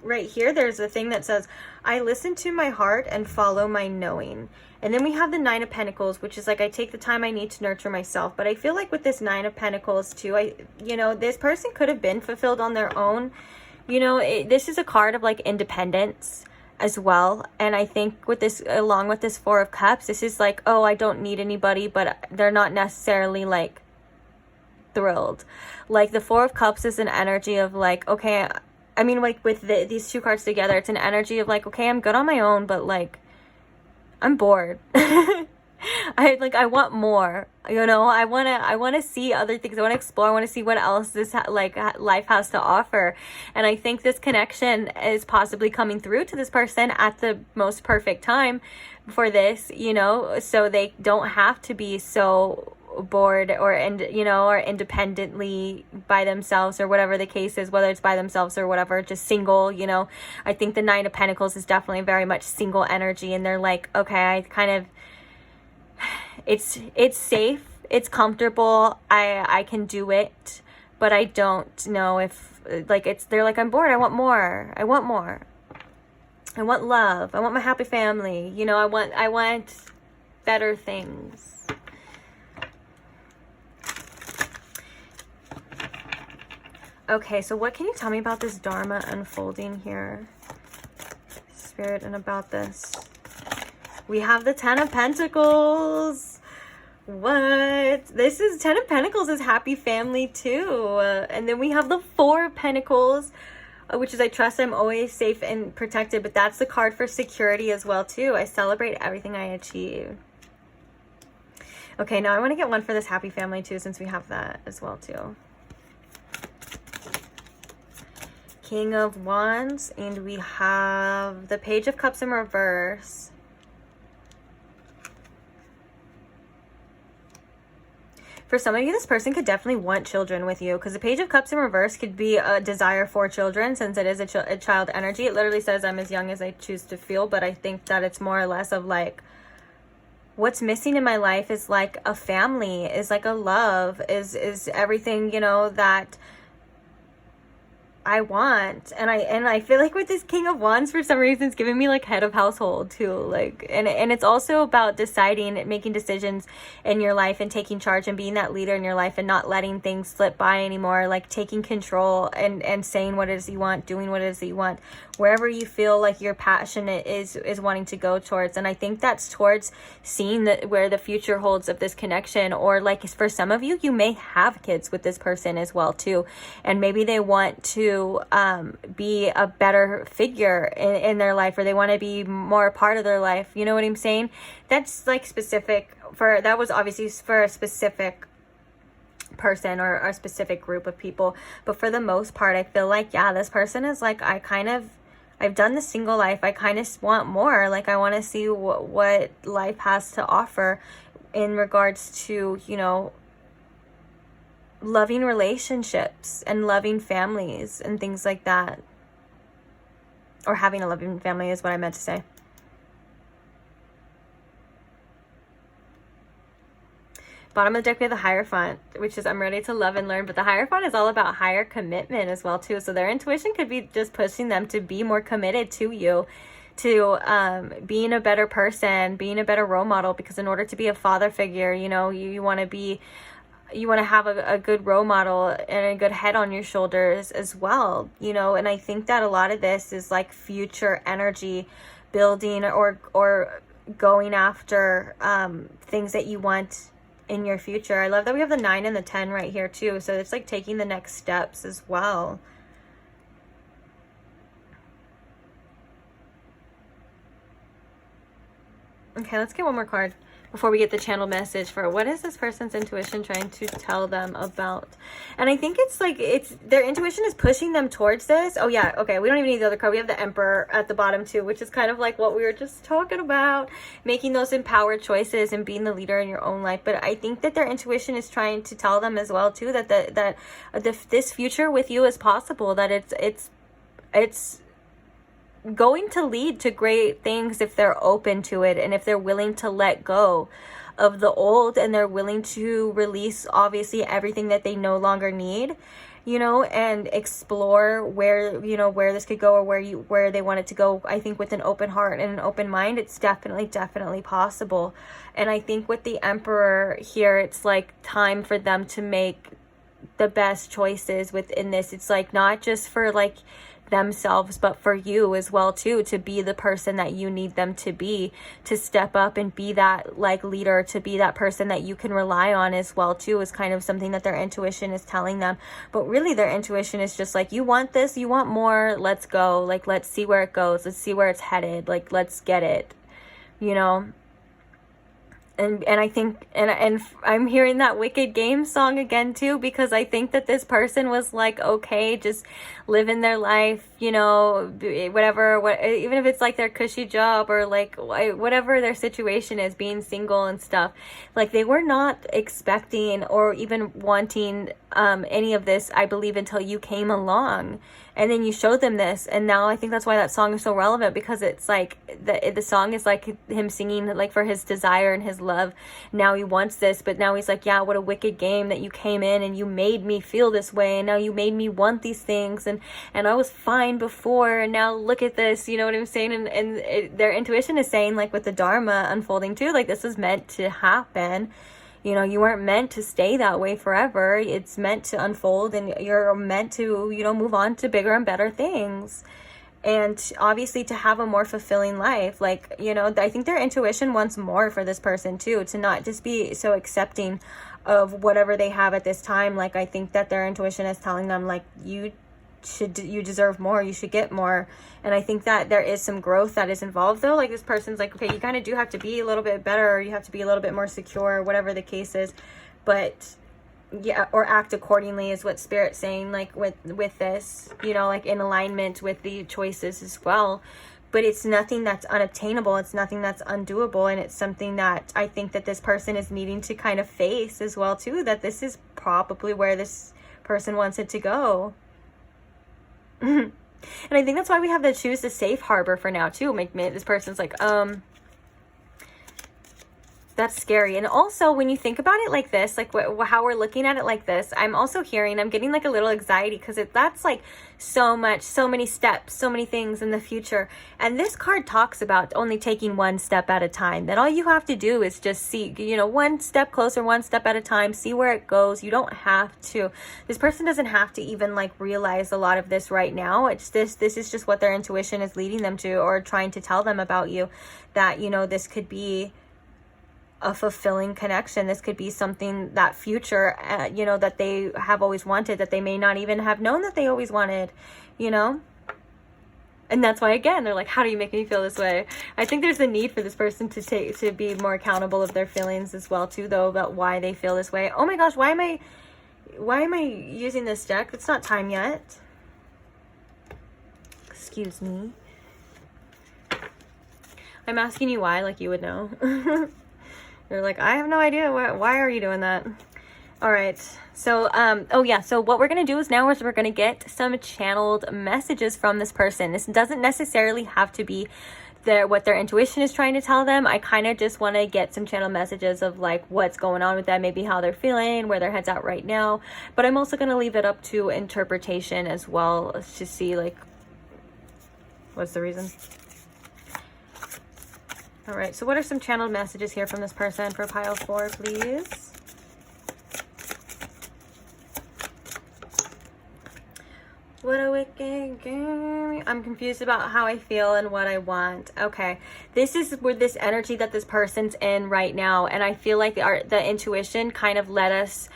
right here, there's a thing that says, I listen to my heart and follow my knowing. And then we have the Nine of Pentacles, which is like, I take the time I need to nurture myself. But I feel like with this Nine of Pentacles too, you know, this person could have been fulfilled on their own. You know, this is a card of like independence as well. And I think with this, along with this Four of Cups, this is like, oh, I don't need anybody, but they're not necessarily like thrilled. Like the Four of Cups is an energy of like, okay, I mean, like with these two cards together, it's an energy of like, okay, I'm good on my own, but like I'm bored. I want more, you know. I want to see other things. I want to explore. I want to see what else this life has to offer. And I think this connection is possibly coming through to this person at the most perfect time for this, you know, so they don't have to be so bored or independently by themselves, or whatever the case is, whether it's by themselves or whatever, just single, you know. I think the Nine of Pentacles is definitely very much single energy, and they're like, okay, I kind of, it's safe, it's comfortable, I can do it, but I don't know if like they're like, I'm bored, I want more, I want love, I want my happy family, you know, I want better things. Okay, so what can you tell me about this Dharma unfolding here, Spirit, and about this? We have the Ten of Pentacles. What? This is Ten of Pentacles is happy family too. And then we have the Four of Pentacles, which is I trust I'm always safe and protected. But that's the card for security as well too. I celebrate everything I achieve. Okay, now I want to get one for this happy family too, since we have that as well too. King of Wands, and we have the Page of Cups in reverse. For some of you, this person could definitely want children with you, because the Page of Cups in reverse could be a desire for children, since it is a child energy. It literally says, I'm as young as I choose to feel, but I think that it's more or less of like, what's missing in my life is like a family, is like a love, is everything, you know, that I want. And I feel like with this King of Wands, for some reason, it's giving me like head of household too. Like, and it's also about deciding, making decisions in your life and taking charge and being that leader in your life and not letting things slip by anymore. Like taking control and saying what it is you want, doing what it is that you want, wherever you feel like your passion is wanting to go towards. And I think that's towards seeing where the future holds of this connection. Or like for some of you, you may have kids with this person as well too, and maybe they want to be a better figure in their life, or they want to be more a part of their life. You know what I'm saying? That's like specific for, that was obviously for a specific person or a specific group of people. But for the most part, I feel like, yeah, this person is like, I've done the single life. I kind of want more. Like, I want to see what life has to offer in regards to, you know, loving relationships and loving families and things like that. Or having a loving family is what I meant to say. Bottom of the deck, we have the Hierophant, which is I'm ready to love and learn. But the Hierophant is all about higher commitment as well too. So their intuition could be just pushing them to be more committed to you, to being a better person, being a better role model. Because in order to be a father figure, you know, you want to be, you want to have a good role model and a good head on your shoulders as well, you know. And I think that a lot of this is like future energy building, or going after things that you want in your future. I love that we have the 9 and the 10 right here too. So it's like taking the next steps as well. Okay, let's get one more card before we get the channel message for what is this person's intuition trying to tell them about. And I think it's like, it's their intuition is pushing them towards this. Oh yeah, okay, we don't even need the other card. We have the Emperor at the bottom too, which is kind of like what we were just talking about, making those empowered choices and being the leader in your own life. But I think that their intuition is trying to tell them as well too that this future with you is possible, that it's going to lead to great things if they're open to it, and if they're willing to let go of the old, and they're willing to release obviously everything that they no longer need, you know, and explore where, you know, where this could go, or where they want it to go. I think with an open heart and an open mind, it's definitely possible. And I think with the Emperor here, it's like time for them to make the best choices within this. It's like not just for like themselves, but for you as well too, to be the person that you need them to be, to step up and be that like leader, to be that person that you can rely on as well too, is kind of something that their intuition is telling them. But really their intuition is just like, you want this, you want more, let's go, like let's see where it goes, let's see where it's headed, like let's get it, you know. And I think, and I'm hearing that Wicked Game song again too, because I think that this person was like, okay, just living their life, you know, whatever, even if it's like their cushy job, or like whatever their situation is, being single and stuff, like they were not expecting or even wanting any of this, I believe, until you came along. And then you showed them this, and now I think that's why that song is so relevant, because it's like the song is like him singing like for his desire and his love. Now he wants this, but now he's like, yeah, what a wicked game that you came in and you made me feel this way, and now you made me want these things, and I was fine before, and now look at this, you know what I'm saying? And their intuition is saying, like with the Dharma unfolding too, like this is meant to happen. You know, you weren't meant to stay that way forever. It's meant to unfold, and you're meant to, you know, move on to bigger and better things. And obviously to have a more fulfilling life. Like, you know, I think their intuition wants more for this person too, to not just be so accepting of whatever they have at this time. Like, I think that their intuition is telling them, like, you deserve more, you should get more. And I think that there is some growth that is involved though. Like this person's like, okay, you kind of do have to be a little bit better, or you have to be a little bit more secure, whatever the case is. But yeah, or act accordingly is what Spirit's saying, like with this, you know, like in alignment with the choices as well. but it's nothing that's unobtainable. It's nothing that's undoable. And it's something that I think that this person is needing to kind of face as well too, that this is probably where this person wants it to go. And I think that's why we have to choose the safe harbor for now too. This person's like, that's scary. And also when you think about it like this, like how we're looking at it like this, I'm also hearing, I'm getting like a little anxiety because that's like so many steps, so many things in the future. And this card talks about only taking one step at a time, that all you have to do is just see, you know, one step closer, one step at a time, see where it goes. You don't have to, this person doesn't have to even like realize a lot of this right now. It's this is just what their intuition is leading them to, or trying to tell them about you, that, you know, this could be a fulfilling connection. This could be something, that future, you know, that they have always wanted, that they may not even have known that they always wanted, you know? And that's why, again, they're like, how do you make me feel this way? I think there's a need for this person to be more accountable of their feelings as well too, though, about why they feel this way. Oh my gosh, why am I using this deck? It's not time yet. Excuse me. I'm asking you why, like you would know. They're like, I have no idea. Why are you doing that? All right. So, oh yeah. So what we're going to do is now we're going to get some channeled messages from this person. This doesn't necessarily have to be what their intuition is trying to tell them. I kind of just want to get some channel messages of like what's going on with them, maybe how they're feeling, where their head's at right now. But I'm also going to leave it up to interpretation as well to see like what's the reason. All right, so what are some channeled messages here from this person for pile 4, please? What a wicked game. I'm confused about how I feel and what I want. Okay, this is with this energy that this person's in right now, and I feel like the intuition kind of led us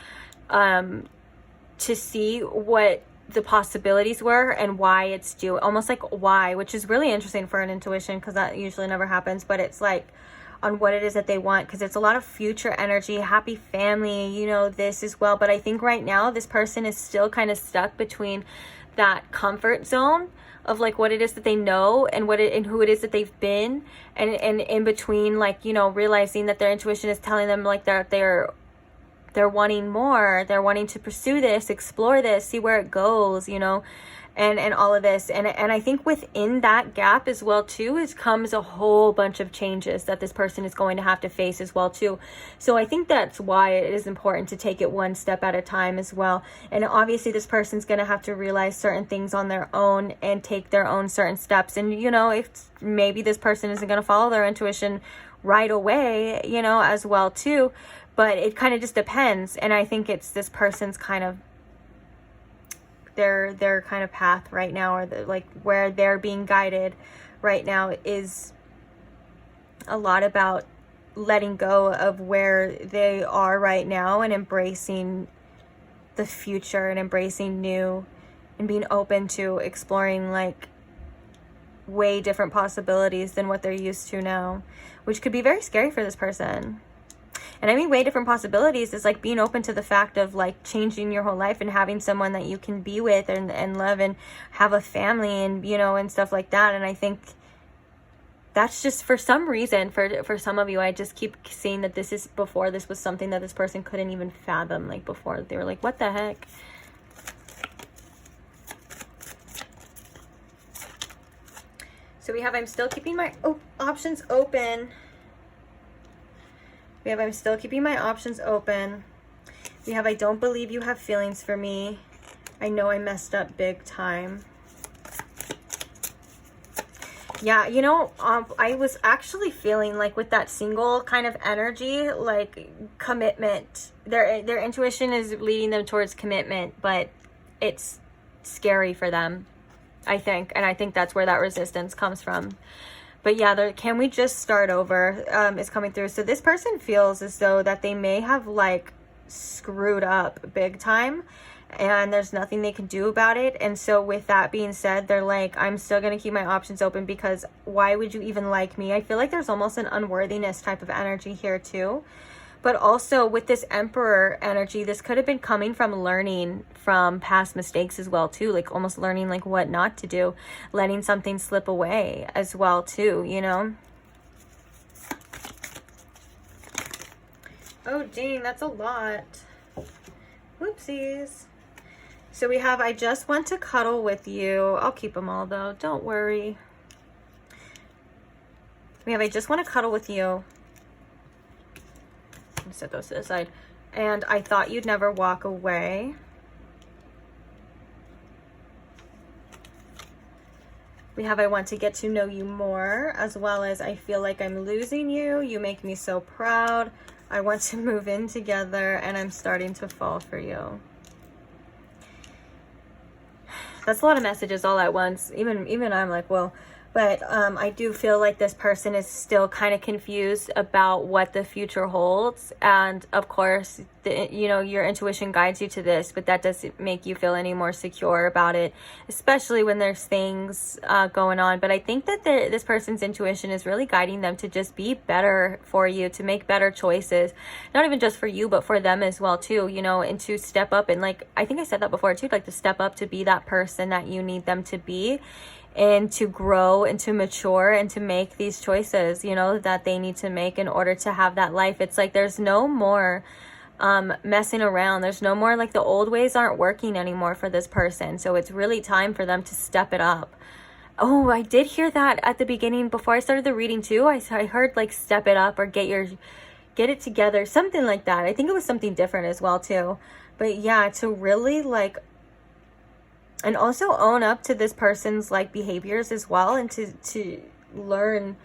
to see what the possibilities were and why it's due, almost like why, which is really interesting for an intuition, because that usually never happens. But it's like on what it is that they want, because it's a lot of future energy, happy family, you know, this as well. But I think right now this person is still kind of stuck between that comfort zone of like what it is that they know and who it is that they've been, and in between, like, you know, realizing that their intuition is telling them like they're wanting more, they're wanting to pursue this, explore this, see where it goes, you know, and all of this. And I think within that gap as well too comes a whole bunch of changes that this person is going to have to face as well too. So I think that's why it is important to take it one step at a time as well. And obviously this person's going to have to realize certain things on their own and take their own certain steps. And, you know, if maybe this person isn't going to follow their intuition right away, you know, as well too. But it kind of just depends. And I think it's this person's kind of their kind of path right now, or like where they're being guided right now, is a lot about letting go of where they are right now and embracing the future and embracing new and being open to exploring like way different possibilities than what they're used to now, which could be very scary for this person. And I mean, way different possibilities is like being open to the fact of like changing your whole life and having someone that you can be with and love and have a family and, you know, and stuff like that. And I think that's just, for some reason, for some of you, I just keep seeing that this was something that this person couldn't even fathom. Like before, they were like, what the heck? So we have, I'm still keeping my options open. We have, I'm still keeping my options open. We have, I don't believe you have feelings for me. I know I messed up big time. Yeah, you know, I was actually feeling like with that single kind of energy, like commitment. Their intuition is leading them towards commitment, but it's scary for them, I think. And I think that's where that resistance comes from. But yeah, can we just start over is coming through. So this person feels as though that they may have like screwed up big time and there's nothing they can do about it. And so with that being said, they're like, I'm still going to keep my options open, because why would you even like me? I feel like there's almost an unworthiness type of energy here too. But also with this Emperor energy, this could have been coming from learning from past mistakes as well too, like almost learning like what not to do, letting something slip away as well too, you know. Oh dang, that's a lot. Whoopsies. So we have, I just want to cuddle with you. I'll keep them all though, don't worry. We have, I just want to cuddle with you. Set those to the side. And I thought you'd never walk away. We have, I want to get to know you more, as well as I feel like I'm losing you. You make me so proud. I want to move in together, and I'm starting to fall for you. That's a lot of messages all at once. Even I'm like, well, but I do feel like this person is still kind of confused about what the future holds. And of course, you know, your intuition guides you to this, but that doesn't make you feel any more secure about it, especially when there's things going on. But I think that this person's intuition is really guiding them to just be better for you, to make better choices, not even just for you, but for them as well too, you know, and to step up. And like, I think I said that before too, like to step up to be that person that you need them to be, and to grow and to mature and to make these choices, you know, that they need to make in order to have that life. It's like there's no more messing around. There's no more, like the old ways aren't working anymore for this person. So it's really time for them to step it up. Oh, I did hear that at the beginning before I started the reading too. I heard like step it up or get it together, something like that. I think it was something different as well too. But yeah, to really like, and also own up to this person's like behaviors as well, and to learn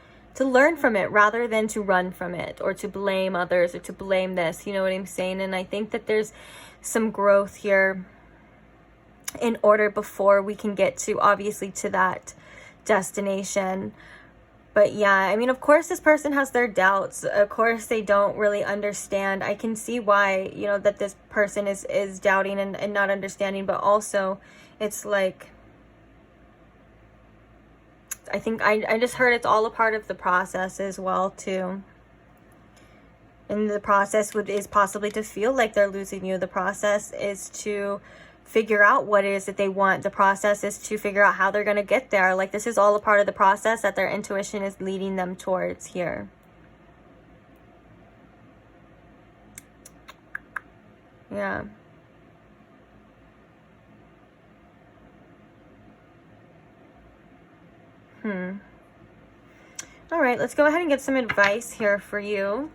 from it rather than to run from it or to blame others or to blame this, you know what I'm saying? And I think that there's some growth here in order before we can get to, obviously, to that destination. But yeah, I mean, of course this person has their doubts. Of course they don't really understand. I can see why, you know, that this person is doubting and not understanding, but also it's like, I think I just heard it's all a part of the process as well too. And the process is possibly to feel like they're losing you. The process is to figure out what it is that they want. The process is to figure out how they're going to get there. Like this is all a part of the process that their intuition is leading them towards here. Yeah. All right, let's go ahead and get some advice here for you.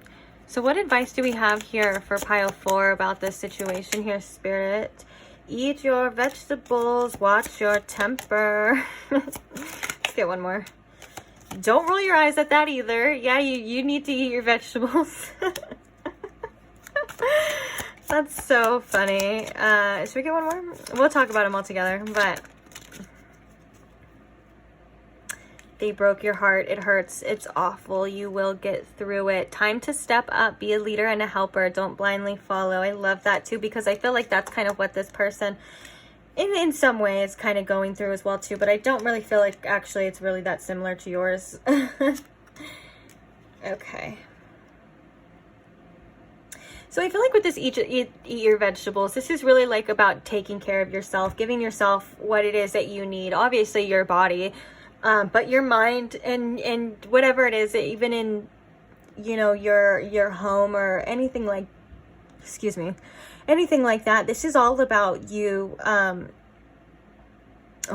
So what advice do we have here for pile 4 about this situation here, Spirit? Eat your vegetables, watch your temper. Let's get one more. Don't roll your eyes at that either. Yeah, you need to eat your vegetables. That's so funny. Should we get one more? We'll talk about them all together, but they broke your heart. It hurts. It's awful. You will get through it. Time to step up. Be a leader and a helper. Don't blindly follow. I love that too, because I feel like that's kind of what this person in some way is kind of going through as well too. But I don't really feel like actually it's really that similar to yours. Okay. So I feel like with this eat your vegetables, this is really like about taking care of yourself, giving yourself what it is that you need. Obviously your body, but your mind and whatever it is, even in, you know, your home or anything like, excuse me, anything like that. This is all about you. Oh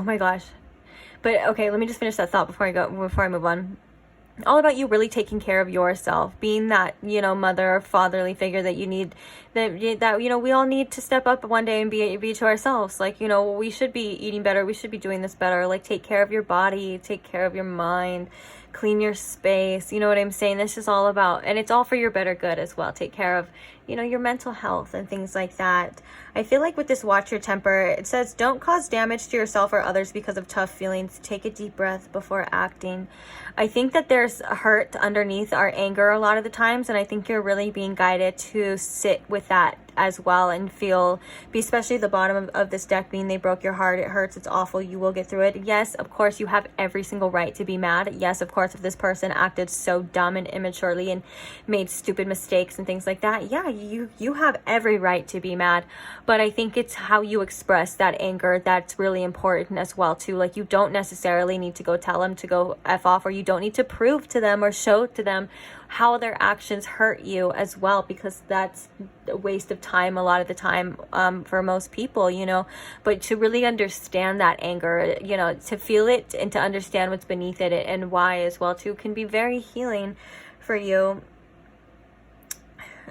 my gosh. But okay, let me just finish that thought before I move on. All about you really taking care of yourself, being that, you know, mother or fatherly figure that you need, that you know, we all need to step up one day and be to ourselves. Like, you know, we should be eating better, we should be doing this better. Like, take care of your body, take care of your mind, clean your space. You know what I'm saying? This is all about, and it's all for your better good as well. Take care of, you know, your mental health and things like that. I feel like with this watch your temper, it says don't cause damage to yourself or others because of tough feelings. Take a deep breath before acting. I think that there's hurt underneath our anger a lot of the times, and I think you're really being guided to sit with that as well and be especially the bottom of this deck being they broke your heart, it hurts, it's awful, you will get through it. Yes, of course, you have every single right to be mad. Yes, of course, if this person acted so dumb and immaturely and made stupid mistakes and things like that, yeah, you have every right to be mad. But I think it's how you express that anger that's really important as well too. Like, you don't necessarily need to go tell them to go F off, or you don't need to prove to them or show to them how their actions hurt you as well, because that's a waste of time a lot of the time for most people, you know. But to really understand that anger, you know, to feel it and to understand what's beneath it and why as well too, can be very healing for you.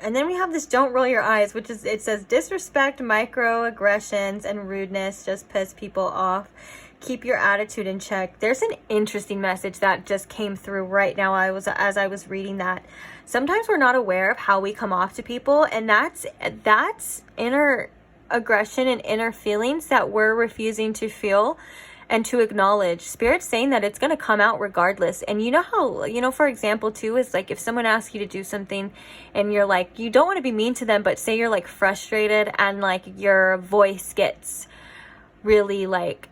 And then we have this don't roll your eyes, which is, it says disrespect, microaggressions, and rudeness just piss people off. Keep your attitude in check. There's an interesting message that just came through right now as I was reading that. Sometimes we're not aware of how we come off to people, and that's inner aggression and inner feelings that we're refusing to feel and to acknowledge. Spirit's saying that it's going to come out regardless. And you know how, you know, for example too, is like if someone asks you to do something and you're like, you don't want to be mean to them, but say you're like frustrated and like your voice gets really like,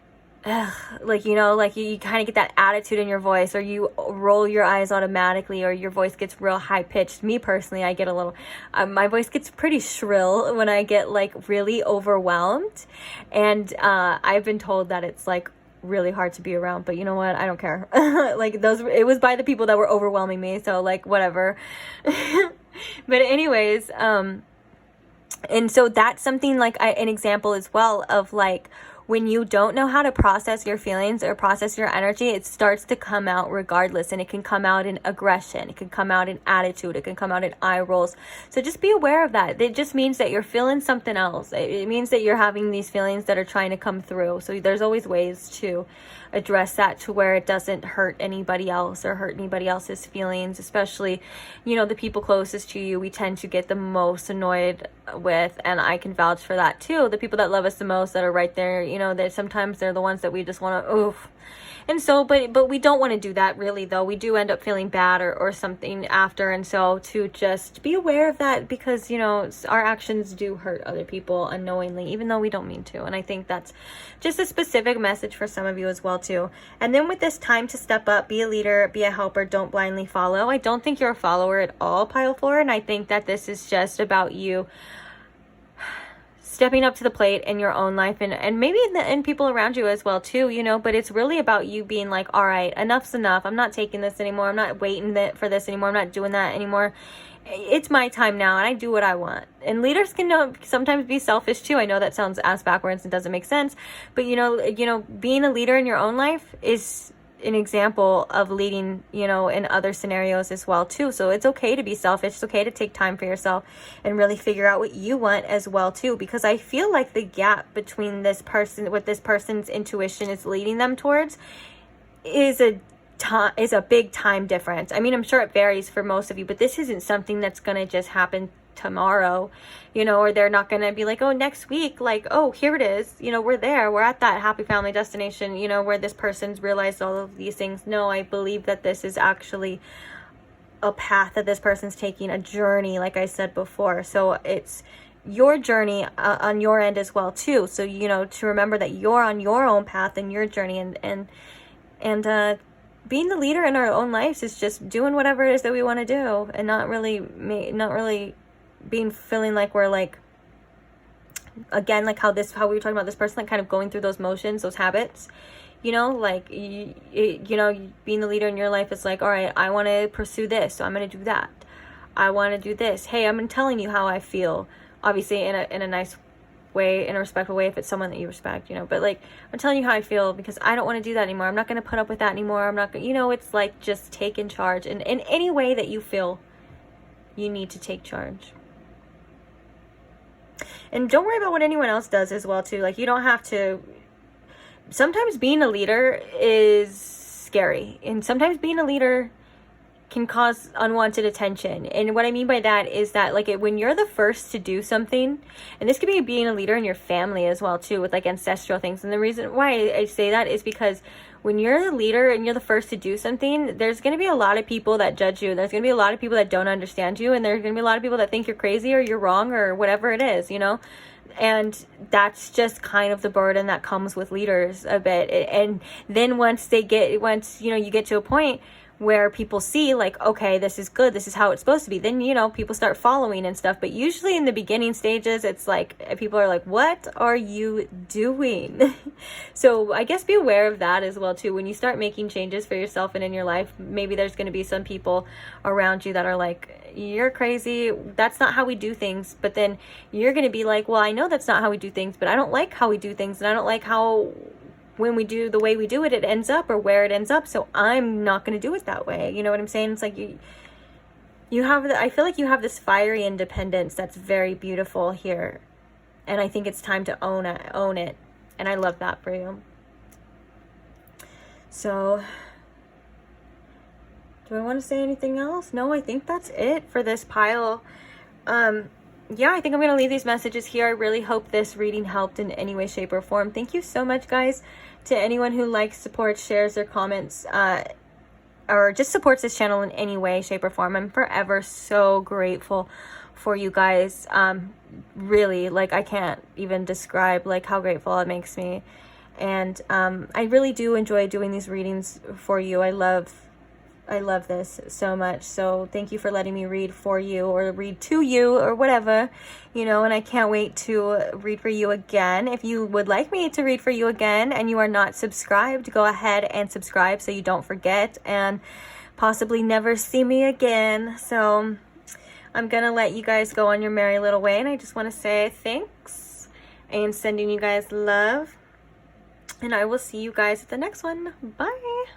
like, you know, like you kind of get that attitude in your voice, or you roll your eyes automatically, or your voice gets real high pitched. Me personally, I get a little, my voice gets pretty shrill when I get like really overwhelmed. And I've been told that it's like really hard to be around, but you know what, I don't care. Like it was by the people that were overwhelming me, so like whatever. But anyways, and so that's something like an example as well of like, when you don't know how to process your feelings or process your energy, it starts to come out regardless. And it can come out in aggression. It can come out in attitude. It can come out in eye rolls. So just be aware of that. It just means that you're feeling something else. It means that you're having these feelings that are trying to come through. So there's always ways to address that to where it doesn't hurt anybody else or hurt anybody else's feelings, especially, you know, the people closest to you, we tend to get the most annoyed with, and I can vouch for that too. The people that love us the most, that are right there, you know, that sometimes they're the ones that we just want to oof. And so, but we don't want to do that really, though. We do end up feeling bad or something after. And so to just be aware of that, because, you know, our actions do hurt other people unknowingly, even though we don't mean to. And I think that's just a specific message for some of you as well, too. And then with this time to step up, be a leader, be a helper, don't blindly follow. I don't think you're a follower at all, Pile 4. And I think that this is just about you stepping up to the plate in your own life, and maybe in people around you as well too, you know. But it's really about you being like, all right, enough's enough. I'm not taking this anymore. I'm not waiting for this anymore. I'm not doing that anymore. It's my time now, and I do what I want. And leaders can sometimes be selfish too. I know that sounds ass backwards and doesn't make sense, but you know, being a leader in your own life is an example of leading, you know, in other scenarios as well too. So it's okay to be selfish. It's okay to take time for yourself and really figure out what you want as well too, because I feel like the gap between this person, what this person's intuition is leading them towards, is a big time difference. I mean, I'm sure it varies for most of you, but this isn't something that's going to just happen tomorrow, you know, or they're not going to be like, oh, next week, like, oh, here it is, you know, we're at that happy family destination, you know, where this person's realized all of these things. No, I believe that this is actually a path that this person's taking, a journey, like I said before. So it's your journey on your end as well too. So, you know, to remember that you're on your own path and your journey, and being the leader in our own lives is just doing whatever it is that we want to do, and not really feeling like we're like, again, like how we were talking about this person, like kind of going through those motions, those habits, you know, like you know, being the leader in your life is like, all right, I want to pursue this, so I'm going to do that. I want to do this. Hey, I'm telling you how I feel, obviously in a nice way, in a respectful way, if it's someone that you respect, you know, but like, I'm telling you how I feel because I don't want to do that anymore. I'm not going to put up with that anymore. I'm not going to, you know, it's like just take in charge, and in any way that you feel you need to take charge. And don't worry about what anyone else does as well too. Like, you don't have to. Sometimes being a leader is scary, and sometimes being a leader can cause unwanted attention. And what I mean by that is that, like, when you're the first to do something, and this could be being a leader in your family as well too, with like ancestral things. And the reason why I say that is because when you're the leader and you're the first to do something, there's going to be a lot of people that judge you. There's going to be a lot of people that don't understand you, and there's going to be a lot of people that think you're crazy or you're wrong or whatever it is, you know? And that's just kind of the burden that comes with leaders a bit. And then once you get to a point where people see like, okay, this is good, this is how it's supposed to be, then, you know, people start following and stuff. But usually in the beginning stages, it's like people are like, what are you doing? So I guess be aware of that as well too. When you start making changes for yourself and in your life, maybe there's going to be some people around you that are like, you're crazy, that's not how we do things. But then you're going to be like, well, I know that's not how we do things, but I don't like how we do things, and I don't like how when we do the way we do it, it ends up, or where it ends up. So I'm not going to do it that way. You know what I'm saying? It's like you have I feel like you have this fiery independence that's very beautiful here. And I think it's time to own it. And I love that for you. So do I want to say anything else? No, I think that's it for this pile. Yeah, I think I'm going to leave these messages here. I really hope this reading helped in any way, shape, or form. Thank you so much, guys, to anyone who likes, supports, shares, or comments, or just supports this channel in any way, shape, or form. I'm forever so grateful for you guys. Really, like, I can't even describe, like, how grateful it makes me. And I really do enjoy doing these readings for you. I love this so much. So thank you for letting me read for you, or read to you, or whatever, you know, and I can't wait to read for you again. If you would like me to read for you again and you are not subscribed, go ahead and subscribe so you don't forget and possibly never see me again. So I'm gonna let you guys go on your merry little way, and I just want to say thanks and sending you guys love, and I will see you guys at the next one. Bye.